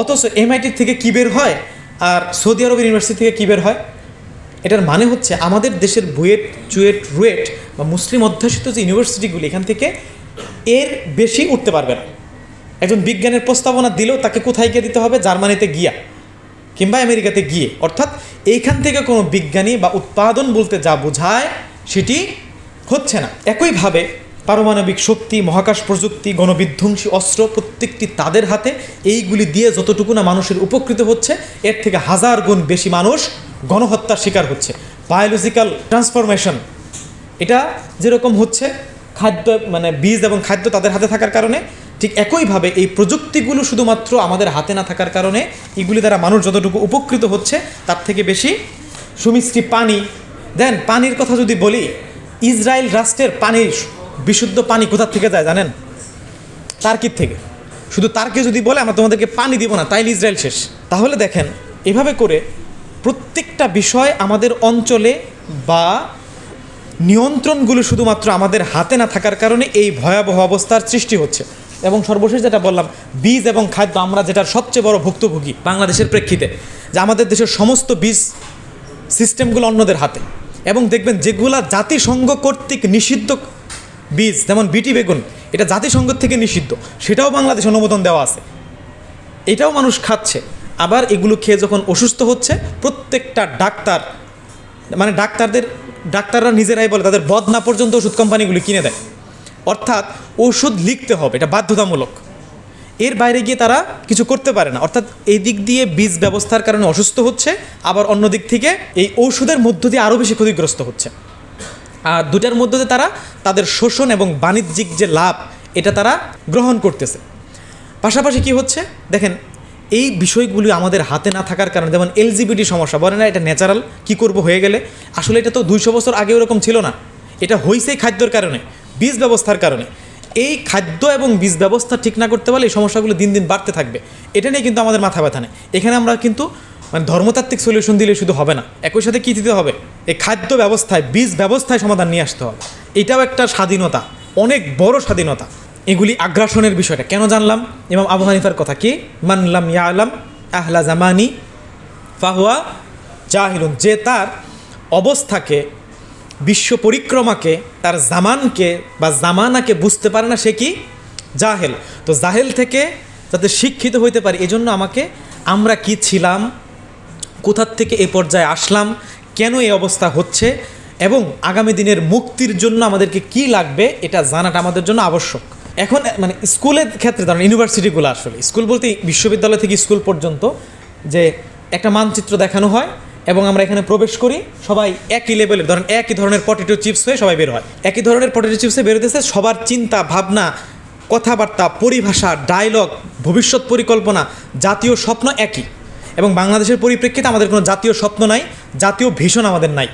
Speaker 1: অথচ এমআইটির থেকে কী বের হয় আর সৌদি আরবের ইউনিভার্সিটি থেকে কী বের হয়? এটার মানে হচ্ছে আমাদের দেশের বুয়েট, চুয়েট, রুয়েট বা মুসলিম অধ্যুষিত যে ইউনিভার্সিটিগুলি, এখান থেকে এর বেশি উঠতে পারবে না। একজন বিজ্ঞানের প্রস্তাবনা দিলেও তাকে কোথায় গিয়ে দিতে হবে? জার্মানিতে গিয়া কিংবা আমেরিকাতে গিয়ে। অর্থাৎ এইখান থেকে কোনো বিজ্ঞানী বা উৎপাদন বলতে যা বোঝায় সেটি হচ্ছে না। একইভাবে পারমাণবিক শক্তি, মহাকাশ প্রযুক্তি, গণবিধ্বংসী অস্ত্র প্রত্যেকটি তাদের হাতে। এইগুলি দিয়ে যতটুকু না মানুষের উপকৃত হচ্ছে, এর থেকে 1000 গুণ বেশি মানুষ গণহত্যার শিকার হচ্ছে। বায়োলজিক্যাল ট্রান্সফরমেশন এটা যেরকম হচ্ছে খাদ্য, মানে বীজ এবং খাদ্য তাদের হাতে থাকার কারণে, ঠিক একইভাবে এই প্রযুক্তিগুলো শুধুমাত্র আমাদের হাতে না থাকার কারণে এগুলি দ্বারা মানুষ যতটুকু উপকৃত হচ্ছে তার থেকে বেশি সুমিষ্টি পানি। দেন পানির কথা যদি বলি, ইসরায়েল রাষ্ট্রের পানির বিশুদ্ধ পানি কোথা থেকে যায় জানেন? তার্কির থেকে। শুধু তার্কে যদি বলে আমরা তোমাদেরকে পানি দিব না, তাইলে ইসরায়েল শেষ। তাহলে দেখেন এভাবে করে প্রত্যেকটা বিষয় আমাদের অঞ্চলে বা নিয়ন্ত্রণগুলো শুধুমাত্র আমাদের হাতে না থাকার কারণে এই ভয়াবহ অবস্থার সৃষ্টি হচ্ছে। এবং সর্বশেষ যেটা বললাম, বীজ এবং খাদ্য, আমরা যেটার সবচেয়ে বড় ভুক্তভোগী বাংলাদেশের প্রেক্ষিতে, যে আমাদের দেশের সমস্ত বীজ সিস্টেমগুলো অন্যদের হাতে। এবং দেখবেন যেগুলা জাতিসংঘ কর্তৃক নিষিদ্ধ বীজ, যেমন বিটি বেগুন, এটা জাতিসংঘ থেকে নিষিদ্ধ, সেটাও বাংলাদেশ অনুমোদন দেওয়া আছে, এটাও মানুষ খাচ্ছে। আবার এগুলো খেয়ে যখন অসুস্থ হচ্ছে, প্রত্যেকটা ডাক্তার, মানে ডাক্তাররা নিজেরাই বলে তাদের বদনা পর্যন্ত ওষুধ কোম্পানিগুলি কিনে দেয়। অর্থাৎ ওষুধ লিখতে হবে, এটা বাধ্যতামূলক, এর বাইরে গিয়ে তারা কিছু করতে পারে না। অর্থাৎ এই দিক দিয়ে বীজ ব্যবস্থার কারণে অসুস্থ হচ্ছে, আবার অন্য দিক থেকে এই ঔষধের মধ্য দিয়ে আরও বেশি ক্ষতিগ্রস্ত হচ্ছে। আর দুটার মধ্যে দিয়ে তারা তাদের শোষণ এবং বাণিজ্যিক যে লাভ, এটা তারা গ্রহণ করতেছে। পাশাপাশি কি হচ্ছে দেখেন, এই বিষয়গুলি আমাদের হাতে না থাকার কারণে, যেমন এলজিবিটি সমস্যা, বলে না এটা ন্যাচারাল, কি করব হয়ে গেলে। আসলে এটা তো 200 বছর আগে ওরকম ছিল না, এটা হয়েছেই খাদ্যর কারণে, বীজ ব্যবস্থার কারণে। এই খাদ্য এবং বীজ ব্যবস্থা ঠিক না করতে পারলে এই সমস্যাগুলো দিন দিন বাড়তে থাকবে। এটা নিয়ে কিন্তু আমাদের মাথা ব্যথা নেই। এখানে আমরা কিন্তু মানে ধর্মতাত্ত্বিক সলিউশন দিলে শুধু হবে না, একই সাথে কী দিতে হবে, এই খাদ্য ব্যবস্থায়, বীজ ব্যবস্থায় সমাধান নিয়ে আসতে হবে। এটাও একটা স্বাধীনতা, অনেক বড় স্বাধীনতা। এগুলি আগ্রাসনের বিষয়টা কেন জানলাম? ইমাম আবু হানিফার কথা কি, মান লাম ইয়ালাম আহলা জামানি ফাহুয়া জাহিলুন, যে তার অবস্থাকে, বিশ্ব পরিক্রমাকে, তার জামানকে বা জামানাকে বুঝতে পারে না, সে কি জাহেল। তো জাহেল থেকে যাতে শিক্ষিত হইতে পারি, এজন্য আমাকে আমরা কি ছিলাম, কোথার থেকে এ পর্যায়ে আসলাম, কেন এই অবস্থা হচ্ছে এবং আগামী দিনের মুক্তির জন্য আমাদেরকে কি লাগবে, এটা জানাটা আমাদের জন্য আবশ্যক। এখন মানে স্কুলের ক্ষেত্রে, ধরেন ইউনিভার্সিটিগুলো, আসলে স্কুল বলতে বিশ্ববিদ্যালয় থেকে স্কুল পর্যন্ত, যে একটা মানচিত্র দেখানো হয় এবং আমরা এখানে প্রবেশ করি, সবাই একই লেভেলের, ধরেন একই ধরনের পটেটো চিপস হয়ে সবাই বের হয়, একই ধরনের পটেটো চিপসে বেরোতেছে, সবার চিন্তা ভাবনা, কথাবার্তা, পরিভাষা, ডায়লগ, ভবিষ্যৎ পরিকল্পনা, জাতীয় স্বপ্ন একই। এবং বাংলাদেশের পরিপ্রেক্ষিতে আমাদের কোনো জাতীয় স্বপ্ন নাই, জাতীয় ভিশন আমাদের নাই।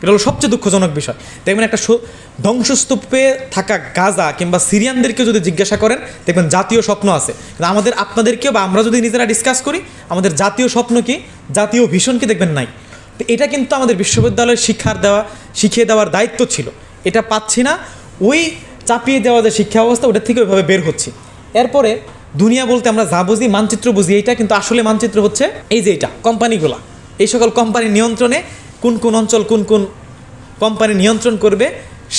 Speaker 1: এটা হলো সবচেয়ে দুঃখজনক বিষয়। দেখবেন একটা ধ্বংসস্তূপে থাকা গাজা কিংবা সিরিয়ানদেরকে যদি জিজ্ঞাসা করেন, দেখবেন জাতীয় স্বপ্ন আছে। কিন্তু আপনাদেরকেও বা আমরা যদি নিজেরা ডিসকাস করি, আমাদের জাতীয় স্বপ্ন কি, জাতীয় ভিশন কি, দেখবেন নাই। তো এটা কিন্তু আমাদের বিশ্ববিদ্যালয়ের শিখিয়ে দেওয়ার দায়িত্ব ছিল, এটা পাচ্ছি না। ওই চাপিয়ে দেওয়া যে শিক্ষা ব্যবস্থা, ওটার থেকে ওইভাবে বের হচ্ছি। এরপরে দুনিয়া বলতে আমরা যা বুঝি, মানচিত্র বুঝি, এইটা কিন্তু আসলে মানচিত্র হচ্ছে এই যে এটা কোম্পানিগুলা, এই সকল কোম্পানির নিয়ন্ত্রণে কোন কোন অঞ্চল কোন কোন কোম্পানি নিয়ন্ত্রণ করবে,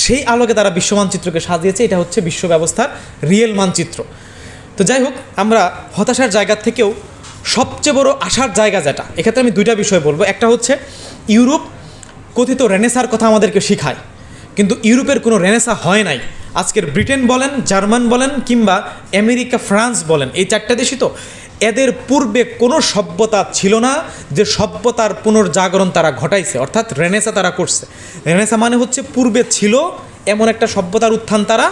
Speaker 1: সেই আলোকে তারা বিশ্ব মানচিত্রকে সাজিয়েছে। এটা হচ্ছে বিশ্ব ব্যবস্থার রিয়েল মানচিত্র। তো যাই হোক, আমরা হতাশার জায়গা থেকেও সবচেয়ে বড় আশার জায়গা যেটা, এক্ষেত্রে আমি দুইটা বিষয় বলবো। একটা হচ্ছে ইউরোপ কথিত রেনেসার কথা আমাদেরকে শেখায়, কিন্তু ইউরোপের কোনো রেনেসা হয় নাই। আজকের ব্রিটেন বলেন, জার্মান বলেন কিংবা আমেরিকা, ফ্রান্স বলেন, এই চারটা দেশই তো, এদের পূর্বে কোনো সভ্যতা ছিল না যে সভ্যতার পুনর্জাগরণ তারা ঘটাইছে, অর্থাৎ রেনেসা তারা করছে। রেনেসা মানে হচ্ছে পূর্বে ছিল এমন একটা সভ্যতার উত্থান তারা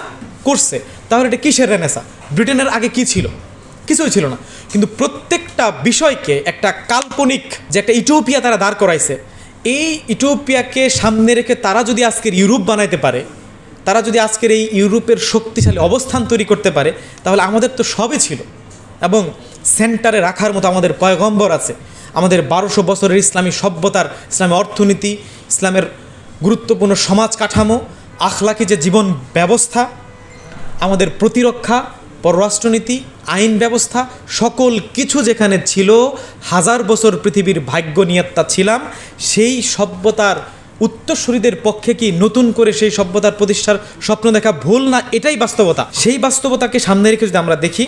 Speaker 1: করছে। তাহলে এটা কিসের রেনেসা? ব্রিটেনের আগে কি ছিল? কিছুই ছিল না। কিন্তু প্রত্যেকটা বিষয়কে একটা কাল্পনিক যে একটা ইউটোপিয়া তারা দাঁড় করাইছে, এই ইউটোপিয়াকে সামনে রেখে তারা যদি আজকের ইউরোপ বানাইতে পারে, তারা যদি আজকের এই ইউরোপের শক্তিশালী অবস্থান তৈরি করতে পারে, তাহলে আমাদের তো সবই ছিল। এবং সেন্টারে রাখার মতো আমাদের পয়গম্বর আছে, আমাদের 1200 বছরের ইসলামী সভ্যতার, ইসলামী অর্থনীতি, ইসলামের গুরুত্বপূর্ণ সমাজ কাঠামো, আখলাকি যে জীবন ব্যবস্থা, আমাদের প্রতিরক্ষা, পররাষ্ট্রনীতি, আইন ব্যবস্থা, সকল কিছু যেখানে ছিল, 1000 বছর পৃথিবীর ভাগ্য নিয়ত্তা ছিলাম, সেই সভ্যতার উত্তরসূরিদের পক্ষে কি নতুন করে সেই সভ্যতার প্রতিষ্ঠার স্বপ্ন দেখা ভুল না? এটাই বাস্তবতা। সেই বাস্তবতাকে সামনে রেখে যদি আমরা দেখি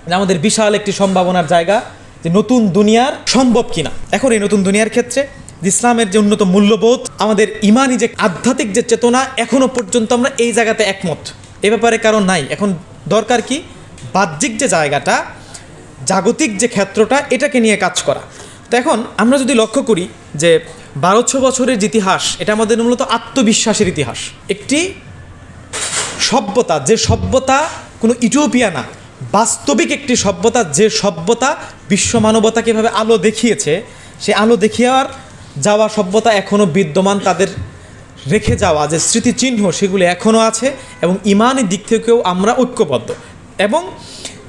Speaker 1: যে আমাদের বিশাল একটি সম্ভাবনার জায়গা, যে নতুন দুনিয়ার সম্ভব কিনা। এখন এই নতুন দুনিয়ার ক্ষেত্রে যে ইসলামের যে উন্নত মূল্যবোধ, আমাদের ইমানি যে আধ্যাত্মিক যে চেতনা, এখনও পর্যন্ত আমরা এই জায়গাতে একমত। এ ব্যাপারে কারণ নাই। এখন দরকার কি, বাহ্যিক যে জায়গাটা, জাগতিক যে ক্ষেত্রটা, এটাকে নিয়ে কাজ করা। তো এখন আমরা যদি লক্ষ্য করি যে 1200 বছরের ইতিহাস, এটা আমাদের মূলত আত্মবিশ্বাসের ইতিহাস। একটি সভ্যতা, যে সভ্যতা কোনো ইউটোপিয়া না, বাস্তবিক একটি সভ্যতা, যে সভ্যতা বিশ্ব মানবতাকে এভাবে আলো দেখিয়েছে, সে আলো দেখিয়ার যাওয়া সভ্যতা এখনও বিদ্যমান। তাদের রেখে যাওয়া যে স্মৃতিচিহ্ন, সেগুলি এখনও আছে এবং ইমানের দিক থেকেও আমরা ঐক্যবদ্ধ। এবং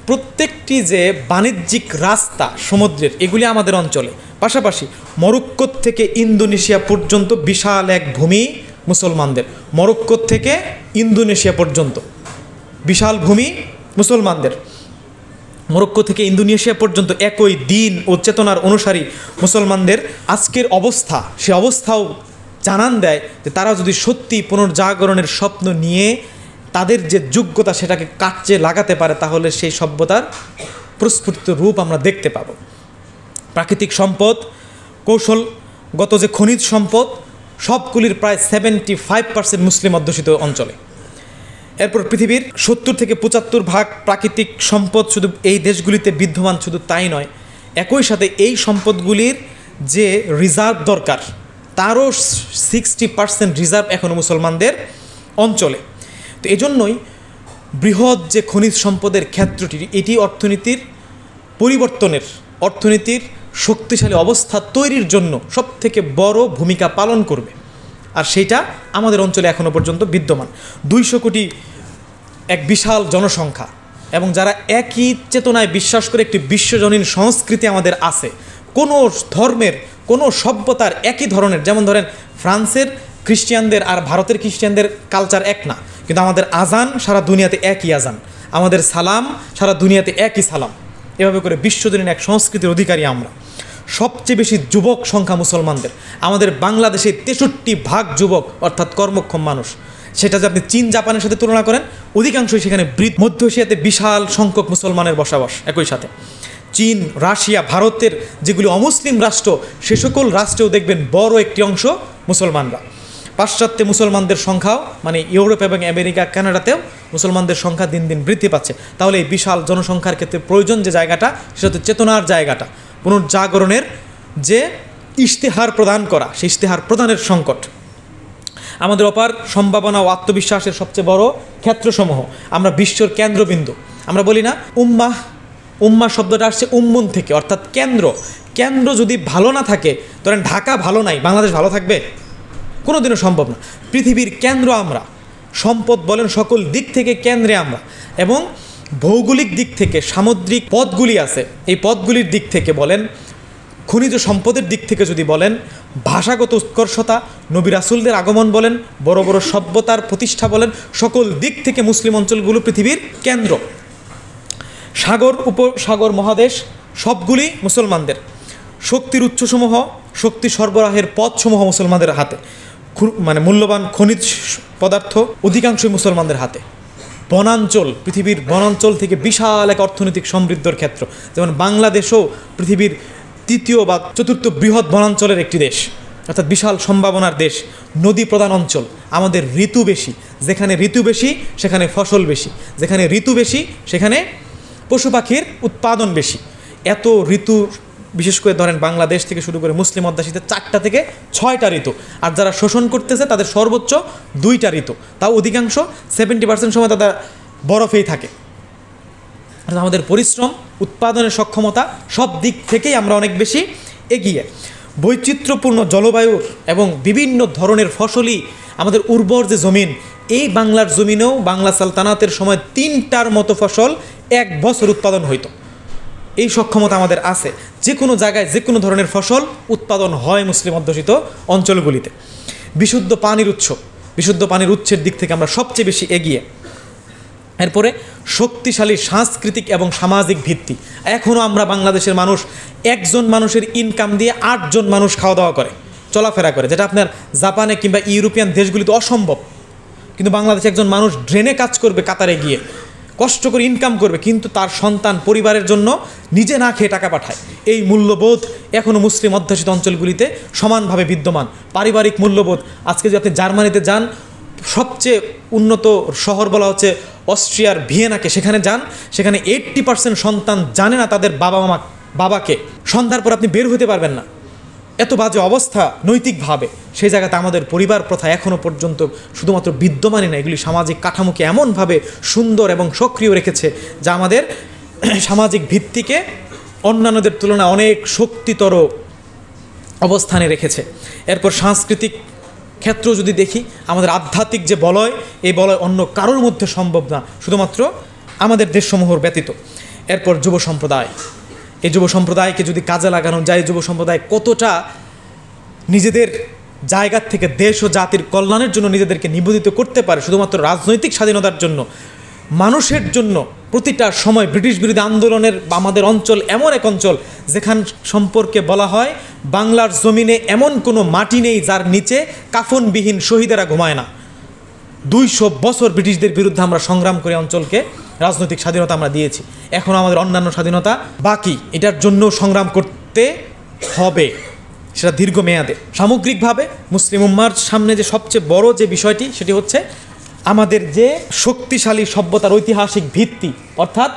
Speaker 1: প্রত্যেকটি যে বাণিজ্যিক রাস্তা সমুদ্রের, এগুলি আমাদের অঞ্চলে। পাশাপাশি মরক্কো থেকে ইন্দোনেশিয়া পর্যন্ত বিশাল এক ভূমি মুসলমানদের। মরক্কো থেকে ইন্দোনেশিয়া পর্যন্ত বিশাল ভূমি মুসলমানদের। মরক্কো থেকে ইন্দোনেশিয়া পর্যন্ত একই দিন ও চেতনার অনুসারী মুসলমানদের আজকের অবস্থা, সে অবস্থাও জানান দেয় যে তারা যদি সত্যি পুনর্জাগরণের স্বপ্ন নিয়ে তাদের যে যোগ্যতা সেটাকে কাজে লাগাতে পারে, তাহলে সেই সভ্যতার প্রস্ফুটিত রূপ আমরা দেখতে পাব। প্রাকৃতিক সম্পদ, কৌশলগত যে খনিজ সম্পদ, সবগুলির প্রায় 75% মুসলিম অধ্যুষিত অঞ্চলে। এরপর পৃথিবীর 70 থেকে 75% প্রাকৃতিক সম্পদ শুধু এই দেশগুলিতে বিদ্যমান। শুধু তাই নয়, একই সাথে এই সম্পদগুলির যে রিজার্ভ দরকার, তারও 60% রিজার্ভ এখনও মুসলমানদের অঞ্চলে। তো এজন্যই বৃহৎ যে খনিজ সম্পদের ক্ষেত্রটি, এটি অর্থনীতির পরিবর্তনের, অর্থনীতির শক্তিশালী অবস্থা তৈরির জন্য সবথেকে বড় ভূমিকা পালন করবে। আর সেইটা আমাদের অঞ্চলে এখনও পর্যন্ত বিদ্যমান। 200 কোটি এক বিশাল জনসংখ্যা, এবং যারা একই চেতনায় বিশ্বাস করে একটি বিশ্বজনীন সংস্কৃতি আমাদের আছে। কোনো ধর্মের, কোনো সভ্যতার একই ধরনের, যেমন ধরেন ফ্রান্সের খ্রিস্টিয়ানদের আর ভারতের খ্রিস্টিয়ানদের কালচার এক না, কিন্তু আমাদের আজান সারা দুনিয়াতে একই আজান, আমাদের সালাম সারা দুনিয়াতে একই সালাম। এভাবে করে বিশ্বজনীন এক সংস্কৃতির অধিকারী আমরা। সবচেয়ে বেশি যুবক সংখ্যা মুসলমানদের। আমাদের বাংলাদেশে 63% যুবক, অর্থাৎ কর্মক্ষম মানুষ। সেটা যে আপনি চীন জাপানের সাথে তুলনা করেন, অধিকাংশই সেখানে মধ্য এশিয়াতে বিশাল সংখ্যক মুসলমানের বসবাস। একই সাথে চীন, রাশিয়া, ভারতের যেগুলি অমুসলিম রাষ্ট্র, সে সকল রাষ্ট্রেও দেখবেন বড় একটি অংশ মুসলমানরা। পাশ্চাত্যে মুসলমানদের সংখ্যাও, মানে ইউরোপ এবং আমেরিকা, কানাডাতেও মুসলমানদের সংখ্যা দিন দিন বৃদ্ধি পাচ্ছে। তাহলে এই বিশাল জনসংখ্যার ক্ষেত্রে প্রয়োজন যে জায়গাটা, সেটা হচ্ছে চেতনার জায়গাটা, পুনর্জাগরণের যে ইশতেহার প্রদান করা, সেই ইশতেহার প্রদানের সংকট। আমাদের অপার সম্ভাবনা ও আত্মবিশ্বাসের সবচেয়ে বড় ক্ষেত্রসমূহ। আমরা বিশ্বর কেন্দ্রবিন্দু। আমরা বলি না উম্মাহ, উম্মাহ শব্দটা আসছে উম্মুন থেকে, অর্থাৎ কেন্দ্র। কেন্দ্র যদি ভালো না থাকে, ধরেন ঢাকা ভালো নাই, বাংলাদেশ ভালো থাকবে? কোনোদিনও সম্ভব না। পৃথিবীর কেন্দ্র আমরা, সম্পদ বলেন সকল দিক থেকে কেন্দ্রে আমরা। এবং ভৌগোলিক দিক থেকে সামুদ্রিক পথগুলি আছে, এই পথগুলির দিক থেকে বলেন, খনিজ সম্পদের দিক থেকে যদি বলেন, ভাষাগত উৎকর্ষতা, নবী রাসূলদের আগমন বলেন, বড় বড় সভ্যতার প্রতিষ্ঠা বলেন, সকল দিক থেকে মুসলিম অঞ্চলগুলো পৃথিবীর কেন্দ্র। সাগর, উপসাগর, মহাদেশ সবগুলি মুসলমানদের। শক্তির উৎসসমূহ, শক্তি সরবরাহের পথসমূহ মুসলমানদের হাতে। মানে মূল্যবান খনিজ পদার্থ অধিকাংশই মুসলমানদের হাতে। বনাঞ্চল, পৃথিবীর বনাঞ্চল থেকে বিশাল এক অর্থনৈতিক সমৃদ্ধর ক্ষেত্র। যেমন বাংলাদেশও পৃথিবীর 3য় বা 4র্থ বৃহৎ বনাঞ্চলের একটি দেশ, অর্থাৎ বিশাল সম্ভাবনার দেশ। নদী প্রধান অঞ্চল। আমাদের ঋতু বেশি, যেখানে ঋতু বেশি সেখানে ফসল বেশি, যেখানে ঋতু বেশি সেখানে পশু পাখির উৎপাদন বেশি। এত ঋতু, বিশেষ করে ধরেন বাংলাদেশ থেকে শুরু করে মুসলিম অধ্যাশিতে 4টা থেকে 6টা ঋতু। আর যারা শোষণ করতেছে তাদের সর্বোচ্চ 2টা ঋতু, তাও অধিকাংশ 70% সময় তারা বরফেই থাকে। আমাদের পরিশ্রম, উৎপাদনের সক্ষমতা সব দিক থেকেই আমরা অনেক বেশি এগিয়ে। বৈচিত্র্যপূর্ণ জলবায়ুর এবং বিভিন্ন ধরনের ফসলই আমাদের উর্বর যে জমিন, এই বাংলার জমিনেও বাংলা সালতানাতের সময় 3টার মতো ফসল 1 বছর উৎপাদন হইতো। এই সক্ষমতা আমাদের আছে। যে কোনো জায়গায় যে কোনো ধরনের ফসল উৎপাদন হয় মুসলিম অধ্যুষিত অঞ্চলগুলিতে। বিশুদ্ধ পানির উৎস, বিশুদ্ধ পানির উৎসের দিক থেকে আমরা সবচেয়ে বেশি এগিয়ে। এরপরে শক্তিশালী সাংস্কৃতিক এবং সামাজিক ভিত্তি। এখনও আমরা বাংলাদেশের মানুষ, একজন মানুষের ইনকাম দিয়ে 8 জন মানুষ খাওয়া দাওয়া করে, চলাফেরা করে, যেটা আপনার জাপানে কিংবা ইউরোপিয়ান দেশগুলিতে অসম্ভব। কিন্তু বাংলাদেশে একজন মানুষ ড্রেনে কাজ করবে কাতারে গিয়ে, কষ্ট করে ইনকাম করবে, কিন্তু তার সন্তান পরিবারের জন্য নিজে না খেয়ে টাকা পাঠায়। এই মূল্যবোধ এখনও মুসলিম অধ্যুষিত অঞ্চলগুলিতে সমানভাবে বিদ্যমান। পারিবারিক মূল্যবোধ, আজকে যদি আপনি জার্মানিতে যান, সবচেয়ে উন্নত শহর বলা হচ্ছে অস্ট্রিয়ার ভিয়েনাকে, সেখানে যান, সেখানে 80% সন্তান জানে না তাদের বাবাকে। সন্ধ্যার পর আপনি বের হতে পারবেন না, এত বাজে অবস্থা নৈতিকভাবে। সেই জায়গাতে আমাদের পরিবার প্রথা এখনও পর্যন্ত শুধুমাত্র বিদ্যমানই না, এগুলি সামাজিক কাঠামোকে এমনভাবে সুন্দর এবং সক্রিয় রেখেছে যা আমাদের সামাজিক ভিত্তিকে অন্যান্যদের তুলনায় অনেক শক্তিতর অবস্থানে রেখেছে। এরপর সাংস্কৃতিক ক্ষেত্র যদি দেখি, আমাদের আধ্যাত্মিক যে বলয়, এই বলয় অন্য কারোর মধ্যে সম্ভব না, শুধুমাত্র আমাদের দেশসমূহর ব্যতীত। এরপর যুব সম্প্রদায়, এই যুব সম্প্রদায়কে যদি কাজে লাগানো যায়, যুব সম্প্রদায় কতটা নিজেদের জায়গার থেকে দেশ ও জাতির কল্যাণের জন্য নিজেদেরকে নিবেদিত করতে পারে, শুধুমাত্র রাজনৈতিক স্বাধীনতার জন্য, মানুষের জন্য। প্রতিটা সময় ব্রিটিশ বিরোধী আন্দোলনের আমাদের অঞ্চল এমন এক অঞ্চল যেখান সম্পর্কে বলা হয় বাংলার জমিনে এমন কোনো মাটি নেই যার নিচে কাফনবিহীন শহীদেরা ঘুমায় না। 200 বছর ব্রিটিশদের বিরুদ্ধে আমরা সংগ্রাম করে অঞ্চলকে রাজনৈতিক স্বাধীনতা আমরা দিয়েছি। এখন আমাদের অন্যান্য স্বাধীনতা বাকি, এটার জন্য সংগ্রাম করতে হবে, সেটা দীর্ঘমেয়াদে। সামগ্রিকভাবে মুসলিম উম্মার সামনে যে সবচেয়ে বড় যে বিষয়টি, সেটি হচ্ছে আমাদের যে শক্তিশালী সভ্যতার ঐতিহাসিক ভিত্তি, অর্থাৎ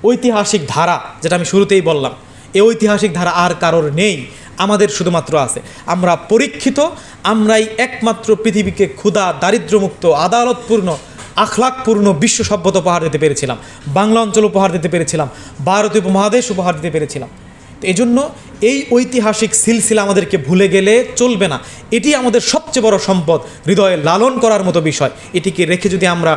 Speaker 1: ঐতিহাসিক ধারা, যেটা আমি শুরুতেই বললাম, এই ঐতিহাসিক ধারা আর কারোর নেই, আমাদের শুধুমাত্র আছে। আমরা পরীক্ষিত, আমরাই একমাত্র পৃথিবীকে ক্ষুধা, দারিদ্র্যমুক্ত, আদালতপূর্ণ, আখলাকপূর্ণ বিশ্ব সভ্যতা উপহার দিতে পেরেছিলাম, বাংলা অঞ্চল উপহার দিতে পেরেছিলাম, ভারতীয় উপমহাদেশ উপহার দিতে পেরেছিলাম। তো এই জন্য এই ঐতিহাসিক সিলসিলা আমাদেরকে ভুলে গেলে চলবে না। এটি আমাদের সবচেয়ে বড় সম্পদ, হৃদয়ে লালন করার মতো বিষয়। এটিকে রেখে যদি আমরা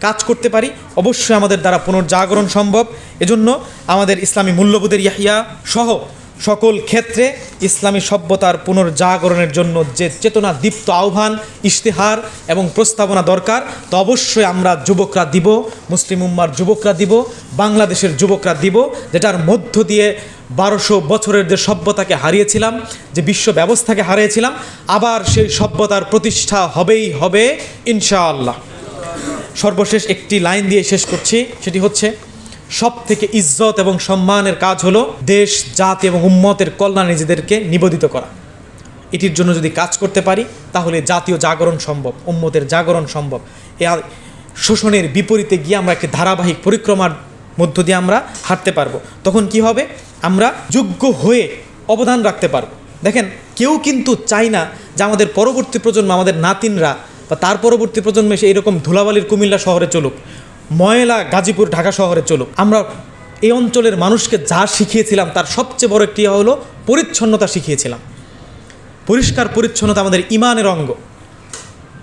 Speaker 1: কাজ করতে পারি, অবশ্যই আমাদের দ্বারা পুনর্জাগরণ সম্ভব। এজন্য আমাদের ইসলামী মূল্যবোধের ইহয়া সহ সকল ক্ষেত্রে ইসলামী সভ্যতার পুনর্জাগরণের জন্য যে চেতনা দীপ্ত আহ্বান, ইশতেহার এবং প্রস্তাবনা দরকার, তো অবশ্যই আমরা যুবকরা দিব, মুসলিম উম্মার যুবকরা দিব, বাংলাদেশের যুবকরা দিব, যেটার মধ্য দিয়ে 1200 বছরের যে সভ্যতাকে হারিয়েছিলাম, যে বিশ্ব ব্যবস্থাকে হারিয়েছিলাম, আবার সেই সভ্যতার প্রতিষ্ঠা হবেই হবে ইনশাআল্লাহ। সর্বশেষ একটি লাইন দিয়ে শেষ করছি, সেটি হচ্ছে সব থেকে ইজ্জত এবং সম্মানের কাজ হলো দেশ, জাতি এবং উম্মতের কল্যাণে নিজেদেরকে নিবেদিত করা। এটির জন্য যদি কাজ করতে পারি, তাহলে জাতীয় জাগরণ সম্ভব, উম্মতের জাগরণ সম্ভব। এ শোষণের বিপরীতে গিয়ে আমরা একটি ধারাবাহিক পরিক্রমার মধ্য দিয়ে আমরা হাঁটতে পারবো। তখন কি হবে? আমরা যোগ্য হয়ে অবদান রাখতে পারবো। দেখেন, কেউ কিন্তু চায় না যে আমাদের পরবর্তী প্রজন্ম, আমাদের নাতিনরা বা তার পরবর্তী প্রজন্ম এসে এরকম ধুলাবালির কুমিল্লা শহরে চলুক, ময়লা গাজীপুর ঢাকা শহরে চলুক। আমরা এই অঞ্চলের মানুষকে যা শিখিয়েছিলাম তার সবচেয়ে বড় একটি হলো পরিচ্ছন্নতা শিখিয়েছিলাম। পরিষ্কার পরিচ্ছন্নতা আমাদের ইমানের অঙ্গ।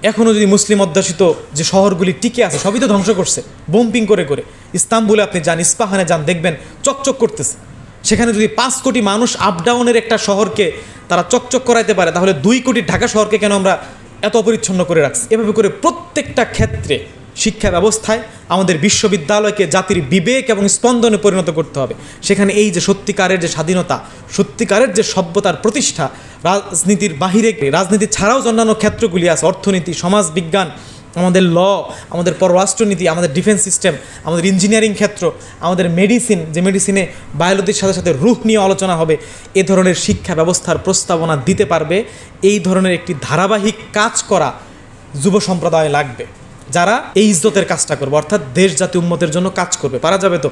Speaker 1: এখনও যদি মুসলিম অধ্যুষিত যে শহরগুলি টিকে আছে, সবই তো ধ্বংস করছে বোম্পিং করে করে। ইস্তাম্বুলে আপনি যান, ইস্পাহানে যান, দেখবেন চকচক করতেছে। সেখানে যদি 5 কোটি মানুষ আপ ডাউনের একটা শহরকে তারা চকচক করাইতে পারে, তাহলে 2 কোটি ঢাকা শহরকে কেন আমরা এত অপরিচ্ছন্ন করে রাখছি? এভাবে করে প্রত্যেকটা ক্ষেত্রে শিক্ষা ব্যবস্থায় আমাদের বিশ্ববিদ্যালয়কে জাতির বিবেক এবং স্পন্দনে পরিণত করতে হবে। সেখানে এই যে সত্যিকারের যে স্বাধীনতা, সত্যিকারের যে সভ্যতার প্রতিষ্ঠা, রাজনীতির বাহিরে, রাজনীতি ছাড়াও অন্যান্য ক্ষেত্রগুলি আছে, অর্থনীতি, সমাজ বিজ্ঞান, আমাদের ল, আমাদের পররাষ্ট্রনীতি, আমাদের ডিফেন্স সিস্টেম, আমাদের ইঞ্জিনিয়ারিং ক্ষেত্র, আমাদের মেডিসিন, যে মেডিসিনে বায়োলজির সাথে সাথে রূহ নিয়ে আলোচনা হবে, এ ধরনের শিক্ষা ব্যবস্থার প্রস্তাবনা দিতে পারবে। এই ধরনের একটি ধারাবাহিক কাজ করা যুব সম্প্রদায় লাগবে, যারা এই ইজ্জতের কাজটা করবে, অর্থাৎ দেশ জাতি উম্মতের জন্য কাজ করবে। পারা যাবে তো?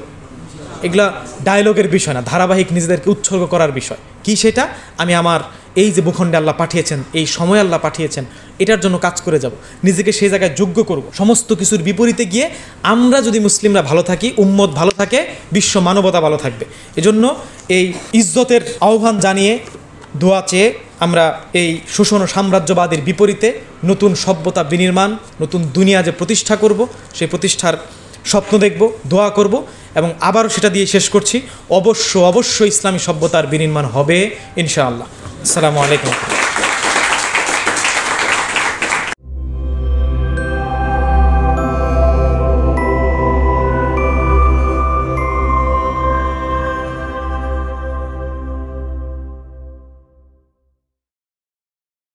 Speaker 1: এগুলা ডায়লগের বিষয় না, ধারাবাহিক নিজেদেরকে উৎসর্গ করার বিষয়। কি সেটা? আমি আমার এই যে ভূখণ্ডে আল্লাহ পাঠিয়েছেন, এই সময় আল্লাহ পাঠিয়েছেন, এটার জন্য কাজ করে যাব, নিজেকে সেই জায়গায় যোগ্য করব। সমস্ত কিছুর বিপরীতে গিয়ে আমরা যদি মুসলিমরা ভালো থাকি, উম্মত ভালো থাকে, বিশ্ব মানবতা ভালো থাকবে। এজন্য এই ইজ্জতের আহ্বান জানিয়ে, দোয়া চেয়ে আমরা এই শোষণ ও সাম্রাজ্যবাদের বিপরীতে নতুন সভ্যতা বিনির্মাণ, নতুন দুনিয়া যে প্রতিষ্ঠা করব, সেই প্রতিষ্ঠার স্বপ্ন দেখব, দোয়া করব। এবং আবারও সেটা দিয়ে শেষ করছি, অবশ্যই ইসলামী সভ্যতার বিনির্মাণ হবে ইনশাআল্লাহ। আসসালামু আলাইকুম।